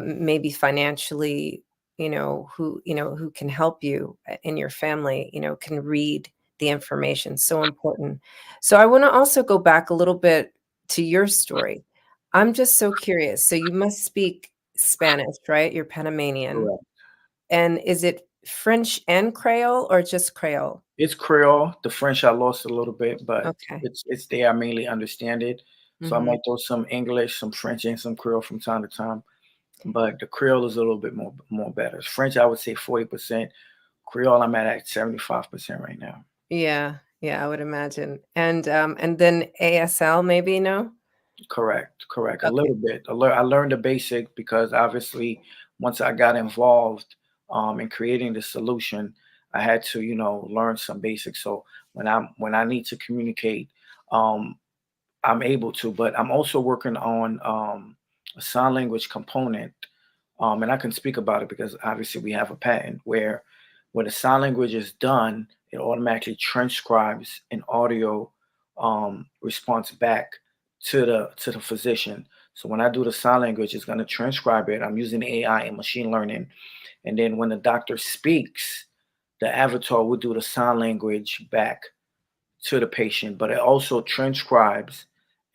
maybe financially, who can help you in your family, can read the information. So important. So I want to also go back a little bit to your story. I'm just so curious. So you must speak Spanish, right? You're Panamanian. Correct. And is it French and Creole or just Creole? It's Creole. The French I lost a little bit, but Okay. it's there. I mainly understand it. So I Mhm. might throw some English, some French, and some Creole from time to time. But the Creole is a little bit more better. French, I would say 40%. Creole, I'm at 75% right now. Yeah. Yeah, I would imagine. And then ASL maybe, no? Correct. A Okay. little bit. I learned the basic because obviously once I got involved in creating the solution, I had to, learn some basics. So when I need to communicate, um, I'm able to. But I'm also working on a sign language component, and I can speak about it because obviously we have a patent where when the sign language is done, it automatically transcribes an audio response back to the physician. So when I do the sign language, it's going to transcribe it. I'm using AI and machine learning, and then when the doctor speaks, the avatar will do the sign language back to the patient, but it also transcribes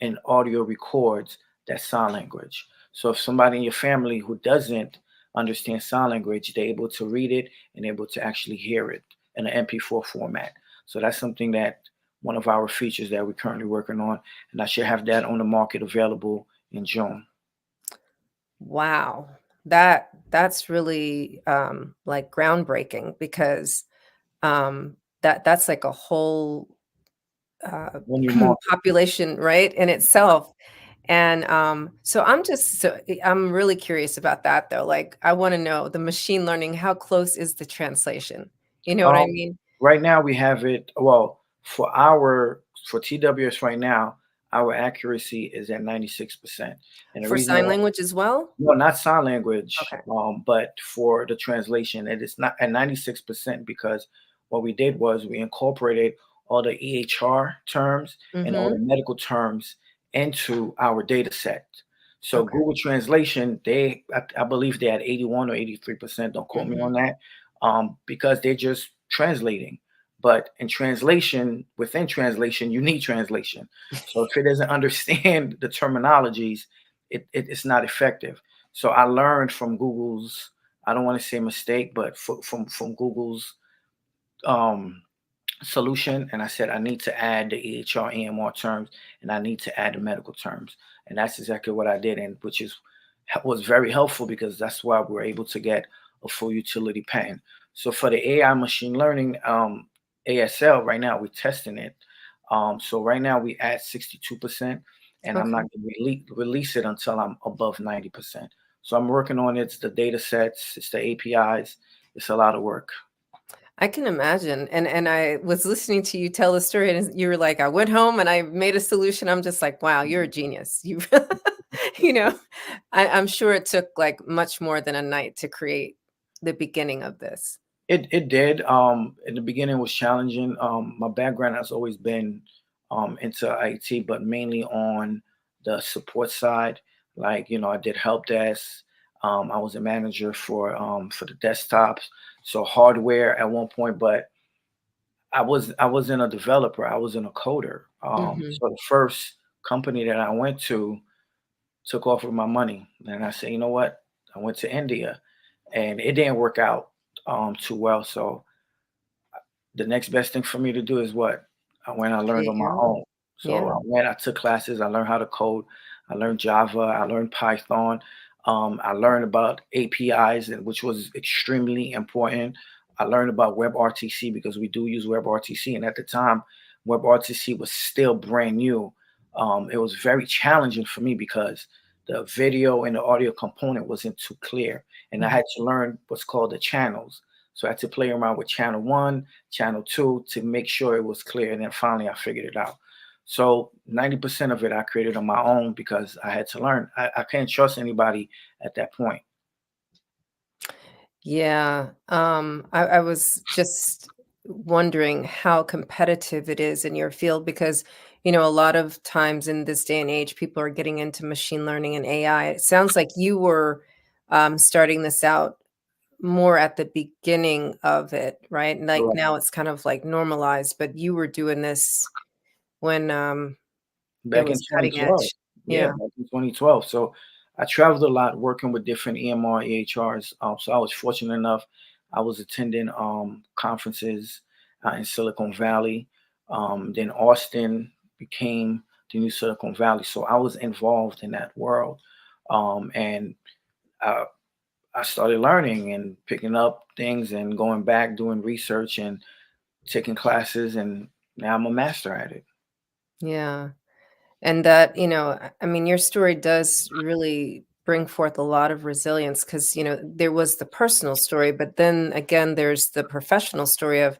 and audio records that sign language. So if somebody in your family who doesn't understand sign language, they're able to read it and able to actually hear it in an MP4 format. So that's something that one of our features that we're currently working on, and I should have that on the market available in June. Wow. That's really like groundbreaking because that's like a whole When you market, population, right, in itself. And so I'm really curious about that though. Like I want to know the machine learning, how close is the translation? You know what I um, mean? right now we have it. Well, for TWS right now, our accuracy is at 96%, and the For reason sign why. language as well? No, not sign language, Okay. but for the translation, it is not at 96% because what we did was we incorporated all the EHR terms and all the Mm-hmm. medical terms into our data set. So Okay. Google Translation, I believe they're at 81 or 83%. Don't quote me Mm-hmm. on that, because they're just translating. But in translation, within translation, you need translation. So if it doesn't understand the terminologies, it's not effective. So I learned from Google's, I don't want to say mistake, but from Google's um, solution. And I said, I need to add the EHR, EMR terms, and I need to add the medical terms. And that's exactly what I did, and which was very helpful because that's why we were able to get a full utility patent. So for the AI machine learning ASL, right now we're testing it. So right now we at 62%, and I'm Okay. not going to release it until I'm above 90%. So I'm working on it. It's the data sets, it's the APIs. It's a lot of work. I can imagine. And I was listening to you tell the story and you were like, I went home and I made a solution. I'm just like, wow, you're a genius. You you know, I'm sure it took like much more than a night to create the beginning of this. It did. In the beginning was challenging. My background has always been into IT, but mainly on the support side. Like, I did help desk. I was a manager for the desktops, so hardware at one point, but I wasn't a developer. I wasn't a coder. Hmm. So the first company that I went to took off with my money, and I said, you know what? I went to India, and it didn't work out too well. So the next best thing for me to do is what? I went, I learned Create on my your own. own. So Yeah. I went, I took classes, I learned how to code, I learned Java, I learned Python, I learned about APIs, which was extremely important. I learned about WebRTC because we do use WebRTC, and at the time, WebRTC was still brand new. It was very challenging for me because the video and the audio component wasn't too clear, and I Mhm. had to learn what's called the channels. So I had to play around with channel one, channel two to make sure it was clear. And then finally I figured it out. So 90% of it I created on my own because I had to learn. I can't trust anybody at that point. Yeah. I was just wondering how competitive it is in your field because, a lot of times in this day and age, people are getting into machine learning and AI. It sounds like you were starting this out more at the beginning of it, right? Like Correct. now it's kind of like normalized, but you were doing this when it Back in was cutting 2012. edge. Yeah, Yeah. back in 2012. So I traveled a lot working with different EMR, EHRs. So I was fortunate enough. I was attending conferences in Silicon Valley. Then Austin became the new Silicon Valley. So I was involved in that world. And I, I started learning and picking up things and going back, doing research and taking classes. And now I'm a master at it. Yeah. And that, I mean, your story does really bring forth a lot of resilience because, there was the personal story, but then again, there's the professional story of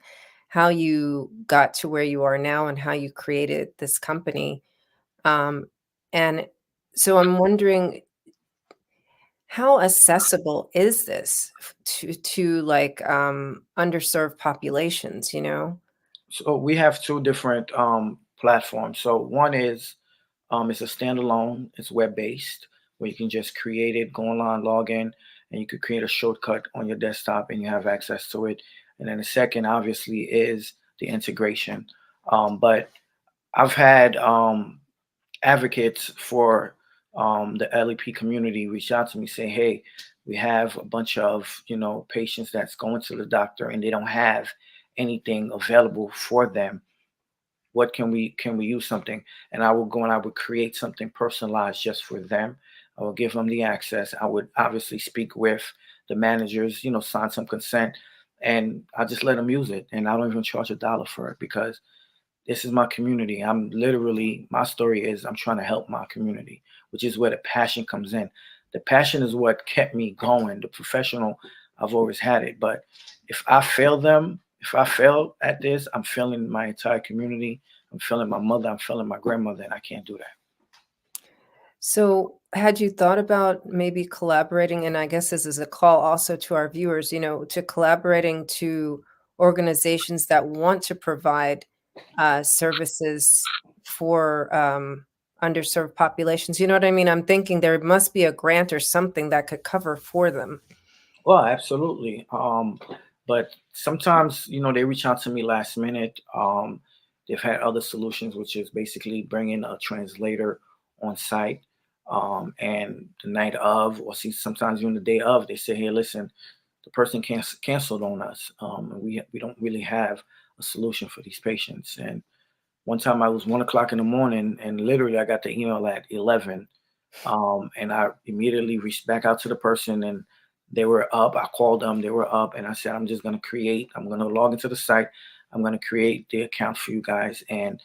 how you got to where you are now and how you created this company. Um, and so I'm wondering, how accessible is this to like underserved populations? So we have two different platforms. So one is it's a standalone. It's web based where you can just create it, go online, log in, and you could create a shortcut on your desktop and you have access to it. And then the second, obviously, is the integration. But I've had advocates for the LEP community reach out to me saying, "Hey, we have a bunch of patients that's going to the doctor and they don't have anything available for them. What can we use something?" And I would go and I would create something personalized just for them. I would give them the access. I would obviously speak with the managers, sign some consent, and I just let them use it. And I don't even charge a dollar for it because this is my community. My story is I'm trying to help my community, which is where the passion comes in. The passion is what kept me going. The professional, I've always had it. But if I fail at this, I'm failing my entire community. I'm failing my mother. I'm failing my grandmother, and I can't do that. So, had you thought about maybe collaborating? And I guess this is a call also to our viewers, to collaborating to organizations that want to provide services for underserved populations. You know what I mean? I'm thinking there must be a grant or something that could cover for them. Well, absolutely. But sometimes, they reach out to me last minute. They've had other solutions, which is basically bringing a translator on site. And the night of, or sometimes even the day of, they say, "Hey, listen, the person canceled on us. And we don't really have a solution for these patients." And one time I was 1 o'clock in the morning, and literally I got the email at 11. And I immediately reached back out to the person, and they were up. I called them, they were up, and I said, I'm going to log into the site. I'm going to create the account for you guys and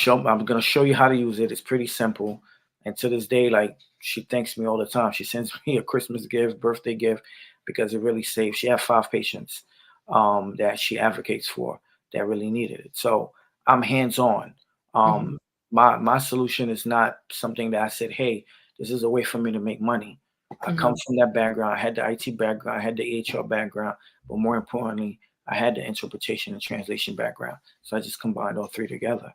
I'm going to show you how to use it. It's pretty simple. And to this day, like, she thanks me all the time. She sends me a Christmas gift, birthday gift, because it really saved. She had 5 patients that she advocates for that really needed it. So I'm hands-on. Mhm. My solution is not something that I said, "Hey, this is a way for me to make money." I come Mhm. from that background. I had the IT background. I had the HR background. But more importantly, I had the interpretation and translation background. So I just combined all three together.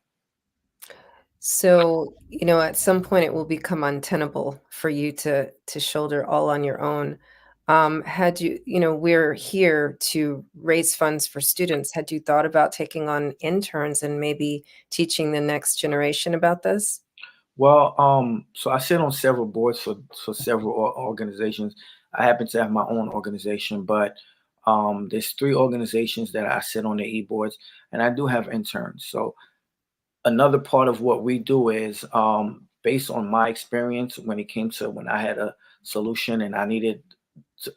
So, at some point it will become untenable for you to shoulder all on your own. Had you, we're here to raise funds for students. Had you thought about taking on interns and maybe teaching the next generation about this? Well, so I sit on several boards for several organizations. I happen to have my own organization, but there's three organizations that I sit on the e-boards, and I do have interns. So another part of what we do is based on my experience when it came to when I had a solution and I needed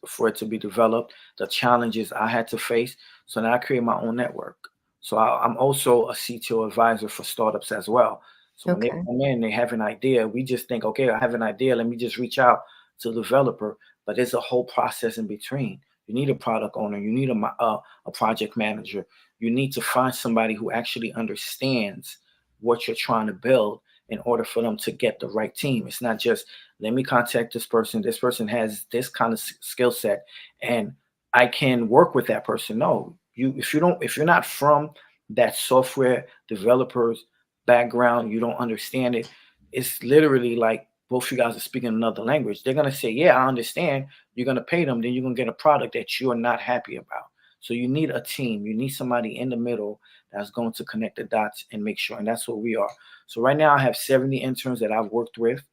for it to be developed, the challenges I had to face. So now I create my own network. So I'm also a CTO advisor for startups as well. So when they Okay. come in, they have an idea. We just think, okay, I have an idea. Let me just reach out to the developer. But there's a whole process in between. You need a product owner. You need a project manager. You need to find somebody who actually understands what you're trying to build in order for them to get the right team. It's not just let me contact this person. This person has this kind of skill set, and I can work with that person. No, if you're not from that software developers background, you don't understand it. It's literally like both you guys are speaking another language. They're gonna say, "Yeah, I understand." You're gonna pay them, then you're gonna get a product that you are not happy about. So you need a team. You need somebody in the middle that's going to connect the dots and make sure. And that's what we are. So right now I have 70 interns that I've worked with.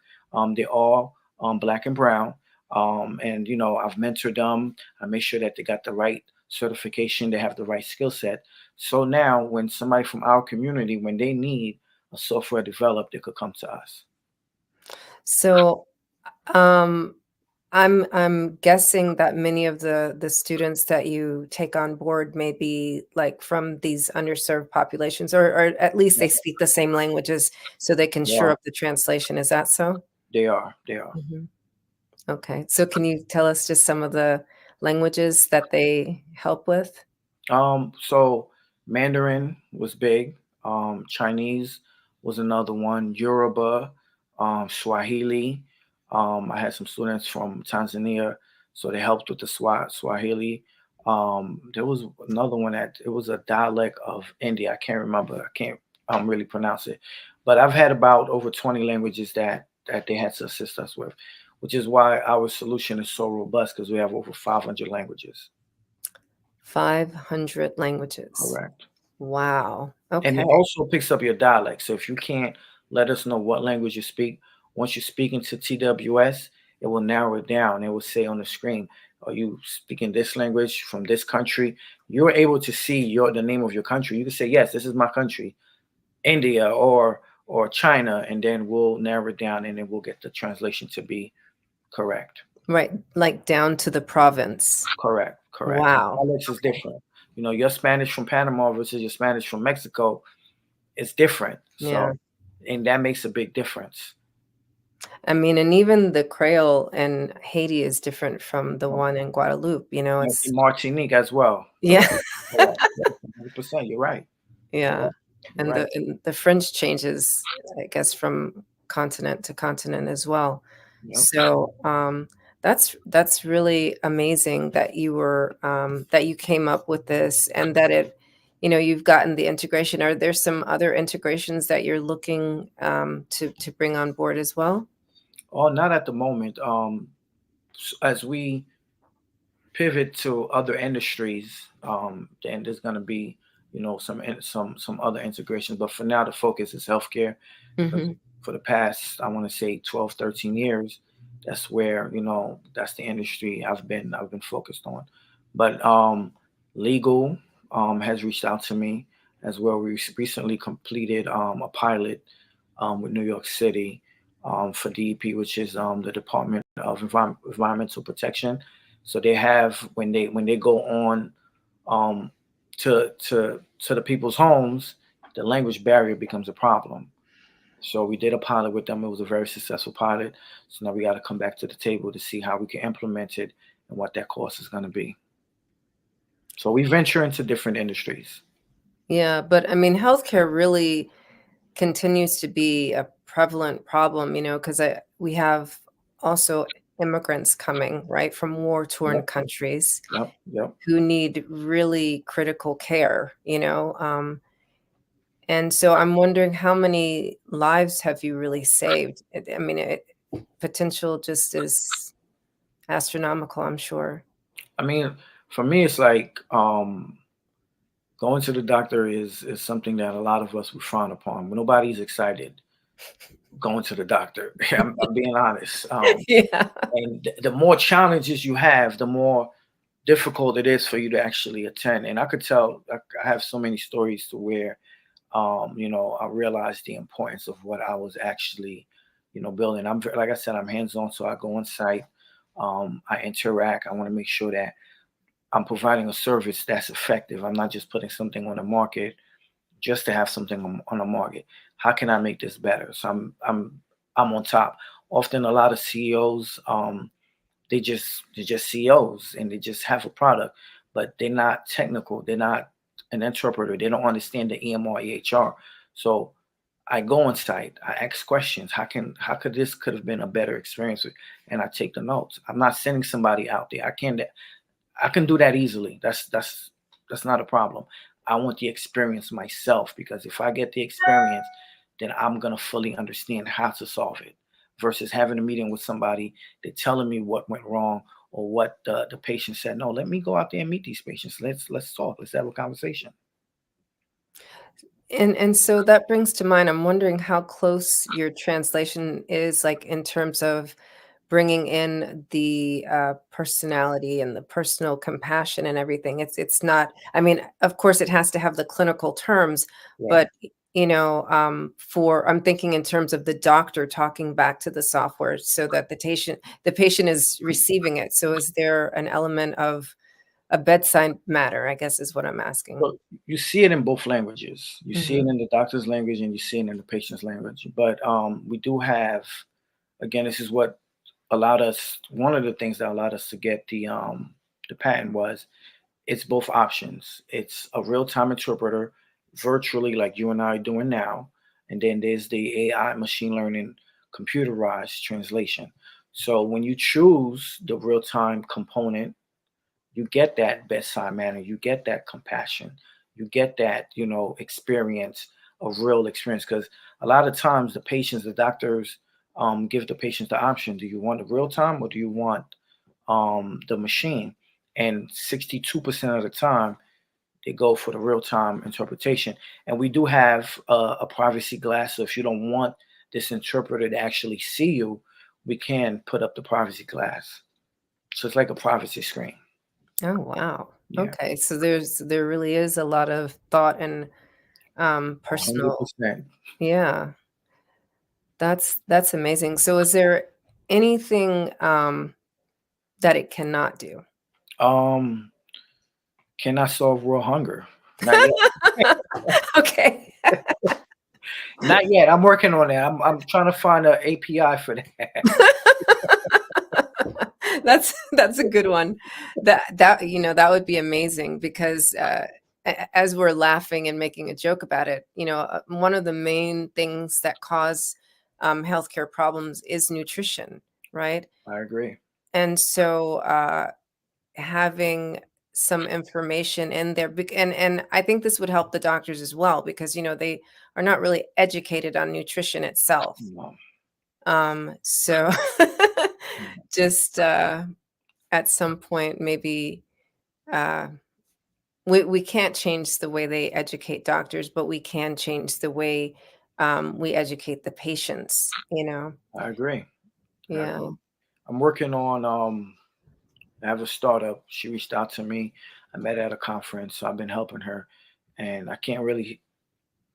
They're all black and brown. And I've mentored them. I make sure that they got the right certification, they have the right skill set. So now when somebody from our community, when they need a software developed, they could come to us. So, I'm guessing that many of the students that you take on board may be like from these underserved populations, or at least they speak the same languages, so they can shore Yeah, up the translation. Is that so? they are. They are. Mhm. Okay. So can you tell us just some of the languages that they help with? So Mandarin was big. Chinese was another one. Yoruba, Swahili. I had some students from Tanzania, so they helped with the Swahili. There was another one that it was a dialect of India. I can't remember. I can't really pronounce it. But I've had about over 20 languages that they had to assist us with, which is why our solution is so robust because we have over 500 languages. 500 languages. Correct. Wow. And Okay. it also picks up your dialect. So if you can't let us know what language you speak, once you speak into TWS, it will narrow it down. It will say on the screen, are you speaking this language from this country? You're able to see the name of your country. You can say, yes, this is my country, India or China, and then we'll narrow it down and then we'll get the translation to be correct. Right. Like down to the province. Correct. Correct. And Wow. dialects is different. Your Spanish from Panama versus your Spanish from Mexico, it's different. Yeah. So, and that makes a big difference. I mean, and even the Creole in Haiti is different from the one in Guadeloupe. And It's in Martinique as well. yeah. Correct. 100%. You're right. Yeah. You're And right. the French changes, I guess, from continent to continent as well. Yep. So that's really amazing that that you came up with this and that you've gotten the integration. Are there some other integrations that you're looking to bring on board as well? Oh, not at the moment. As we pivot to other industries, then there's going to be, some other integrations. But for now, the focus is healthcare. Because Mhm. for the past, I want to say 12, 13 years, that's where, that's the industry I've been focused on. But legal has reached out to me as well. We recently completed a pilot with New York City for DEP, which is the Department of Environmental Protection. So they have when they go on to the people's homes, the language barrier becomes a problem. So we did a pilot with them. It was a very successful pilot. So now we got to come back to the table to see how we can implement it and what that cost is going to be. So we venture into different industries. Yeah, but I mean, healthcare really continues to be a prevalent problem, because we have also immigrants coming, right, from war-torn Yep, countries yep. who need really critical care, And so I'm wondering, how many lives have you really saved? I mean, potential just is astronomical, I'm sure. I mean, for me, it's like going to the doctor is something that a lot of us would frown upon. Nobody's excited going to the doctor. I'm being honest. Yeah. And the more challenges you have, the more difficult it is for you to actually attend. And I could tell, I have so many stories to where, I realized the importance of what I was actually, building. Like I said, I'm hands-on, so I go on site, I interact. I want to make sure that I'm providing a service that's effective. I'm not just putting something on the market just to have something on the market. How can I make this better? So I'm on top. Often a lot of CEOs, they're just CEOs and they just have a product, but they're not technical. They're not an interpreter. They don't understand the EMR, EHR. So I go on site. I ask questions. How could this could have been a better experience? And I take the notes. I'm not sending somebody out there. I can do that easily. That's not a problem. I want the experience myself, because if I get the experience, then I'm gonna fully understand how to solve it. Versus having a meeting with somebody, they're telling me what went wrong or what the patient said. No, let me go out there and meet these patients. Let's talk. Let's have a conversation. And so that brings to mind, I'm wondering how close your translation is, like in terms of bringing in the personality and the personal compassion and everything. It's not. I mean, of course, it has to have the clinical terms, Right. but for I'm thinking in terms of the doctor talking back to the software so that the patient is receiving it. So is there an element of a bedside matter, I guess is what I'm asking. Well, you see it in both languages. You see it Mhm. in the doctor's language and you see it in the patient's language. But we do have, again, this is what allowed us. One of the things that allowed us to get the patent was it's both options. It's a real-time interpreter, virtually like you and I are doing now, and then there's the AI machine learning computerized translation. So when you choose the real-time component, you get that bedside manner, you get that compassion, you get that, experience of real experience. Because a lot of times the doctors give the patients the option: do you want the real time or do you want the machine? And 62% of the time, they go for the real time interpretation. And we do have a privacy glass. So if you don't want this interpreter to actually see you, we can put up the privacy glass. So it's like a privacy screen. Oh, wow. Yeah. Okay, so there really is a lot of thought and personal. 100%. Yeah, that's amazing. So is there anything that it cannot do? Um, Cannot solve world hunger. Not yet. Okay. Not yet. I'm working on it. I'm trying to find an API for that. That's a good one. That would be amazing because as we're laughing and making a joke about it, one of the main things that cause healthcare problems is nutrition, right? I agree. And so having some information in there, and I think this would help the doctors as well because they are not really educated on nutrition itself. No. So just at some point, maybe we can't change the way they educate doctors, but we can change the way we educate the patients. I agree. I Yeah. agree. I'm working on I have a startup. She reached out to me. I met her at a conference, so I've been helping her. And I can't really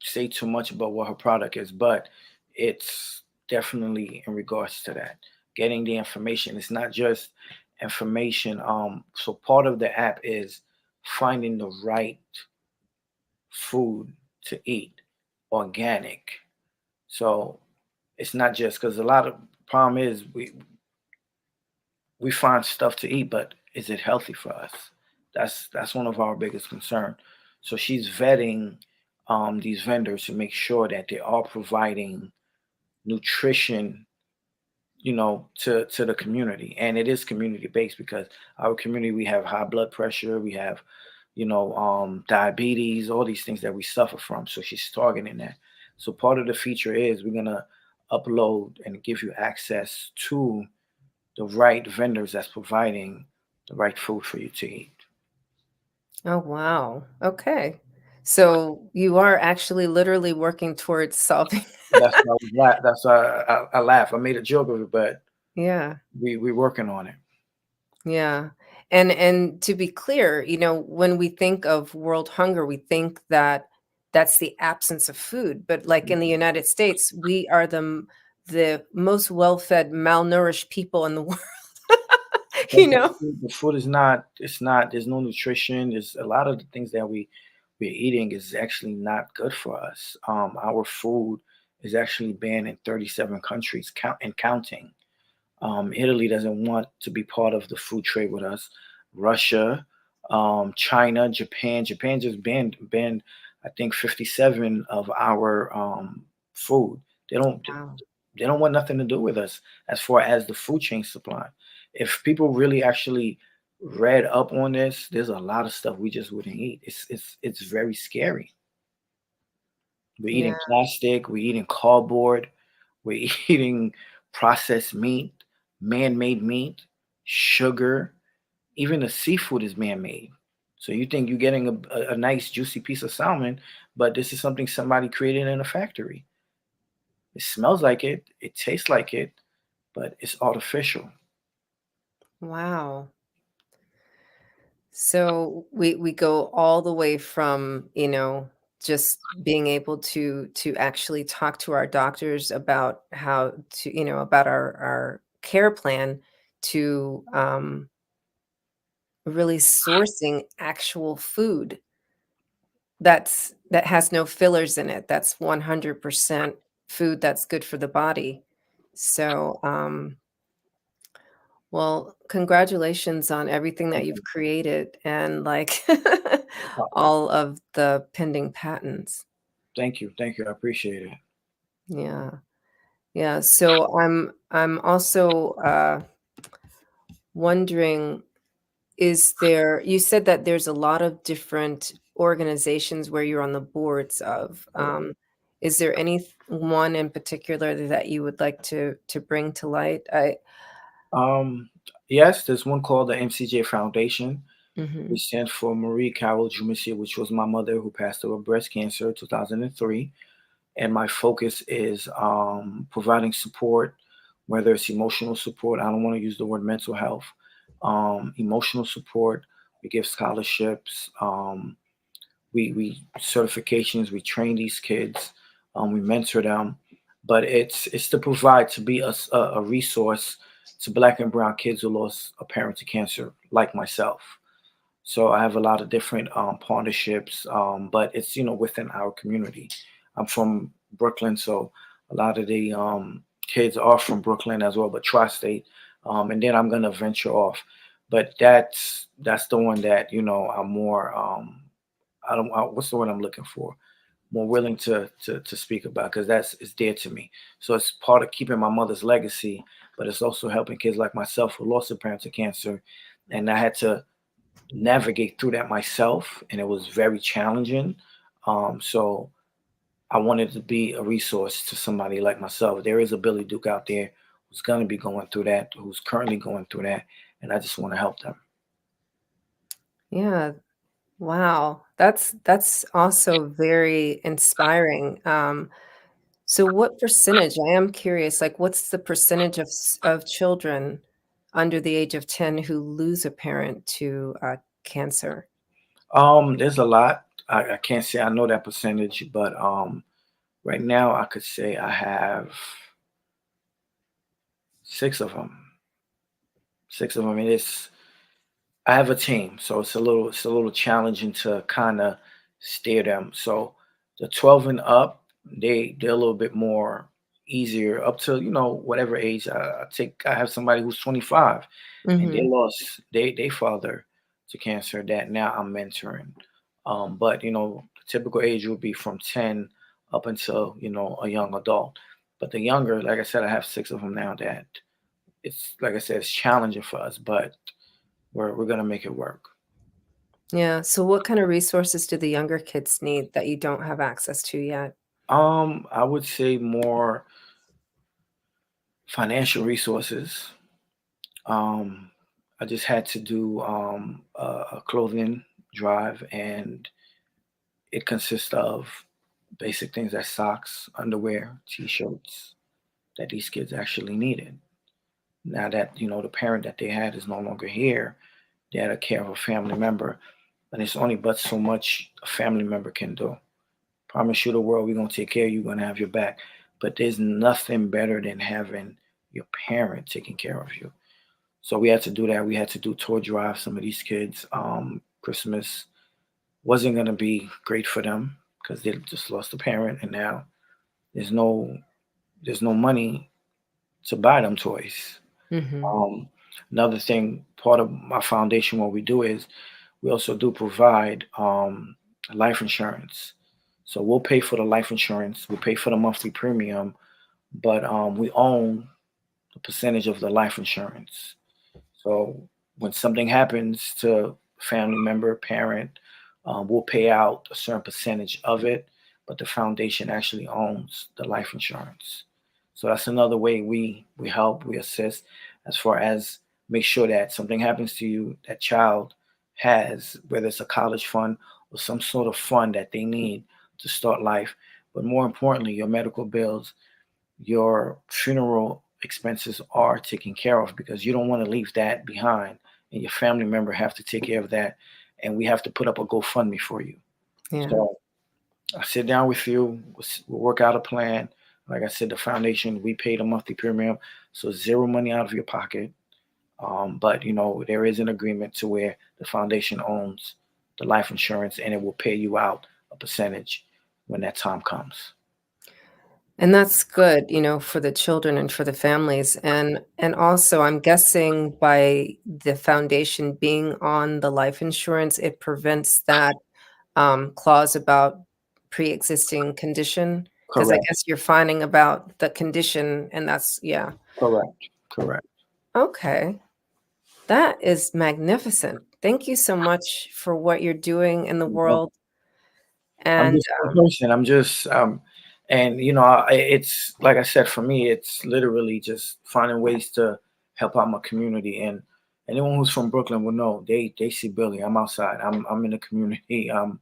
say too much about what her product is, but it's definitely in regards to that. Getting the information. It's not just information. So part of the app is finding the right food to eat, organic. So it's not just because a lot of problem is we find stuff to eat, but is it healthy for us? That's one of our biggest concern. So she's vetting these vendors to make sure that they are providing nutrition, to the community, and it is community based because our community we have high blood pressure, we have diabetes, all these things that we suffer from. So she's targeting that. So part of the feature is we're gonna upload and give you access to the right vendors that's providing the right food for you to eat. Oh, wow. Okay. So you are actually literally working towards solving. That's why I laugh. I made a joke of it, but Yeah. we're working on it. Yeah. And to be clear, when we think of world hunger, we think that that's the absence of food. But like in the United States, we are the most well-fed, malnourished people in the world. But the food is not. It's not. There's no nutrition. There's a lot of the things that we're eating is actually not good for us. Our food is actually banned in 37 countries, counting. Italy doesn't want to be part of the food trade with us. Russia, China, Japan. Japan just banned I think 57 of our food. They don't Wow. they don't want nothing to do with us as far as the food chain supply. If people really actually read up on this, there's a lot of stuff we just wouldn't eat. It's very scary. We're Yeah. eating plastic, we're eating cardboard, we're eating processed meat, man-made meat, sugar, even the seafood is man-made. So you think you're getting a nice juicy piece of salmon, but this is something somebody created in a factory. It smells like it tastes like it, but it's artificial. Wow. So we go all the way from, just being able to actually talk to our doctors about how to, about our care plan to really sourcing actual food that has no fillers in it. That's 100% food that's good for the body. So, well, congratulations on everything that you've created and like all of the pending patents. Thank you. Thank you. I appreciate it. Yeah. Yeah. So I'm also wondering, you said that there's a lot of different organizations where you're on the boards of. Is there any one in particular that you would like to bring to light? Um, yes, there's one called the MCJ Foundation, Mhm. which stands for Marie Carol Jumicia, which was my mother who passed away of breast cancer in 2003. And my focus is providing support, whether it's emotional support. I don't want to use the word mental health. Emotional support. We give scholarships. We certifications. We train these kids. We mentor them. But it's to provide to be a resource to Black and Brown kids who lost a parent to cancer, like myself. So I have a lot of different partnerships, but it's within our community. I'm from Brooklyn, so a lot of the kids are from Brooklyn as well, but tri-state. And then I'm gonna venture off, but that's the one that I'm more. I don't. What's the word I'm looking for? More willing to speak about because it's dear to me. So it's part of keeping my mother's legacy, but it's also helping kids like myself who lost a parent to cancer, and I had to navigate through that myself, and it was very challenging. So I wanted to be a resource to somebody like myself. There is a Billy Duke out there who's going to be going through that, who's currently going through that, and I just want to help them. Yeah. Wow. That's also very inspiring. So what percentage, I am curious, like what's the percentage of children under the age of 10 who lose a parent to cancer? There's a lot. I can't say I know that percentage, but right now I could say I have 6 of them. 6 of them, and I have a team, so it's a little challenging to kind of steer them. So the 12 and up, they're a little bit more easier up to whatever age. I have somebody who's 25, and they Mhm. lost they father to cancer that now I'm mentoring. But the typical age would be from 10 up until a young adult. But the younger, like I said, I have 6 of them now. That it's like I said, it's challenging for us, but we're gonna make it work. Yeah. So what kind of resources do the younger kids need that you don't have access to yet? I would say more financial resources. Um, I just had to do a clothing drive, and it consists of basic things like socks, underwear, t-shirts that these kids actually needed. Now that the parent that they had is no longer here, they had to care of a family member, and it's only but so much a family member can do. Promise you the world, we're gonna take care of you, we're gonna have your back. But there's nothing better than having your parent taking care of you. So we had to do that. We had to do tour drive some of these kids. Christmas wasn't gonna be great for them because they just lost a parent, and now there's no there's no money to buy them toys. Mhm. Um, Another thing, part of my foundation, what we do is we also do provide life insurance. So we'll pay for the life insurance, we pay for the monthly premium, but we own a percentage of the life insurance. So when something happens to a family member, parent, we'll pay out a certain percentage of it, but the foundation actually owns the life insurance. So that's another way we help, we assist as far as make sure that something happens to you, that child has, whether it's a college fund or some sort of fund that they need to start life. But more importantly, your medical bills, your funeral expenses are taken care of because you don't want to leave that behind and your family member have to take care of that, and we have to put up a GoFundMe for you. Yeah. So I sit down with you, we'll work out a plan. Like I said, the foundation, we pay the monthly premium, so zero money out of your pocket. But there is an agreement to where the foundation owns the life insurance and it will pay you out a percentage when that time comes. And that's good, for the children and for the families. And also, I'm guessing by the foundation being on the life insurance, it prevents that clause about pre-existing condition. Because I Correct. guess you're finding about the condition, and that's yeah. Correct. Correct. Okay, that is magnificent. Thank you so much for what you're doing in the world. I'm And just a person. I'm just and it's like I said, for me, it's literally just finding ways to help out my community. And anyone who's from Brooklyn will know they see Billy. I'm outside. I'm in the community. I'm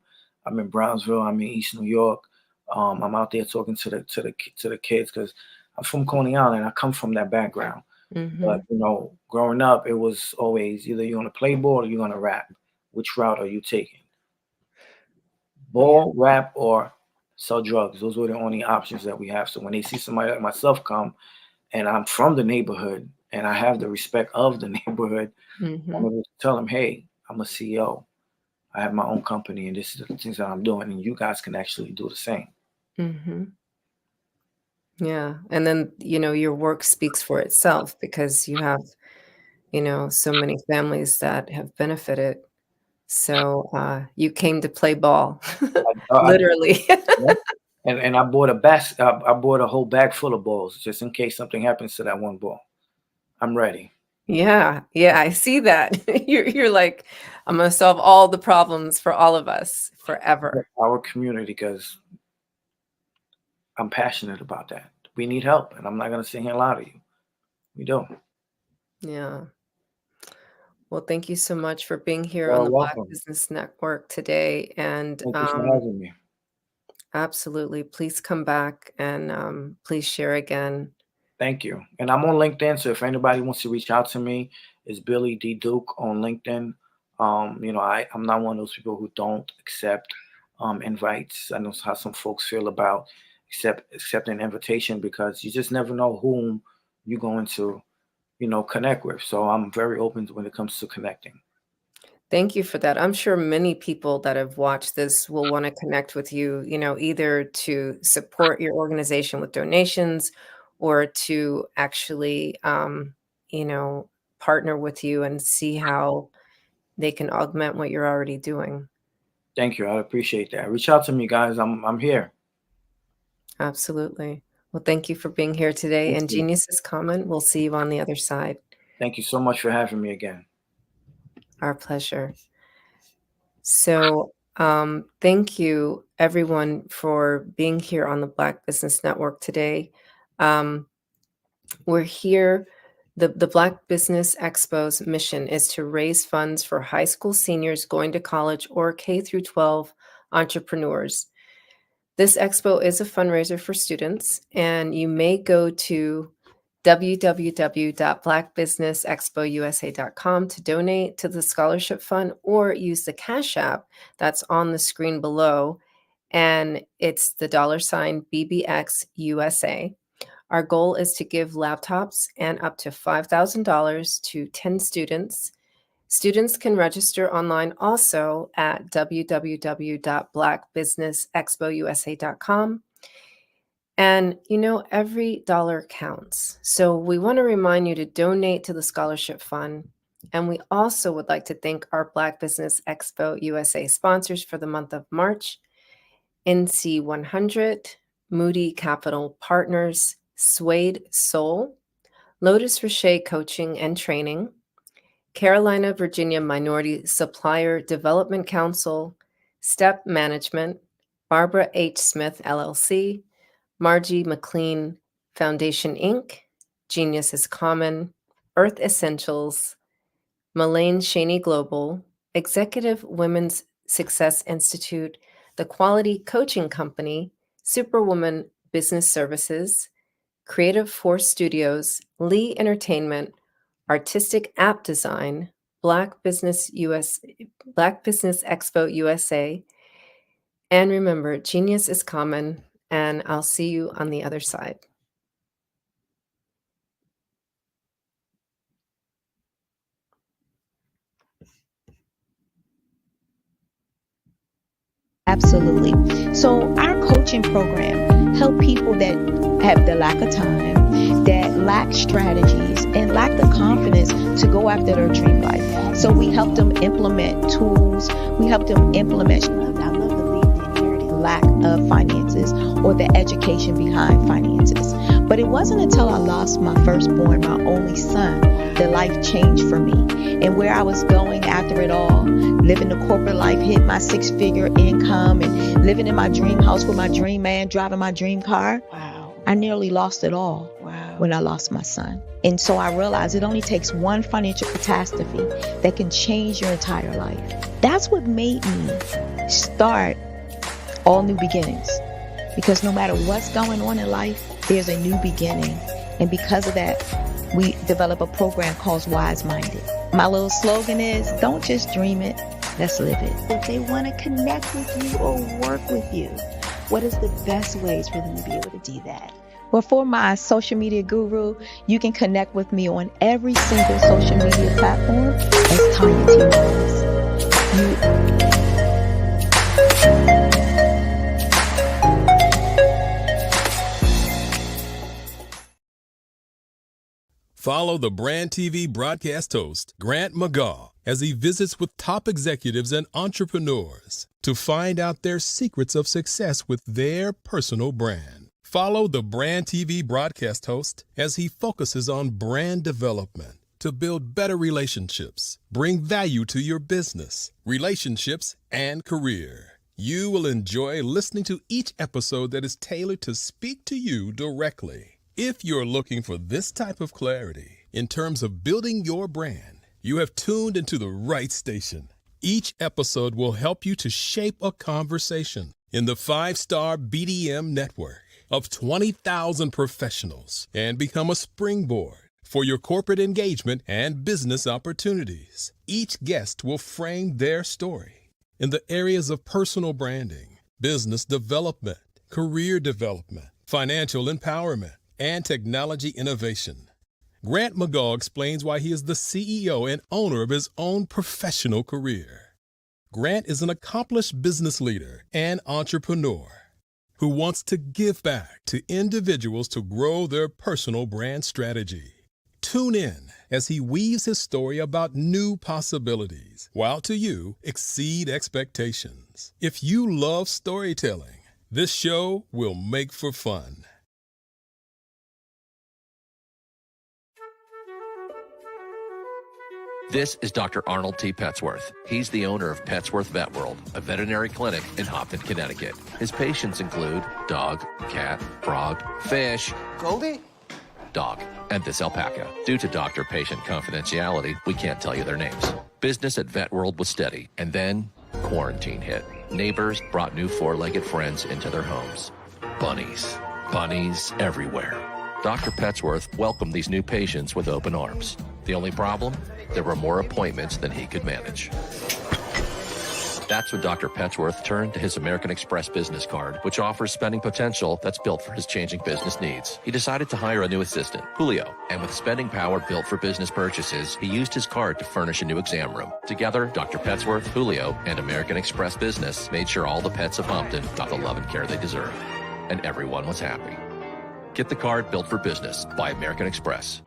in Brownsville. I'm in East New York. I'm out there talking to the kids because I'm from Coney Island. I come from that background. But Mhm. growing up, it was always either you're gonna play ball or you're gonna rap. Which route are you taking? Yeah. Ball, rap, or sell drugs. Those were the only options that we have. So when they see somebody like myself come, and I'm from the neighborhood, and I have the respect of the neighborhood, I'm Mhm. able to tell them, "Hey, I'm a CEO. I have my own company, and this is the things that I'm doing, and you guys can actually do the same." Mhm. Yeah, and then, your work speaks for itself because you have, so many families that have benefited. So, you came to play ball, I literally. yeah. And I bought I bought a whole bag full of balls just in case something happens to that one ball. I'm ready. Yeah, yeah, I see that. You're like, "I'm gonna solve all the problems for all of us forever." Our community, because I'm passionate about that. We need help, and I'm not gonna sit here and lie to you. We do. Yeah. Well, thank you so much for being here on You're the Black welcome. Business Network today, and, Thank you for having me. absolutely, please come back and, please share again. Thank you. And I'm on LinkedIn, so if anybody wants to reach out to me, it's Billy D. Duke on LinkedIn. I'm not one of those people who don't accept invites. I know how some folks feel about accepting an invitation because you just never know whom you're going to, connect with. So I'm very open when it comes to connecting. Thank you for that. I'm sure many people that have watched this will wanna connect with you, either to support your organization with donations or to actually, you know, partner with you and see how they can augment what you're already doing. Thank you. I appreciate that. Reach out to me, guys. I'm here. Absolutely. Well, thank you for being here today, Thank and you. Genius is common. We'll see you on the other side. Thank you so much for having me again. Our pleasure. So, thank you everyone for being here on the Black Business Network today. Um, we're here. The Black Business Expo's mission is to raise funds for high school seniors going to college or K through 12 entrepreneurs. This expo is a fundraiser for students, and you may go to www.blackbusinessexpousa.com to donate to the scholarship fund, or use the Cash App that's on the screen below, and it's the $ BBX USA. Our goal is to give laptops and up to $5,000 to 10 students. Students can register online also at www.blackbusinessexpousa.com. And every dollar counts. So we want to remind you to donate to the scholarship fund. And we also would like to thank our Black Business Expo USA sponsors for the month of March: NC 100, Moody Capital Partners, Suede Soul, Lotus Rocher Coaching and Training, Carolina, Virginia Minority Supplier Development Council, Step Management, Barbara H. Smith, LLC, Margie McLean Foundation, Inc., Genius is Common, Earth Essentials, Malaine Cheney Global, Executive Women's Success Institute, The Quality Coaching Company, Superwoman Business Services, Creative Force Studios, Lee Entertainment, Artistic App Design, Black Business Expo USA. And remember, genius is common, and I'll see you on the other side. Absolutely. So our coaching program help people that have the lack of time, that lack strategies, and lack the confidence to go after their dream life. So we help them implement tools. We help them implement. I love the lead inherited lack of finances or the education behind finances. But it wasn't until I lost my firstborn, my only son, that life changed for me. And where I was going after it all, living the corporate life, hit my 6-figure income, and living in my dream house with my dream man, driving my dream car. Wow. I nearly lost it all. Wow. When I lost my son. And so I realized it only takes one financial catastrophe that can change your entire life. That's what made me start All New Beginnings. Because no matter what's going on in life, there's a new beginning. And because of that, we develop a program called Wise Minded. My little slogan is, don't just dream it, let's live it. If they want to connect with you or work with you, what is the best ways for them to be able to do that? Well, for my social media guru, you can connect with me on every single social media platform as Tanya T. Rose. Follow the Brand TV broadcast host, Grant McGaw, as he visits with top executives and entrepreneurs to find out their secrets of success with their personal brand. Follow the Brand TV broadcast host as he focuses on brand development to build better relationships, bring value to your business, relationships, and career. You will enjoy listening to each episode that is tailored to speak to you directly. If you're looking for this type of clarity in terms of building your brand, you have tuned into the right station. Each episode will help you to shape a conversation in the 5-star BDM network of 20,000 professionals and become a springboard for your corporate engagement and business opportunities. Each guest will frame their story in the areas of personal branding, business development, career development, financial empowerment, and technology innovation. Grant McGaw explains why he is the CEO and owner of his own professional career. Grant is an accomplished business leader and entrepreneur who wants to give back to individuals to grow their personal brand strategy. Tune in as he weaves his story about new possibilities, while to you exceed expectations. If you love storytelling, this show will make for fun. This is Dr. Arnold T. Petsworth. He's the owner of Petsworth Vet World, a veterinary clinic in Hopton, Connecticut. His patients include dog, cat, frog, fish, Goldie, dog, and this alpaca. Due to doctor-patient confidentiality, we can't tell you their names. Business at Vet World was steady, and then quarantine hit. Neighbors brought new four-legged friends into their homes. Bunnies. Bunnies everywhere. Dr. Petsworth welcomed these new patients with open arms. The only problem? There were more appointments than he could manage. That's when Dr. Petsworth turned to his American Express business card, which offers spending potential that's built for his changing business needs. He decided to hire a new assistant, Julio, and with spending power built for business purchases, he used his card to furnish a new exam room. Together, Dr. Petsworth, Julio, and American Express Business made sure all the pets of Hopton got the love and care they deserve. And everyone was happy. Get the card built for business by American Express.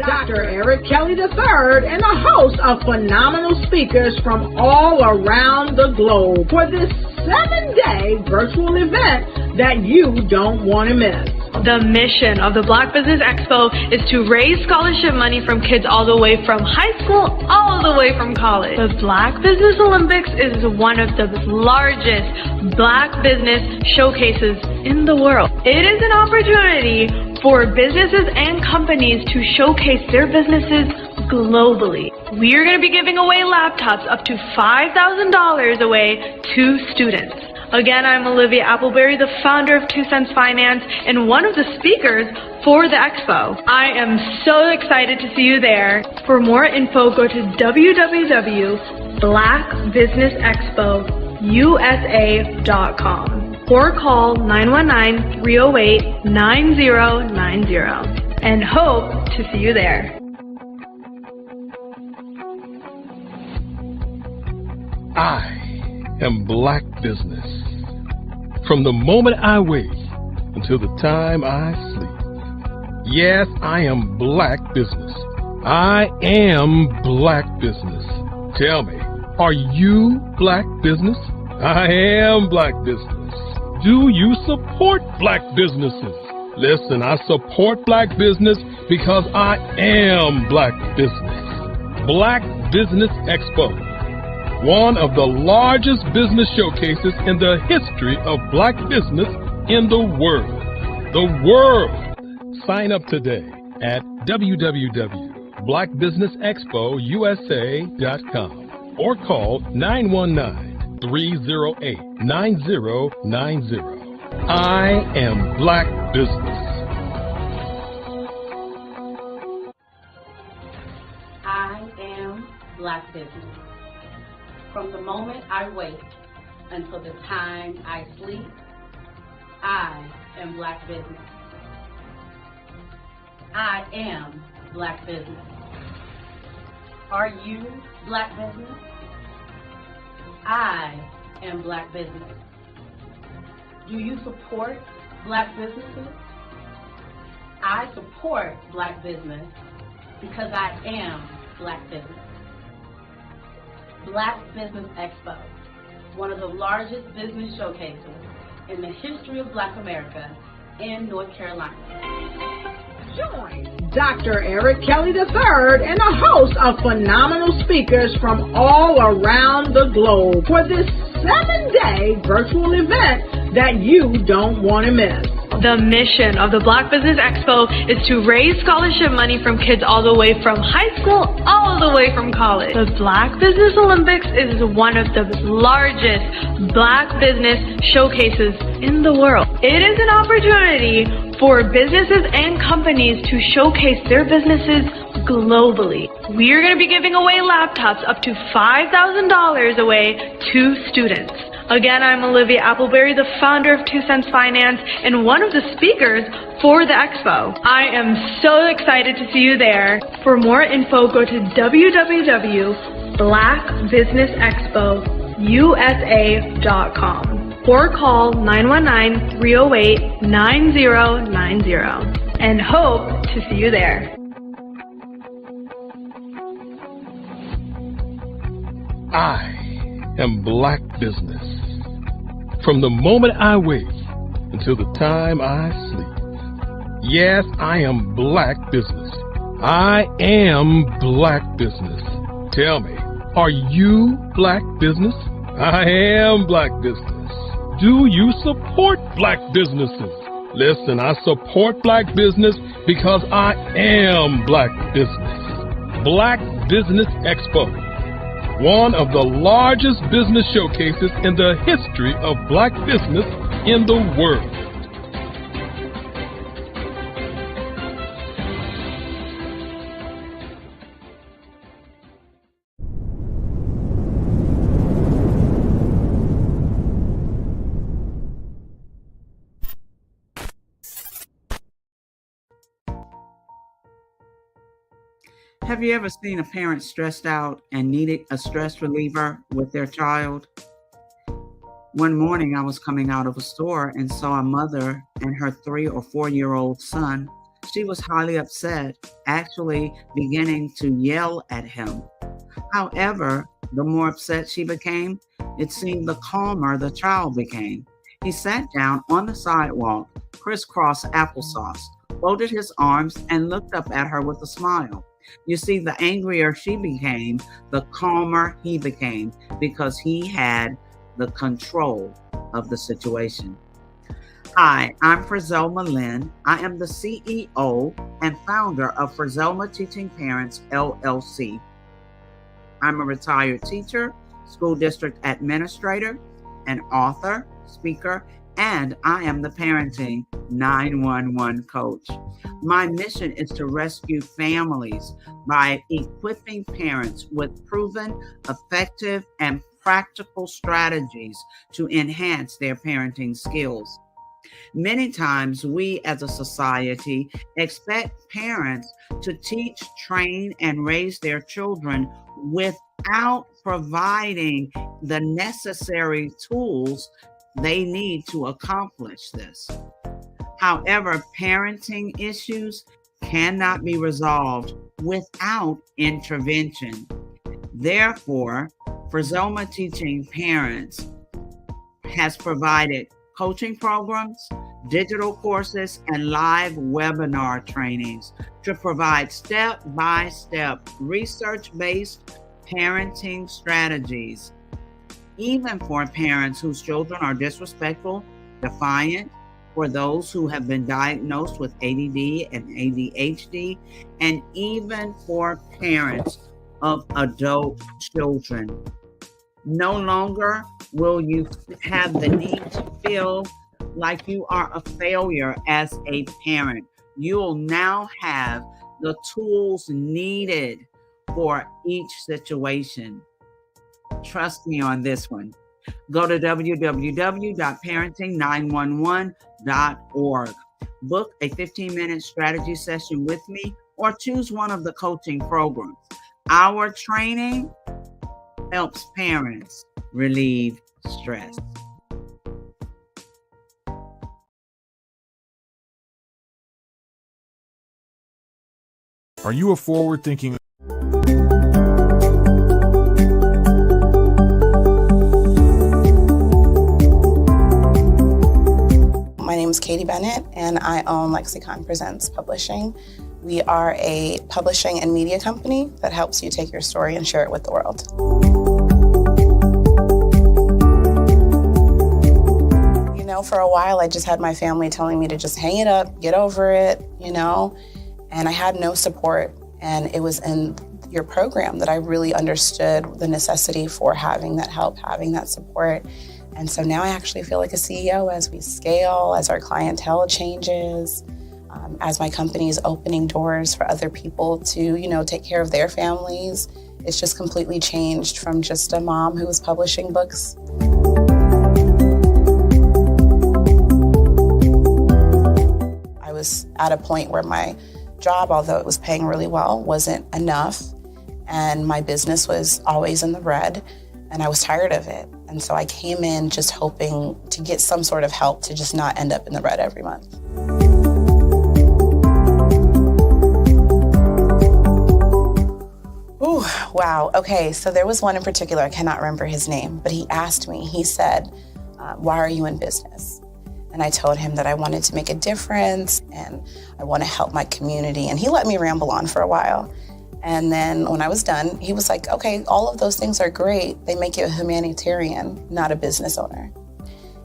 Dr. Eric Kelly III and a host of phenomenal speakers from all around the globe for this 7-day virtual event that you don't want to miss. The mission of the Black Business Expo is to raise scholarship money from kids all the way from high school all the way from college. The Black Business Olympics is one of the largest Black business showcases in the world. It is an opportunity for businesses and companies to showcase their businesses globally. We are going to be giving away laptops up to $5,000 away to students. Again, I'm Olivia Appleberry, the founder of 2 Cents Finance and one of the speakers for the expo. I am so excited to see you there. For more info, go to www.blackbusinessexpousa.com or call 919-308-9090 and hope to see you there. I am Black Business. From the moment I wake until the time I sleep. Yes, I am Black Business. I am Black Business. Tell me, are you Black Business? I am Black Business. Do you support Black businesses? Listen, I support Black business because I am Black Business. Black Business Expo, one of the largest business showcases in the history of Black business in the world. The world! Sign up today at www.blackbusinessexpousa.com or call 919-308-9090. I am Black Business. I am Black Business. From the moment I wake until the time I sleep, I am Black Business. I am Black Business. Are you Black Business? I am Black Business. Do you support Black businesses? I support Black business because I am Black business. Black Business Expo, one of the largest business showcases in the history of Black America in North Carolina. Join Dr. Eric Kelly III and a host of phenomenal speakers from all around the globe for this 7-day virtual event that you don't want to miss. The mission of the Black Business Expo is to raise scholarship money from kids all the way from high school, all the way from college. The Black Business Olympics is one of the largest Black business showcases in the world. It is an opportunity for businesses and companies to showcase their businesses globally. We are going to be giving away laptops up to $5,000 away to students. Again, I'm Olivia Appleberry, the founder of 2 Cents Finance and one of the speakers for the expo. I am so excited to see you there. For more info, go to www.blackbusinessexpousa.com or call 919-308-9090 and hope to see you there. I am Black Business. From the moment I wake until the time I sleep. Yes, I am Black Business. I am Black Business. Tell me, are you Black Business? I am Black Business. Do you support Black businesses? Listen, I support Black business because I am Black Business. Black Business Expo, one of the largest business showcases in the history of Black business in the world. Have you ever seen a parent stressed out and needed a stress reliever with their child? One morning I was coming out of a store and saw a mother and her 3 or 4-year-old son. She was highly upset, actually beginning to yell at him. However, the more upset she became, it seemed the calmer the child became. He sat down on the sidewalk, crisscross applesauce, folded his arms, and looked up at her with a smile. You see, the angrier she became, the calmer he became, because he had the control of the situation. Hi, I'm Frizelma Lynn. I am the CEO and founder of Frizelma Teaching Parents, LLC. I'm a retired teacher, school district administrator, an author, speaker, and I am the Parenting 911 coach. My mission is to rescue families by equipping parents with proven, effective, and practical strategies to enhance their parenting skills. Many times we as a society expect parents to teach, train, and raise their children without providing the necessary tools they need to accomplish this. However, parenting issues cannot be resolved without intervention. Therefore, Frizelma Teaching Parents has provided coaching programs, digital courses, and live webinar trainings to provide step-by-step research-based parenting strategies, even for parents whose children are disrespectful, defiant, for those who have been diagnosed with ADD and ADHD, and even for parents of adult children. No longer will you have the need to feel like you are a failure as a parent. You'll now have the tools needed for each situation. Trust me on this one. Go to www.parenting911.org. Book a 15-minute strategy session with me or choose one of the coaching programs. Our training helps parents relieve stress. Are you a forward-thinking My name is Katie Bennett, and I own Lexicon Presents Publishing. We are a publishing and media company that helps you take your story and share it with the world. for a while, I just had my family telling me to just hang it up, get over it, and I had no support. And it was in your program that I really understood the necessity for having that help, having that support. And so now I actually feel like a CEO as we scale, as our clientele changes, as my company is opening doors for other people to, take care of their families. It's just completely changed from just a mom who was publishing books. I was at a point where my job, although it was paying really well, wasn't enough. And my business was always in the red, and I was tired of it. And so I came in just hoping to get some sort of help to just not end up in the red every month. Ooh, wow. Okay, so there was one in particular, I cannot remember his name, but he asked me, he said, why are you in business? And I told him that I wanted to make a difference and I want to help my community. And he let me ramble on for a while. And then when I was done, he was like, okay, all of those things are great. They make you a humanitarian, not a business owner.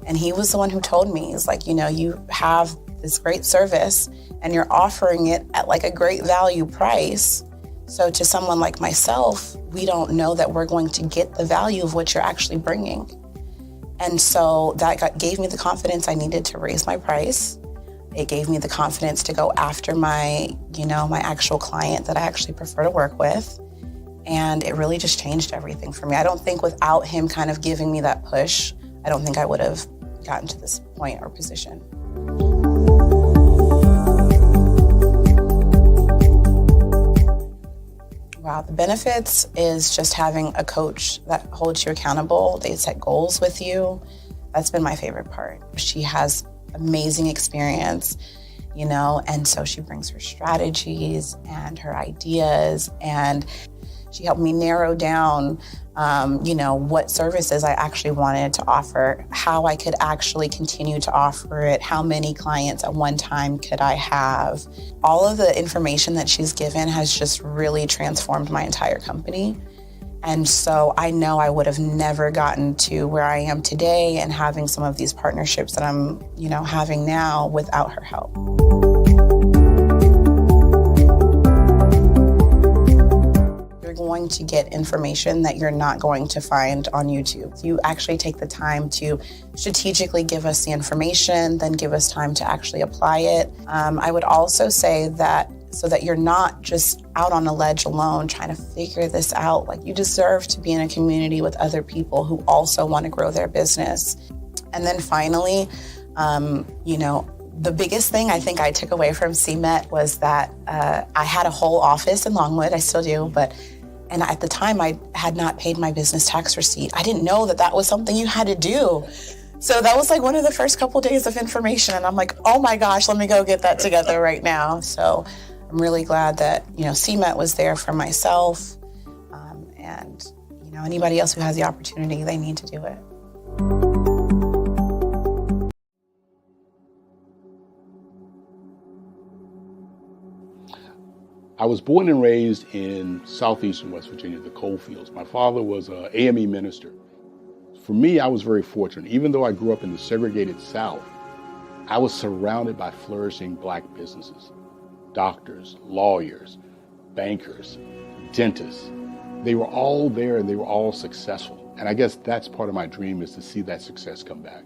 And he was the one who told me, he's like, you have this great service and you're offering it at like a great value price. So to someone like myself, we don't know that we're going to get the value of what you're actually bringing. And so that gave me the confidence I needed to raise my price. It gave me the confidence to go after my actual client that I actually prefer to work with. And it really just changed everything for me. I don't think without him kind of giving me that push, I don't think I would have gotten to this point or position. Wow, the benefits is just having a coach that holds you accountable. They set goals with you. That's been my favorite part. She has amazing experience, and so she brings her strategies and her ideas, and she helped me narrow down, what services I actually wanted to offer, how I could actually continue to offer it, how many clients at one time could I have. All of the information that she's given has just really transformed my entire company. And so I know I would have never gotten to where I am today and having some of these partnerships that I'm, having now without her help. You're going to get information that you're not going to find on YouTube. You actually take the time to strategically give us the information, then give us time to actually apply it. I would also say that so that you're not just out on a ledge alone trying to figure this out. Like, you deserve to be in a community with other people who also want to grow their business. And then finally, the biggest thing I think I took away from CMET was that I had a whole office in Longwood, I still do, and at the time I had not paid my business tax receipt. I didn't know that was something you had to do. So that was like one of the first couple days of information, and I'm like, oh my gosh, let me go get that together right now. So I'm really glad that, CMET was there for myself, and, anybody else who has the opportunity, they need to do it. I was born and raised in southeastern West Virginia, the coal fields. My father was an AME minister. For me, I was very fortunate. Even though I grew up in the segregated South, I was surrounded by flourishing Black businesses. Doctors, lawyers, bankers, dentists. They were all there and they were all successful. And I guess that's part of my dream, is to see that success come back.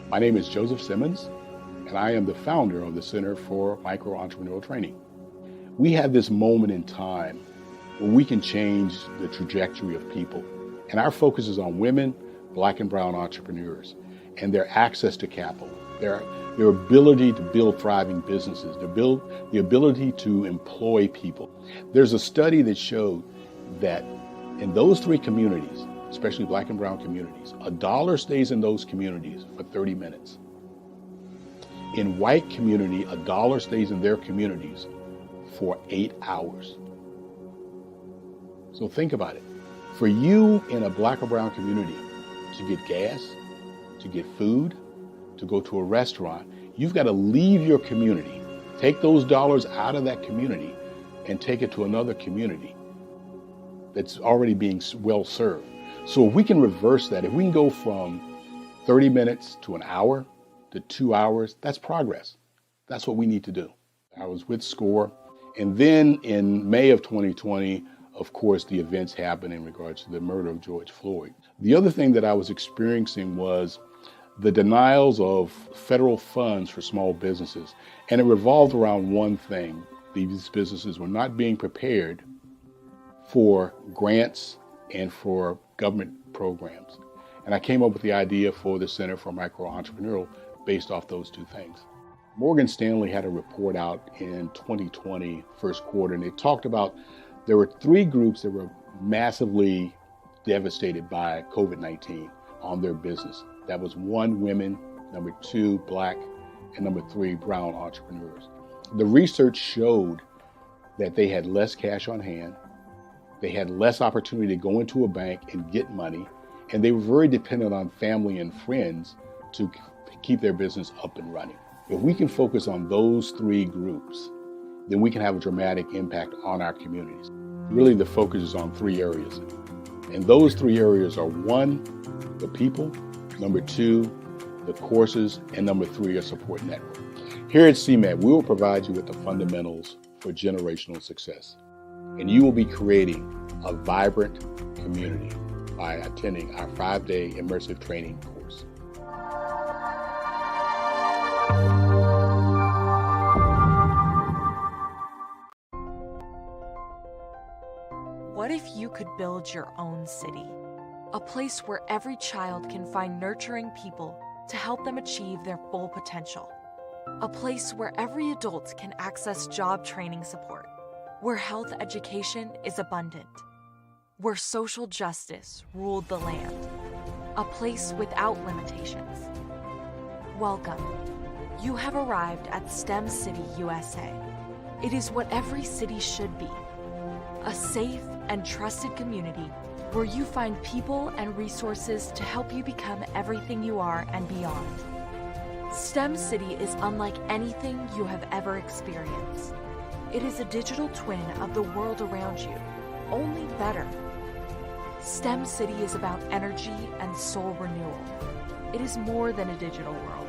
My name is Joseph Simmons, and I am the founder of the Center for Micro-Entrepreneurial Training. We have this moment in time where we can change the trajectory of people. And our focus is on women, Black and brown entrepreneurs, and their access to capital, their ability to build thriving businesses, the ability to employ people. There's a study that showed that in those three communities, especially Black and brown communities, $1 stays in those communities for 30 minutes. In white community, $1 stays in their communities for 8 hours. So think about it. For you in a Black or brown community to get gas, to get food, to go to a restaurant, you've got to leave your community, take those dollars out of that community and take it to another community that's already being well served. So if we can reverse that, if we can go from 30 minutes to an hour to 2 hours, that's progress. That's what we need to do. I was with SCORE. And then in May of 2020, of course, the events happened in regards to the murder of George Floyd. The other thing that I was experiencing was the denials of federal funds for small businesses. And it revolved around one thing. These businesses were not being prepared for grants and for government programs. And I came up with the idea for the Center for Micro-Entrepreneurial based off those two things. Morgan Stanley had a report out in 2020, first quarter, and it talked about there were 3 groups that were massively devastated by COVID-19 on their business. That was 1, women, number 2, Black, and number 3, brown entrepreneurs. The research showed that they had less cash on hand, they had less opportunity to go into a bank and get money, and they were very dependent on family and friends to keep their business up and running. If we can focus on those 3 groups, then we can have a dramatic impact on our communities. Really, the focus is on 3 areas. And those 3 areas are 1, the people, number 2, the courses, and number 3, a support network. Here at CMAT, we will provide you with the fundamentals for generational success. And you will be creating a vibrant community by attending our 5-day immersive training course. What if you could build your own city? A place where every child can find nurturing people to help them achieve their full potential. A place where every adult can access job training support. Where health education is abundant. Where social justice ruled the land. A place without limitations. Welcome. You have arrived at STEM City USA. It is what every city should be. A safe and trusted community where you find people and resources to help you become everything you are and beyond. STEM City is unlike anything you have ever experienced. It is a digital twin of the world around you, only better. STEM City is about energy and soul renewal. It is more than a digital world.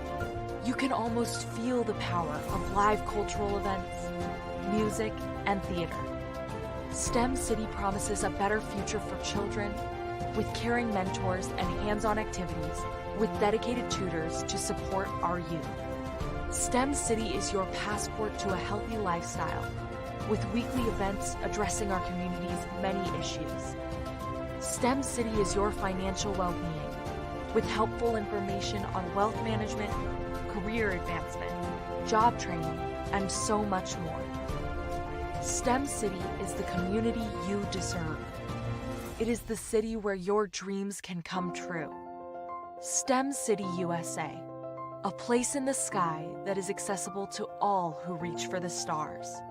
You can almost feel the power of live cultural events, music, and theater. STEM City promises a better future for children with caring mentors and hands-on activities with dedicated tutors to support our youth. STEM City is your passport to a healthy lifestyle with weekly events addressing our community's many issues. STEM City is your financial well-being with helpful information on wealth management, career advancement, job training, and so much more. STEM City is the community you deserve. It is the city where your dreams can come true. STEM City USA, a place in the sky that is accessible to all who reach for the stars.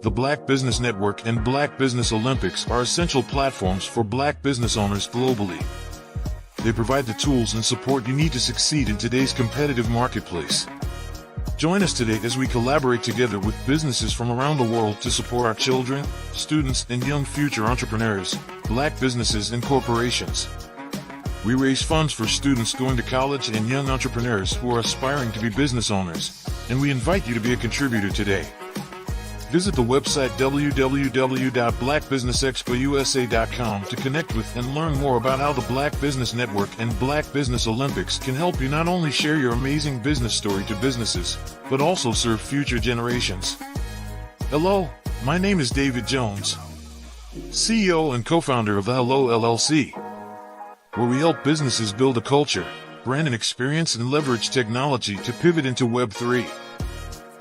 The Black Business Network and Black Business Olympics are essential platforms for Black business owners globally. They provide the tools and support you need to succeed in today's competitive marketplace. Join us today as we collaborate together with businesses from around the world to support our children, students, and young future entrepreneurs, Black businesses and corporations. We raise funds for students going to college and young entrepreneurs who are aspiring to be business owners, and we invite you to be a contributor today. Visit the website www.blackbusinessexpousa.com to connect with and learn more about how the Black Business Network and Black Business Olympics can help you not only share your amazing business story to businesses, but also serve future generations. Hello, my name is David Jones, CEO and co-founder of the Hello LLC, where we help businesses build a culture, brand an experience, and leverage technology to pivot into Web3.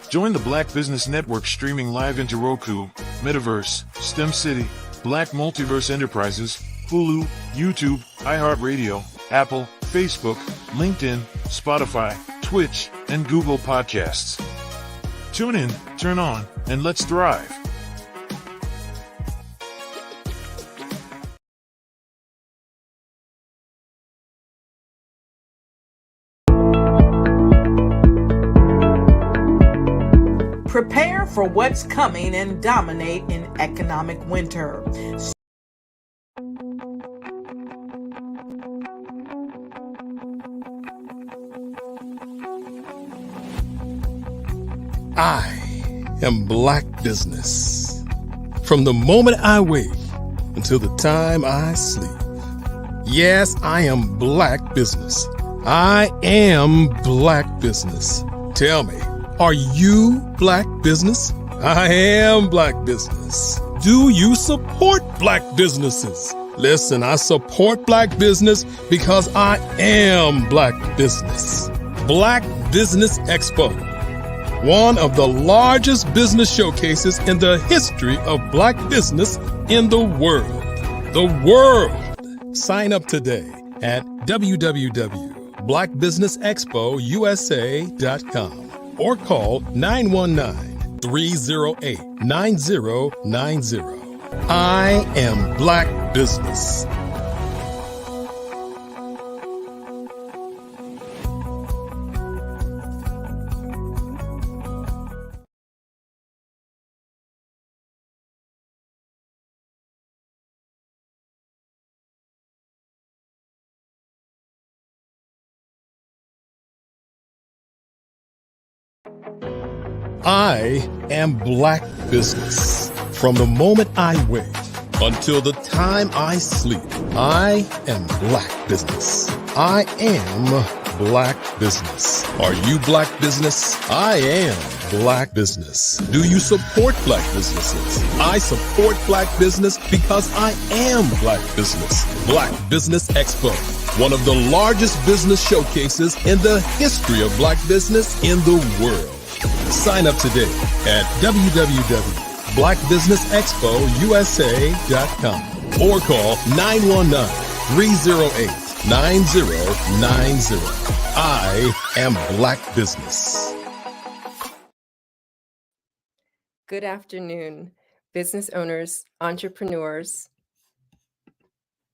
Join the Black Business Network streaming live into Roku, Metaverse, STEM City, Black Multiverse Enterprises, Hulu, YouTube, iHeartRadio, Apple, Facebook, LinkedIn, Spotify, Twitch, and Google Podcasts. Tune in, turn on, and let's thrive. prepare for what's coming and dominate in economic winter. I am Black Business. From the moment I wake until the time I sleep. Yes, I am Black Business. I am Black Business. Tell me, are you Black Business? I am Black Business. Do you support Black businesses? Listen, I support Black business because I am Black Business. Black Business Expo, one of the largest business showcases in the history of Black business in the world. The world! Sign up today at www.blackbusinessexpousa.com or call 919-308-9090. I am Black Business. I am Black Business. From the moment I wake until the time I sleep, I am Black Business. I am Black Business. Are you Black Business? I am Black Business. Do you support Black businesses? I support Black business because I am Black Business. Black Business Expo, one of the largest business showcases in the history of Black business in the world. Sign up today at www.blackbusinessexpousa.com or call 919-308-9090. I am Black Business. Good afternoon, business owners, entrepreneurs,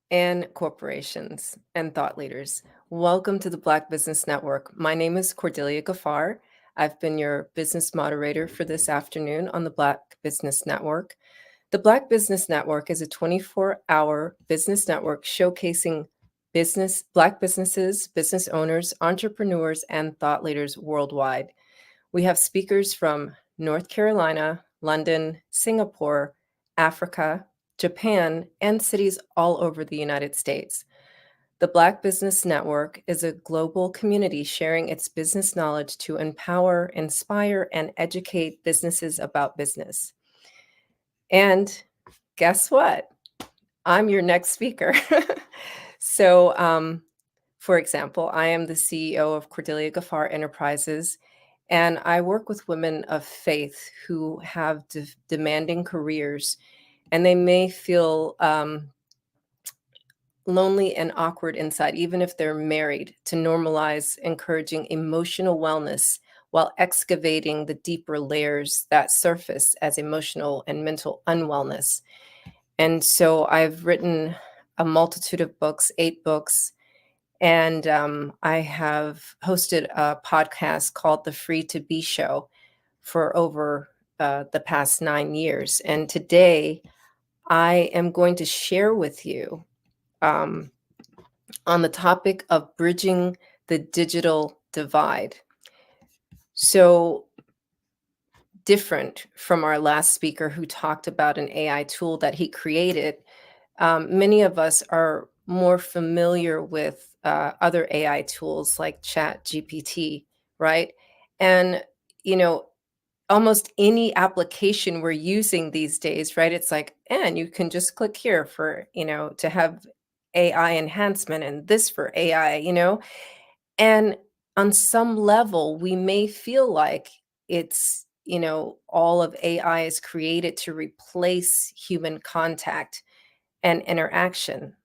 and corporations and thought leaders. Welcome to the Black Business Network. My name is Cordelia Gaffar. I've been your business moderator for this afternoon on the Black Business Network. The Black Business Network is a 24-hour business network showcasing Black businesses, business owners, entrepreneurs, and thought leaders worldwide. We have speakers from North Carolina, London, Singapore, Africa, Japan, and cities all over the United States. The Black Business Network is a global community sharing its business knowledge to empower, inspire, and educate businesses about business. And guess what? I'm your next speaker. So, for example, I am the CEO of Cordelia Gaffar Enterprises, and I work with women of faith who have demanding careers, and they may feel lonely and awkward inside, even if they're married, to normalize encouraging emotional wellness while excavating the deeper layers that surface as emotional and mental unwellness. And so I've written a multitude of books, 8 books, and I have hosted a podcast called The Free to Be Show for over the past 9 years. And today I am going to share with you on the topic of bridging the digital divide. So different from our last speaker who talked about an AI tool that he created, many of us are more familiar with other AI tools like ChatGPT, right? And, almost any application we're using these days, right? It's like, and you can just click here for, to have AI enhancement and this for AI, and on some level, we may feel like it's, all of AI is created to replace human contact and interaction.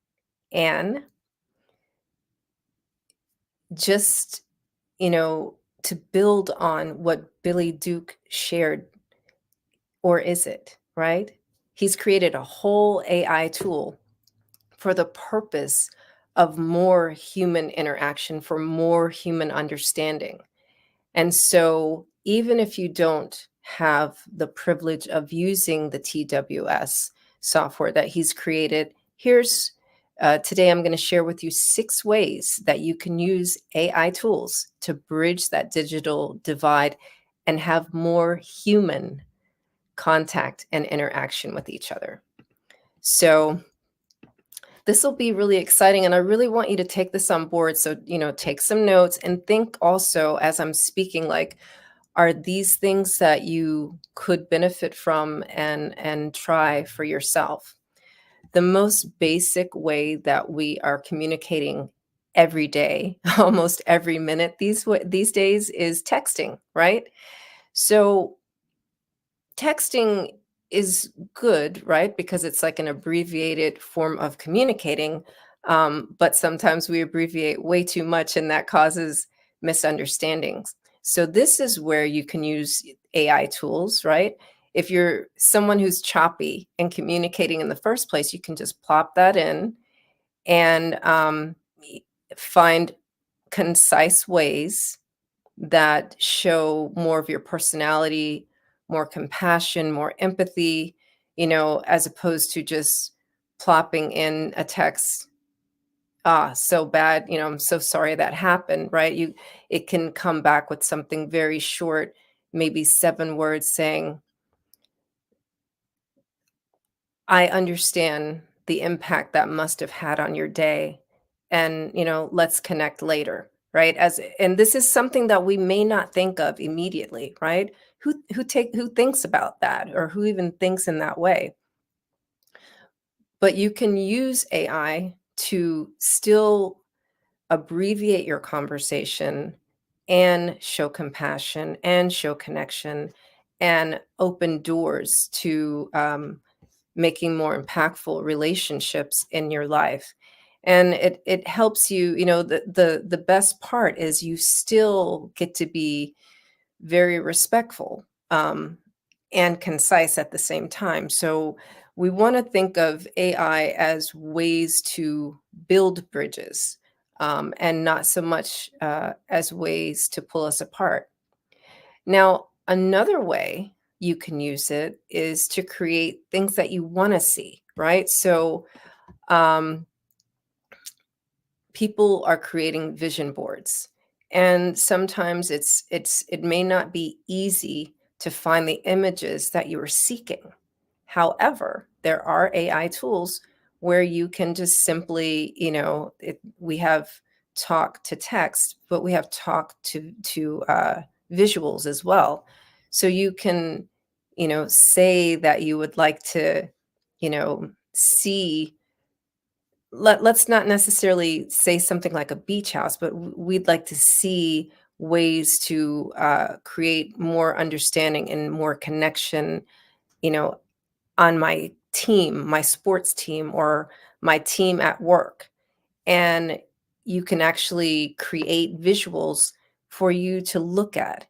And just, to build on what Billy Duke shared, or is it, right? He's created a whole AI tool for the purpose of more human interaction, for more human understanding. And so even if you don't have the privilege of using the TWS software that he's created. Here's today I'm going to share with you 6 ways that you can use AI tools to bridge that digital divide and have more human contact and interaction with each other. So this will be really exciting, and I really want you to take this on board. So, take some notes and think also as I'm speaking, like, are these things that you could benefit from and try for yourself? The most basic way that we are communicating every day, almost every minute these days, is texting, right? So texting is good, right? Because it's like an abbreviated form of communicating. But sometimes we abbreviate way too much, and that causes misunderstandings. So this is where you can use AI tools, right? If you're someone who's choppy and communicating in the first place, you can just plop that in and find concise ways that show more of your personality, more compassion, more empathy, as opposed to just plopping in a text, so bad, I'm so sorry that happened, right? It can come back with something very short, maybe 7 words saying, I understand the impact that must have had on your day, and, let's connect later, right? And this is something that we may not think of immediately, right? Who thinks about that, or who even thinks in that way? But you can use AI to still abbreviate your conversation and show compassion and show connection and open doors to making more impactful relationships in your life. And it helps you, the best part is you still get to be very respectful and concise at the same time. So we want to think of AI as ways to build bridges, and not so much as ways to pull us apart. Now, another way you can use it is to create things that you want to see, right? So people are creating vision boards, and sometimes it may not be easy to find the images that you are seeking. However, there are AI tools where you can just simply, we have talk to text, but we have talk to visuals as well. So you can, say that you would like to, see. Let's not necessarily say something like a beach house, but we'd like to see ways to create more understanding and more connection, on my team, my sports team, or my team at work. And you can actually create visuals for you to look at.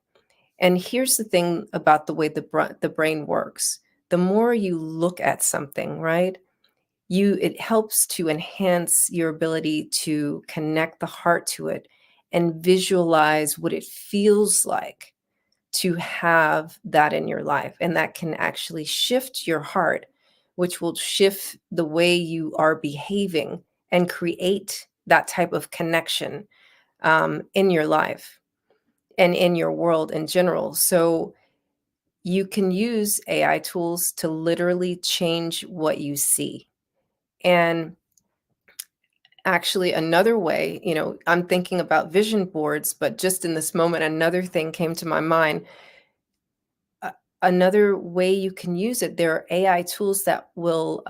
And here's the thing about the way the brain works. The more you look at something, right, it helps to enhance your ability to connect the heart to it and visualize what it feels like to have that in your life. And that can actually shift your heart, which will shift the way you are behaving and create that type of connection in your life and in your world in general. So you can use AI tools to literally change what you see. And actually, another way, I'm thinking about vision boards, but just in this moment, another thing came to my mind. Another way you can use it, there are AI tools that will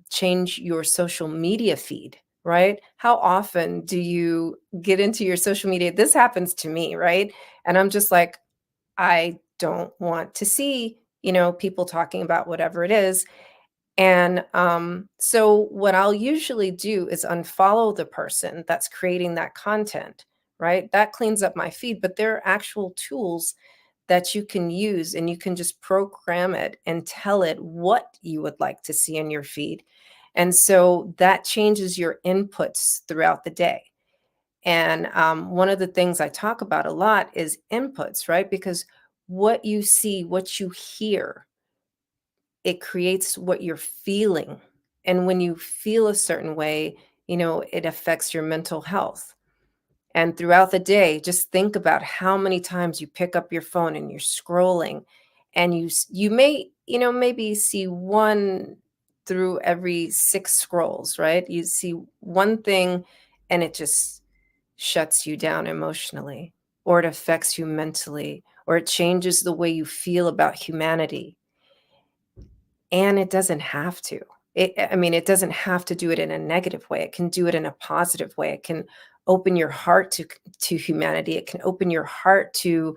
change your social media feed, right? How often do you get into your social media? This happens to me, right? And I'm just like, I don't want to see, people talking about whatever it is. And so what I'll usually do is unfollow the person that's creating that content, right? That cleans up my feed, but there are actual tools that you can use, and you can just program it and tell it what you would like to see in your feed. And so that changes your inputs throughout the day. And one of the things I talk about a lot is inputs, right? Because what you see, what you hear, it creates what you're feeling. And when you feel a certain way, it affects your mental health. And throughout the day, just think about how many times you pick up your phone and you're scrolling, and you may, maybe see one through every 6 scrolls, right? You see one thing and it just shuts you down emotionally, or it affects you mentally, or it changes the way you feel about humanity. And it doesn't have to. It doesn't have to do it in a negative way. It can do it in a positive way. It can open your heart to humanity. It can open your heart to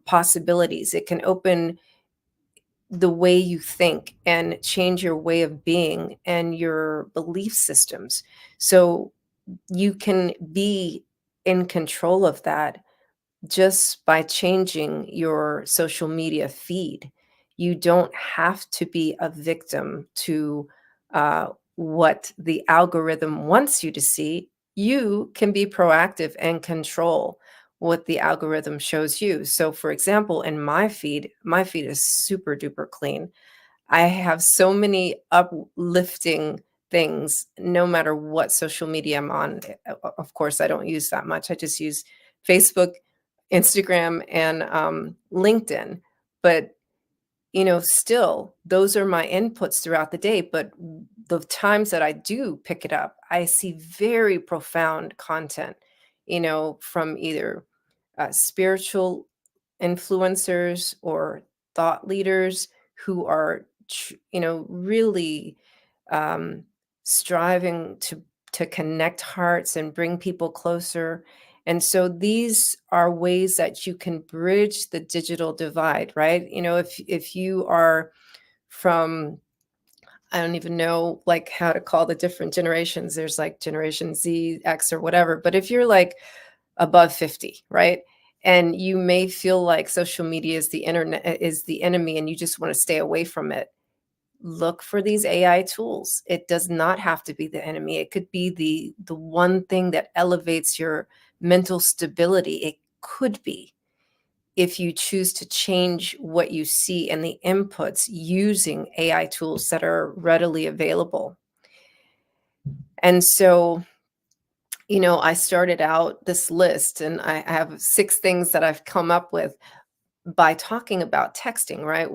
possibilities. It can open the way you think and change your way of being and your belief systems. So you can be in control of that just by changing your social media feed. You don't have to be a victim to what the algorithm wants you to see. You can be proactive and control what the algorithm shows you. So, for example, in my feed is super duper clean. I have so many uplifting things no matter what social media I'm on. Of course, I don't use that much. I just use Facebook, Instagram, and LinkedIn. But, still, those are my inputs throughout the day. But the times that I do pick it up, I see very profound content, from either spiritual influencers or thought leaders who are really um, striving to connect hearts and bring people closer. And so these are ways that you can bridge the digital divide, right? If you are from, I don't even know like how to call the different generations. There's like Generation Z, X, or whatever. But if you're like above 50, right? And you may feel like social media is the internet is the enemy and you just want to stay away from it. Look for these AI tools. It does not have to be the enemy. It could be the one thing that elevates your mental stability. It could be, if you choose to change what you see and the inputs using AI tools that are readily available. And so, I started out this list and I have 6 things that I've come up with by talking about texting, right?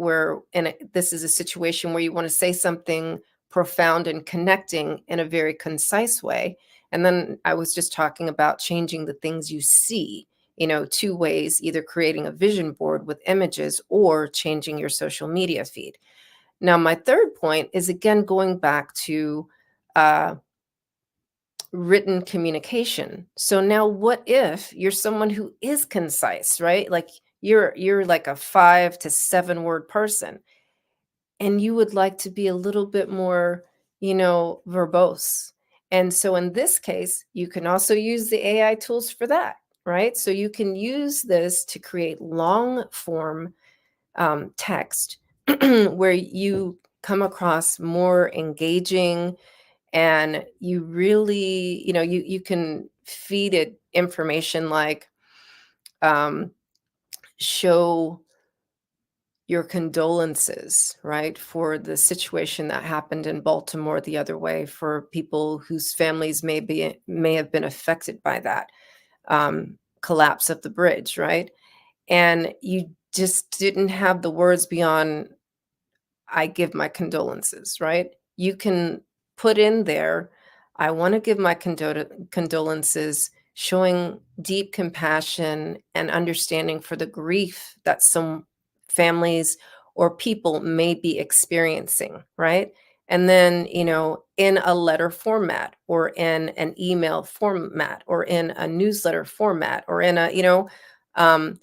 This is a situation where you want to say something profound and connecting in a very concise way. And then I was just talking about changing the things you see, 2 ways, either creating a vision board with images or changing your social media feed. Now, my third point is again going back to written communication. So now what if you're someone who is concise, right? Like you're like a 5 to 7 word person and you would like to be a little bit more, verbose. And so in this case, you can also use the AI tools for that, right? So you can use this to create long form text where you come across more engaging, and you really, you can feed it information like show your condolences, right, for the situation that happened in Baltimore the other way, for people whose families may have been affected by that collapse of the bridge, right? And you just didn't have the words beyond I give my condolences, right? You can put in there, I want to give my condolences, showing deep compassion and understanding for the grief that some families or people may be experiencing, right? And then, in a letter format or in an email format or in a newsletter format or in a, um,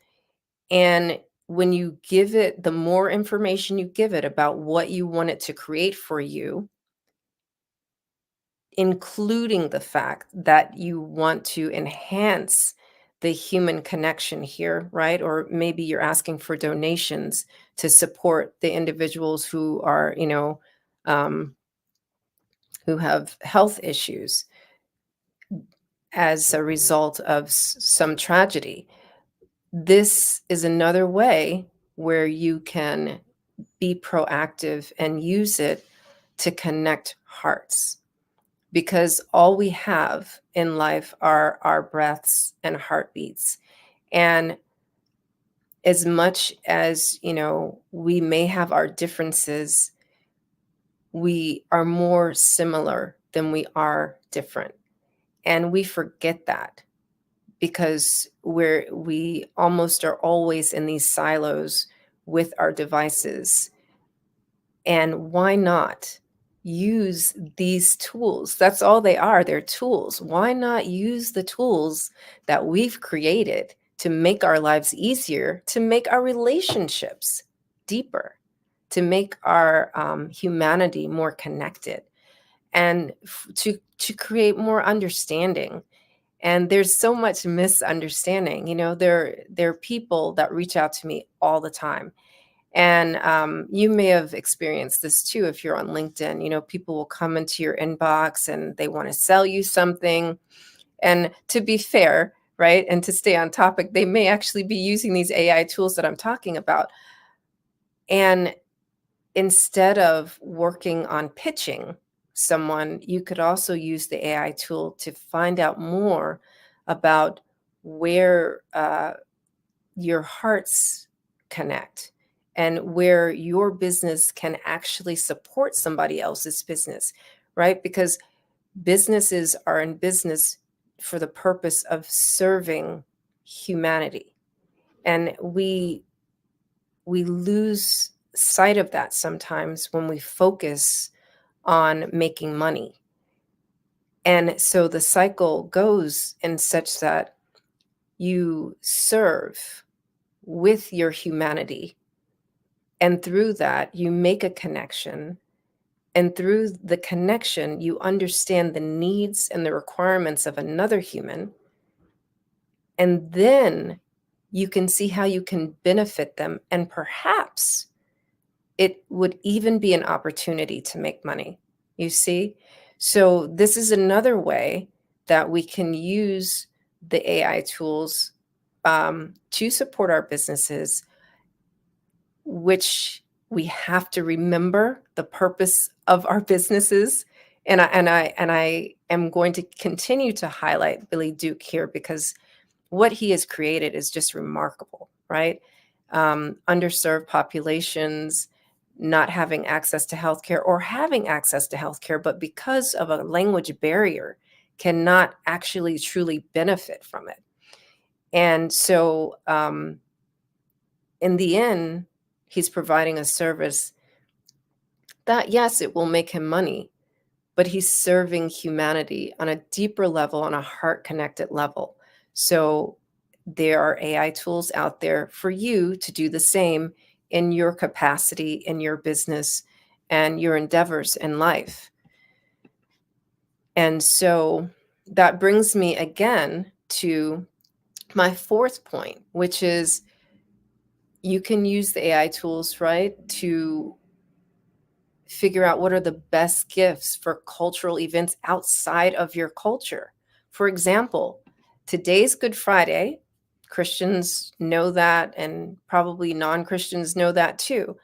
and when you give it, the more information you give it about what you want it to create for you, including the fact that you want to enhance the human connection here, right? Or maybe you're asking for donations to support the individuals who are, who have health issues as a result of some tragedy. this is another way where you can be proactive and use it to connect hearts, because all we have in life are our breaths and heartbeats. And as much as, we may have our differences, we are more similar than we are different. And we forget that because we almost are always in these silos with our devices. And why not use these tools? That's all they are. They're tools. Why not use the tools that we've created to make our lives easier, to make our relationships deeper, to make our humanity more connected, and to create more understanding. And there's so much misunderstanding. There are people that reach out to me all the time. And you may have experienced this too if you're on LinkedIn. People will come into your inbox and they want to sell you something. And to be fair, right, and to stay on topic, they may actually be using these AI tools that I'm talking about. And instead of working on pitching someone, you could also use the AI tool to find out more about where your hearts connect and where your business can actually support somebody else's business, right? Because businesses are in business for the purpose of serving humanity. And we lose sight of that sometimes when we focus on making money. And so the cycle goes in such that you serve with your humanity. And through that, you make a connection. And through the connection, you understand the needs and the requirements of another human. And then you can see how you can benefit them. And perhaps it would even be an opportunity to make money, you see? So this is another way that we can use the AI tools to support our businesses, which we have to remember the purpose of our businesses. And I am going to continue to highlight Billy Duke here because what he has created is just remarkable, right? Underserved populations not having access to healthcare, or having access to healthcare, but because of a language barrier, cannot actually truly benefit from it. And so in the end, he's providing a service that, yes, it will make him money, but he's serving humanity on a deeper level, on a heart-connected level. So there are AI tools out there for you to do the same in your capacity, in your business, and your endeavors in life. And so that brings me again to my fourth point, which is you can use the AI tools, right, to figure out what are the best gifts for cultural events outside of your culture. For example, today's Good Friday. Christians know that, and probably non-Christians know that too.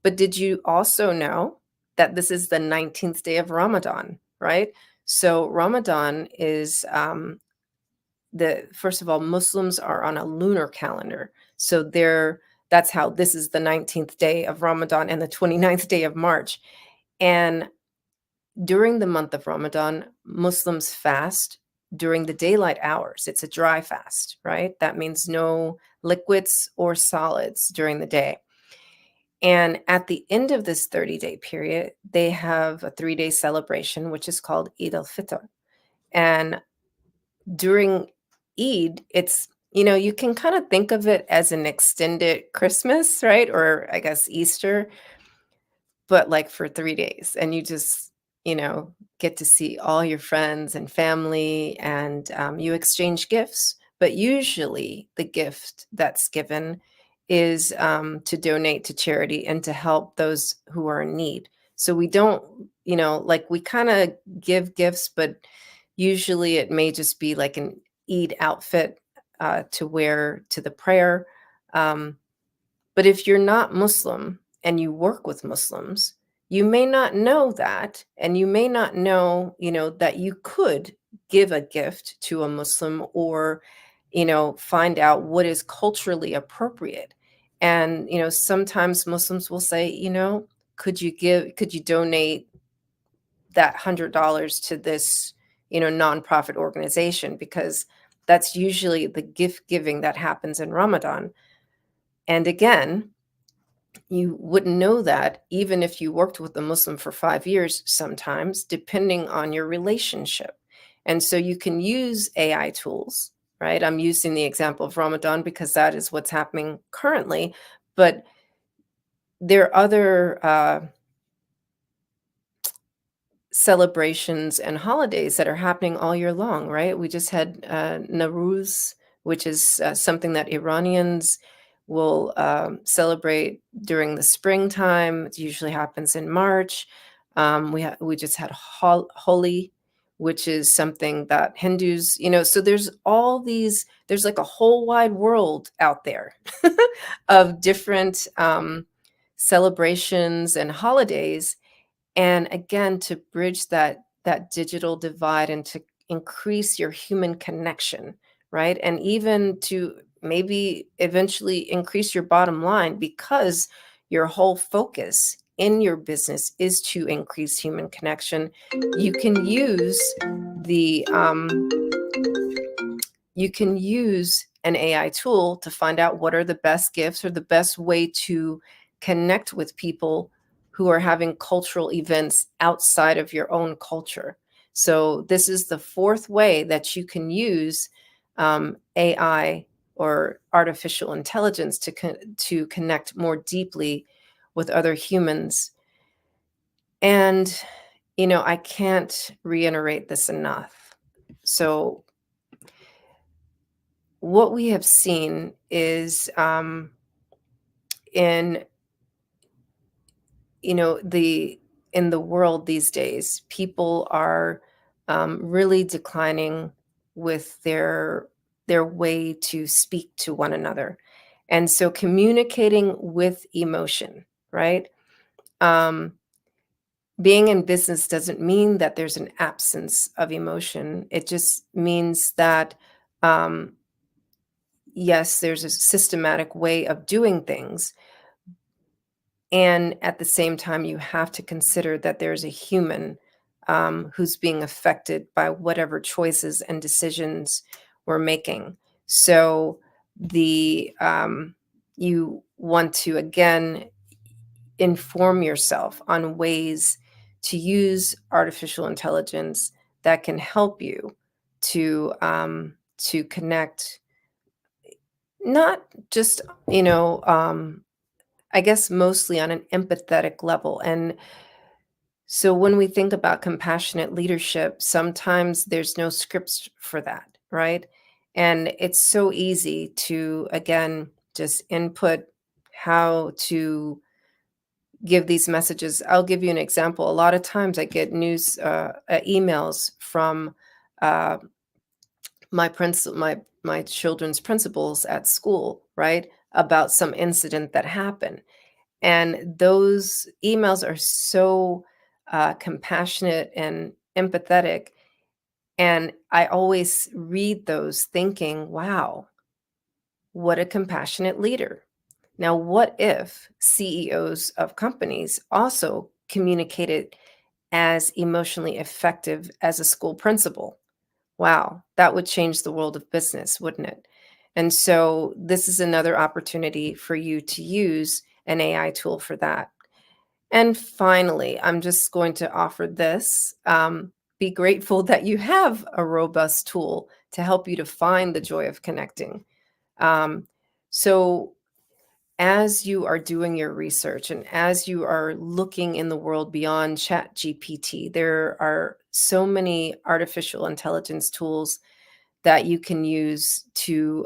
But did you also know that this is the 19th day of Ramadan, right? So Ramadan is first of all, Muslims are on a lunar calendar. So that's how this is the 19th day of Ramadan and the 29th day of March. And during the month of Ramadan, Muslims fast during the daylight hours. It's a dry fast, right? That means no liquids or solids during the day. And at the end of this 30-day period, they have a 3-day celebration, which is called Eid al-Fitr. And during Eid, it's, you can kind of think of it as an extended Christmas, right? Or I guess Easter, but like for 3 days. And you just, get to see all your friends and family, and you exchange gifts. But usually the gift that's given is to donate to charity and to help those who are in need. So we don't, we kind of give gifts, but usually it may just be like an Eid outfit to wear to the prayer. But if you're not Muslim and you work with Muslims, you may not know that, and you may not know, that you could give a gift to a Muslim, or, find out what is culturally appropriate. And, sometimes Muslims will say, could you donate that $100 to this, nonprofit organization? Because that's usually the gift giving that happens in Ramadan. And again, you wouldn't know that even if you worked with a Muslim for 5 years, sometimes, depending on your relationship. And so you can use AI tools, right? I'm using the example of Ramadan because that is what's happening currently. But there are other celebrations and holidays that are happening all year long, right? We just had Nowruz, which is something that Iranians will celebrate during the springtime. It usually happens in March. We just had Holi, which is something that Hindus, so there's all these, there's like a whole wide world out there of different celebrations and holidays. And again, to bridge that digital divide and to increase your human connection, right? And even to maybe eventually increase your bottom line, because your whole focus in your business is to increase human connection. You can use an AI tool to find out what are the best gifts or the best way to connect with people who are having cultural events outside of your own culture. So this is the fourth way that you can use AI or artificial intelligence to connect more deeply with other humans. And, I can't reiterate this enough. So what we have seen is in in the world these days, people are really declining with their way to speak to one another. And so communicating with emotion, right? Being in business doesn't mean that there's an absence of emotion. It just means that, yes, there's a systematic way of doing things. And at the same time, you have to consider that there's a human who's being affected by whatever choices and decisions we're making. So you want to, again, inform yourself on ways to use artificial intelligence that can help you to connect, not just, I guess mostly on an empathetic level. And so when we think about compassionate leadership, sometimes there's no scripts for that, right? And it's so easy to, again, just input how to give these messages. I'll give you an example. A lot of times I get emails from my children's principals at school, right, about some incident that happened. And those emails are so compassionate and empathetic. And I always read those thinking, wow, what a compassionate leader. Now, what if CEOs of companies also communicated as emotionally effective as a school principal? Wow, that would change the world of business, wouldn't it? And so this is another opportunity for you to use an AI tool for that. And finally, I'm just going to offer this. Be grateful that you have a robust tool to help you to find the joy of connecting. So as you are doing your research and as you are looking in the world beyond ChatGPT, there are so many artificial intelligence tools that you can use to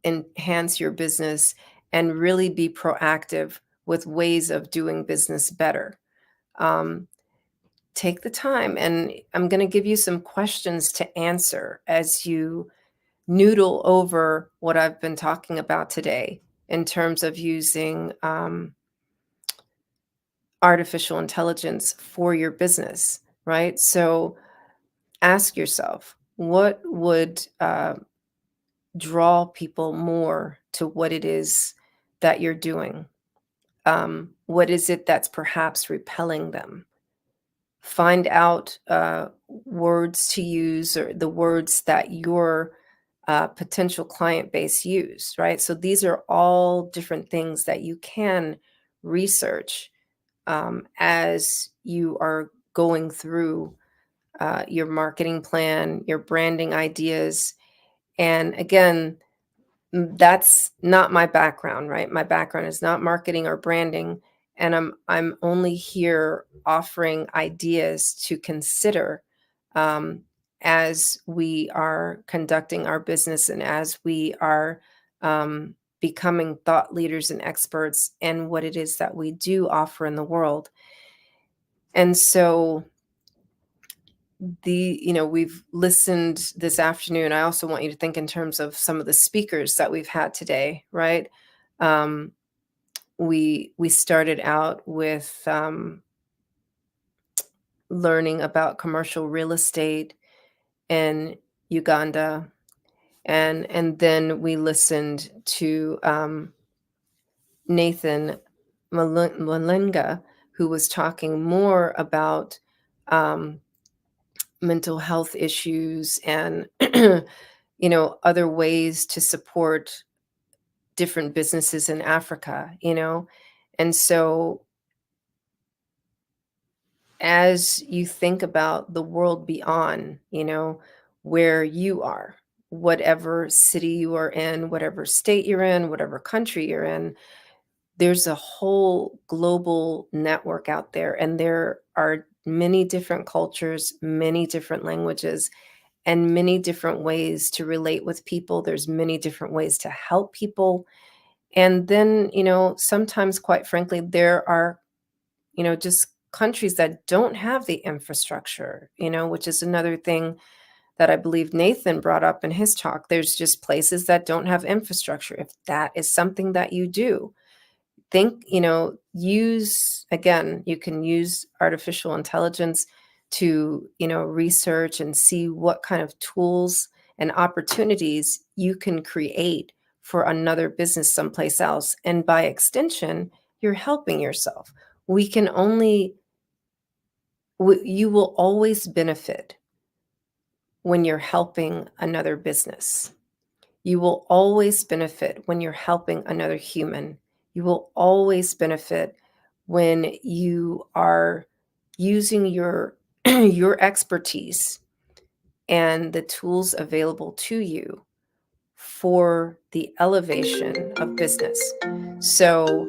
enhance your business and really be proactive with ways of doing business better. Take the time, and I'm going to give you some questions to answer as you noodle over what I've been talking about today in terms of using artificial intelligence for your business, right? So ask yourself, what would draw people more to what it is that you're doing? What is it that's perhaps repelling them? Find out words to use, or the words that your potential client base use, right? So these are all different things that you can research as you are going through your marketing plan, your branding ideas. And again, that's not my background, right? My background is not marketing or branding, and I'm only here offering ideas to consider as we are conducting our business and as we are becoming thought leaders and experts in what it is that we do offer in the world. And so we've listened this afternoon. I also want you to think in terms of some of the speakers that we've had today, right? We started out with learning about commercial real estate in Uganda, and then we listened to Nathan Malinga, who was talking more about mental health issues and other ways to support different businesses in Africa, and so as you think about the world beyond, where you are, whatever city you are in, whatever state you're in, whatever country you're in, there's a whole global network out there, and there are many different cultures, many different languages, and many different ways to relate with people. There's many different ways to help people. And then, sometimes, quite frankly, there are, just countries that don't have the infrastructure, which is another thing that I believe Nathan brought up in his talk. There's just places that don't have infrastructure. If that is something that you do, think, you can use artificial intelligence to, research and see what kind of tools and opportunities you can create for another business someplace else. And by extension, you're helping yourself. You will always benefit when you're helping another business. You will always benefit when you're helping another human. You will always benefit when you are using your your expertise and the tools available to you for the elevation of business. So,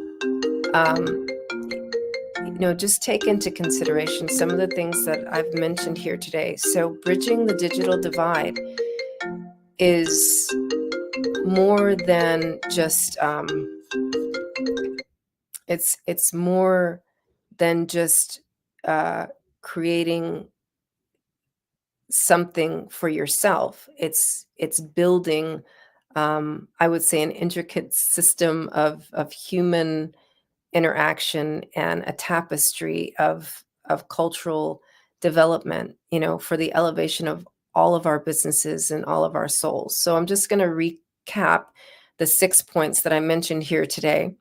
just take into consideration some of the things that I've mentioned here today. So, bridging the digital divide is more than just it's more than just creating something for yourself. It's building, I would say, an intricate system of human interaction and a tapestry of cultural development, for the elevation of all of our businesses and all of our souls. So I'm just going to recap the 6 points that I mentioned here today.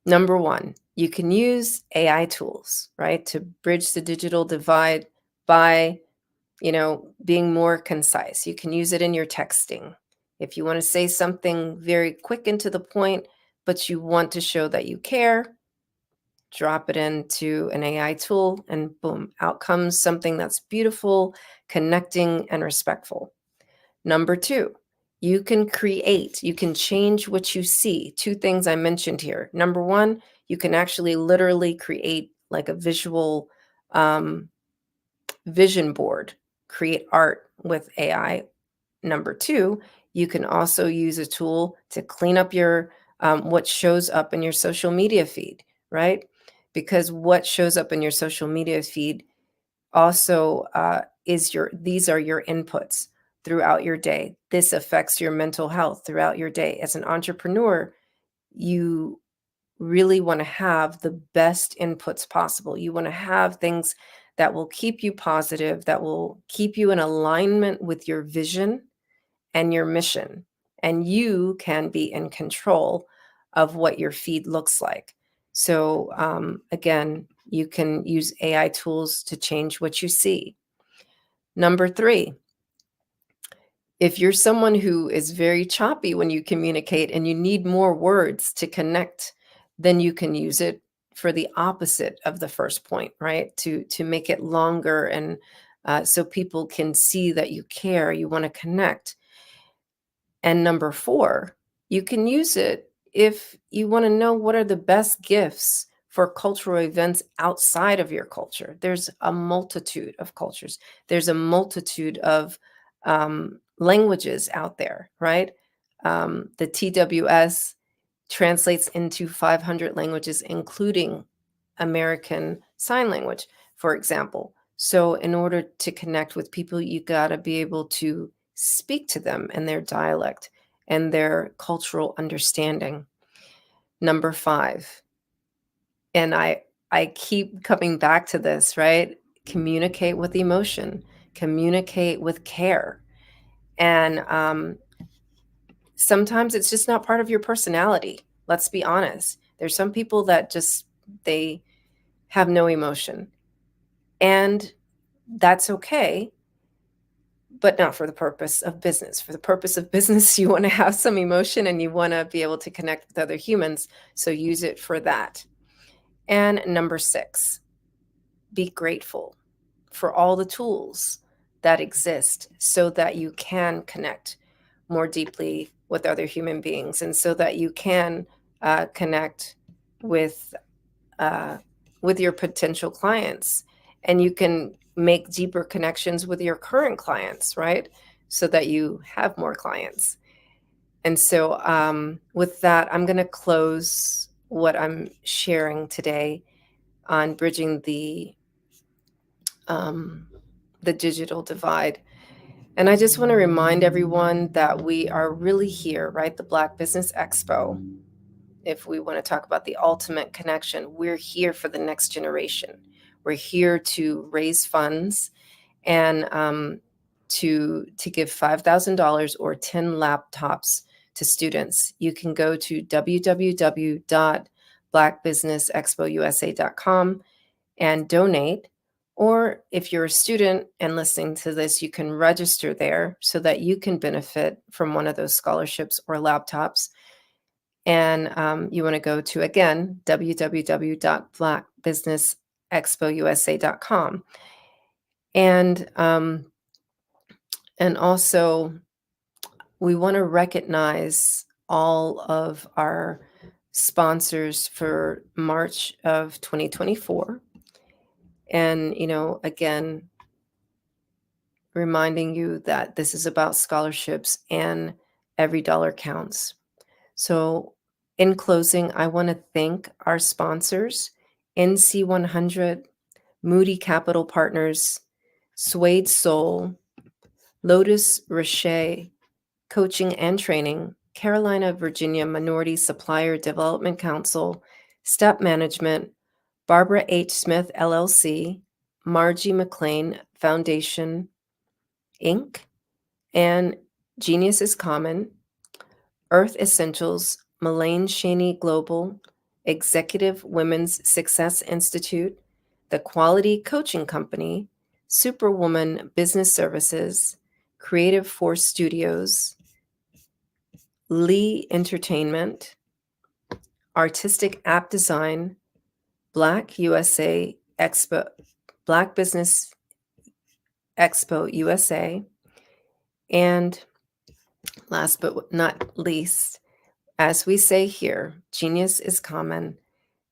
Number one, you can use AI tools, right, to bridge the digital divide by, being more concise. You can use it in your texting. If you want to say something very quick and to the point, but you want to show that you care, drop it into an AI tool, and boom, out comes something that's beautiful, connecting, and respectful. Number two, you can change what you see. Two things I mentioned here. Number one, you can actually literally create like a visual vision board, create art with AI. Number two, you can also use a tool to clean up your what shows up in your social media feed, right? Because what shows up in your social media feed also these are your inputs. throughout your day. This affects your mental health throughout your day. As an entrepreneur, you really want to have the best inputs possible. You want to have things that will keep you positive, that will keep you in alignment with your vision and your mission. And you can be in control of what your feed looks like. So again, you can use AI tools to change what you see. Number 3, if you're someone who is very choppy when you communicate and you need more words to connect, then you can use it for the opposite of the first point, right? To make it longer, and so people can see that you care, you want to connect. And number 4, you can use it if you want to know what are the best gifts for cultural events outside of your culture. There's a multitude of cultures. There's a multitude of languages out there, right? The TWS translates into 500 languages, including American Sign Language, for example. So in order to connect with people, you got to be able to speak to them in their dialect and their cultural understanding. Number 5, and I keep coming back to this, right? Communicate with emotion, communicate with care. And sometimes it's just not part of your personality. Let's be honest. There's some people that just, they have no emotion. And that's okay, but not for the purpose of business. For the purpose of business, you want to have some emotion and you want to be able to connect with other humans. So use it for that. And number 6, be grateful for all the tools that exist so that you can connect more deeply with other human beings, and so that you can connect with your potential clients, and you can make deeper connections with your current clients, right? So that you have more clients. And so with that, I'm going to close what I'm sharing today on bridging the digital divide. And I just want to remind everyone that we are really here, right? The Black Business Expo. If we want to talk about the ultimate connection, we're here for the next generation. We're here to raise funds and to give $5,000 or 10 laptops to students. You can go to www.blackbusinessexpousa.com and donate. Or if you're a student and listening to this, you can register there so that you can benefit from one of those scholarships or laptops. And you want to go to, again, www.blackbusinessexpousa.com. And also, we want to recognize all of our sponsors for March of 2024. And, again, reminding you that this is about scholarships and every dollar counts. So in closing, I want to thank our sponsors, NC100, Moody Capital Partners, Suede Soul, Lotus Rocher Coaching and Training, Carolina, Virginia Minority Supplier Development Council, Step Management, Barbara H. Smith, LLC, Margie McLean Foundation, Inc., and Genius is Common, Earth Essentials, Mullane Shaney Global, Executive Women's Success Institute, The Quality Coaching Company, Superwoman Business Services, Creative Force Studios, Lee Entertainment, Artistic App Design, Black Business Expo USA, and last but not least, as we say here, genius is common.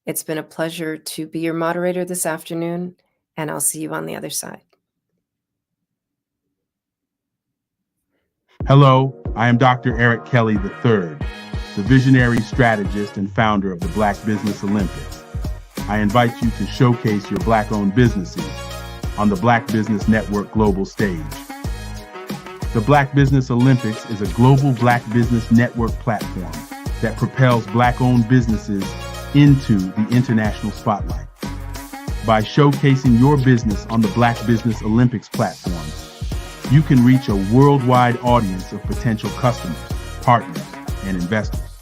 It's been a pleasure to be your moderator this afternoon, and I'll see you on the other side. Hello, I am Dr. Eric Kelly III, the visionary strategist and founder of the Black Business Olympics. I invite you to showcase your Black-owned businesses on the Black Business Network global stage. The Black Business Olympics is a global Black business network platform that propels Black-owned businesses into the international spotlight. By showcasing your business on the Black Business Olympics platform, you can reach a worldwide audience of potential customers, partners, and investors.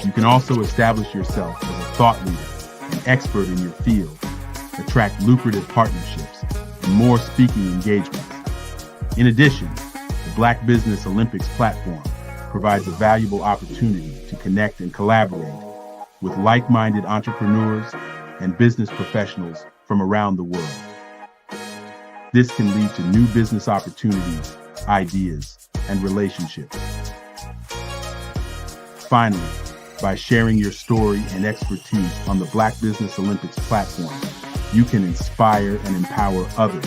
You can also establish yourself as a thought leader and expert in your field, attract lucrative partnerships, and more speaking engagements. In addition, the Black Business Olympics platform provides a valuable opportunity to connect and collaborate with like-minded entrepreneurs and business professionals from around the world. This can lead to new business opportunities, ideas, and relationships. Finally, by sharing your story and expertise on the Black Business Olympics platform, you can inspire and empower others.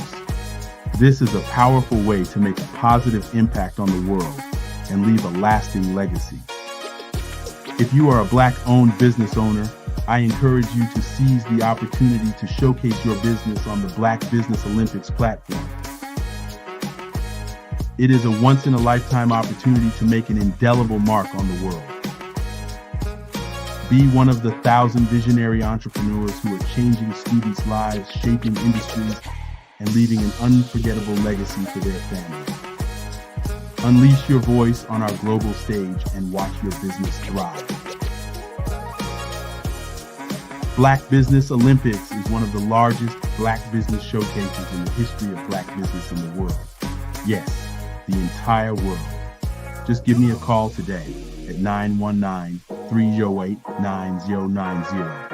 This is a powerful way to make a positive impact on the world and leave a lasting legacy. If you are a Black-owned business owner, I encourage you to seize the opportunity to showcase your business on the Black Business Olympics platform. It is a once-in-a-lifetime opportunity to make an indelible mark on the world. Be one of the 1,000 visionary entrepreneurs who are changing students' lives, shaping industries, and leaving an unforgettable legacy for their families. Unleash your voice on our global stage and watch your business thrive. Black Business Olympics is one of the largest Black business showcases in the history of Black business in the world. Yes, the entire world. Just give me a call today at 919-308-9090.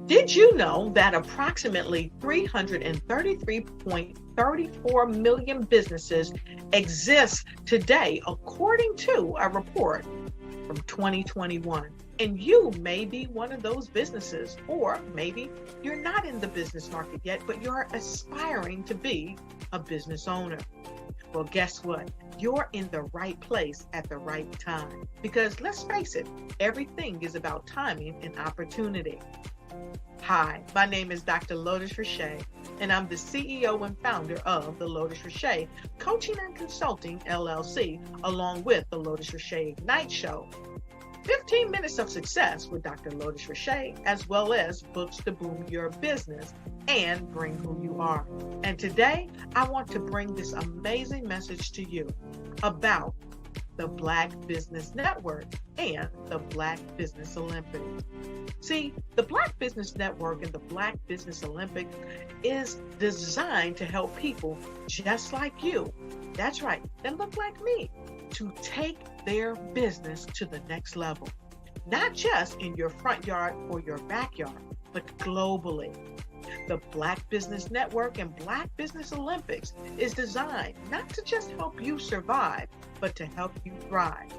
Did you know that approximately 333.34 million businesses exist today, according to a report from 2021? And you may be one of those businesses, or maybe you're not in the business market yet, but you're aspiring to be a business owner. Well, guess what? You're in the right place at the right time. Because let's face it, everything is about timing and opportunity. Hi, my name is Dr. Lotus Richey, and I'm the CEO and founder of the Lotus Richey Coaching and Consulting LLC, along with the Lotus Richey Ignite Show. 15 minutes of success with Dr. Lotus Richey, as well as books to boom your business and bring who you are. And today, I want to bring this amazing message to you about the Black Business Network and the Black Business Olympics. See, the Black Business Network and the Black Business Olympics is designed to help people just like you, that's right, that look like me, to take their business to the next level. Not just in your front yard or your backyard, but globally. The Black Business Network and Black Business Olympics is designed not to just help you survive, but to help you thrive.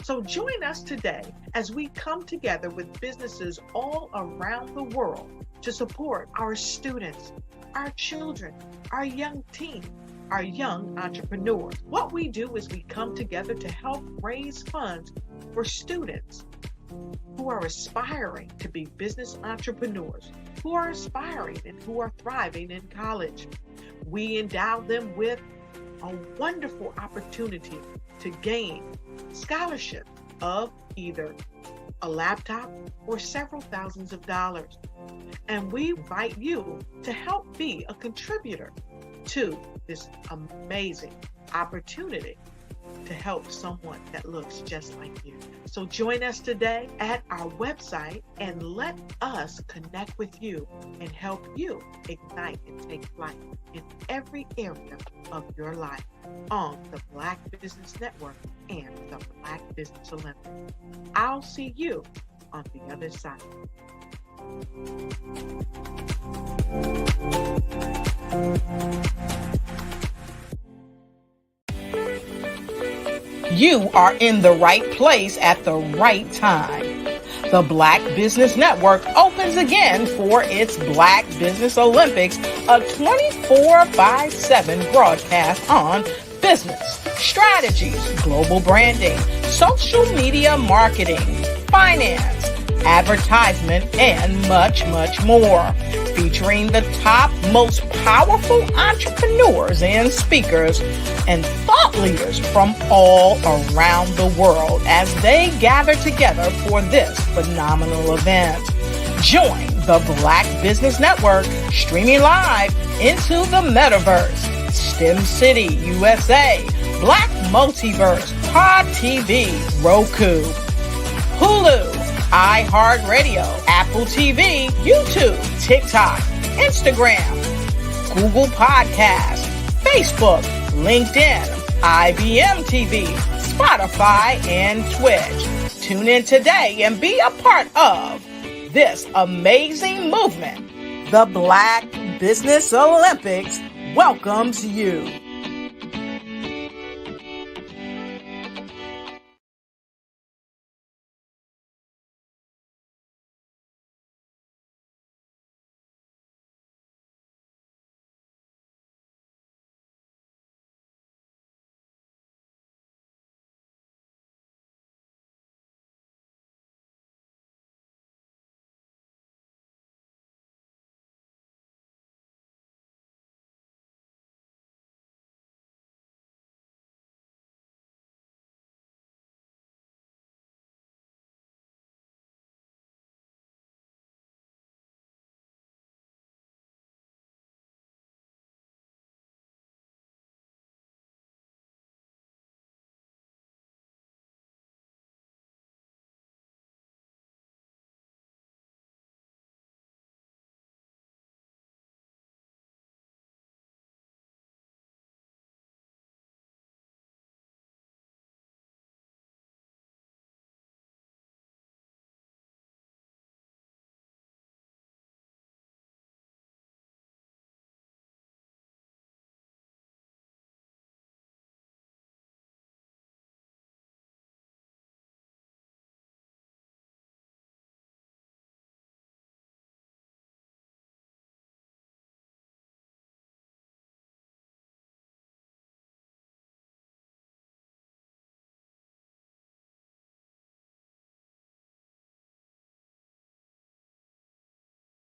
So join us today as we come together with businesses all around the world to support our students, our children, our young teens, our young entrepreneurs. What we do is we come together to help raise funds for students who are aspiring to be business entrepreneurs, who are aspiring and who are thriving in college. We endow them with a wonderful opportunity to gain scholarship of either a laptop or several thousands of dollars. And we invite you to help be a contributor to this amazing opportunity to help someone that looks just like you. So join us today at our website and let us connect with you and help you ignite and take flight in every area of your life on the Black Business Network and the Black Business Olympics. I'll see you on the other side. You are in the right place at the right time. The Black Business Network opens again for its Black Business Olympics, a 24/7 broadcast on business, strategies, global branding, social media marketing, finance, advertisement, and much, much more. Featuring the top, most powerful entrepreneurs and speakers and thought leaders from all around the world as they gather together for this phenomenal event. Join the Black Business Network streaming live into the metaverse, STEM City USA, Black Multiverse, Pod TV, Roku, Hulu, iHeartRadio, Apple TV, YouTube, TikTok, Instagram, Google Podcasts, Facebook, LinkedIn, IBM TV, Spotify, and Twitch. Tune in today and be a part of this amazing movement. The Black Business Olympics welcomes you.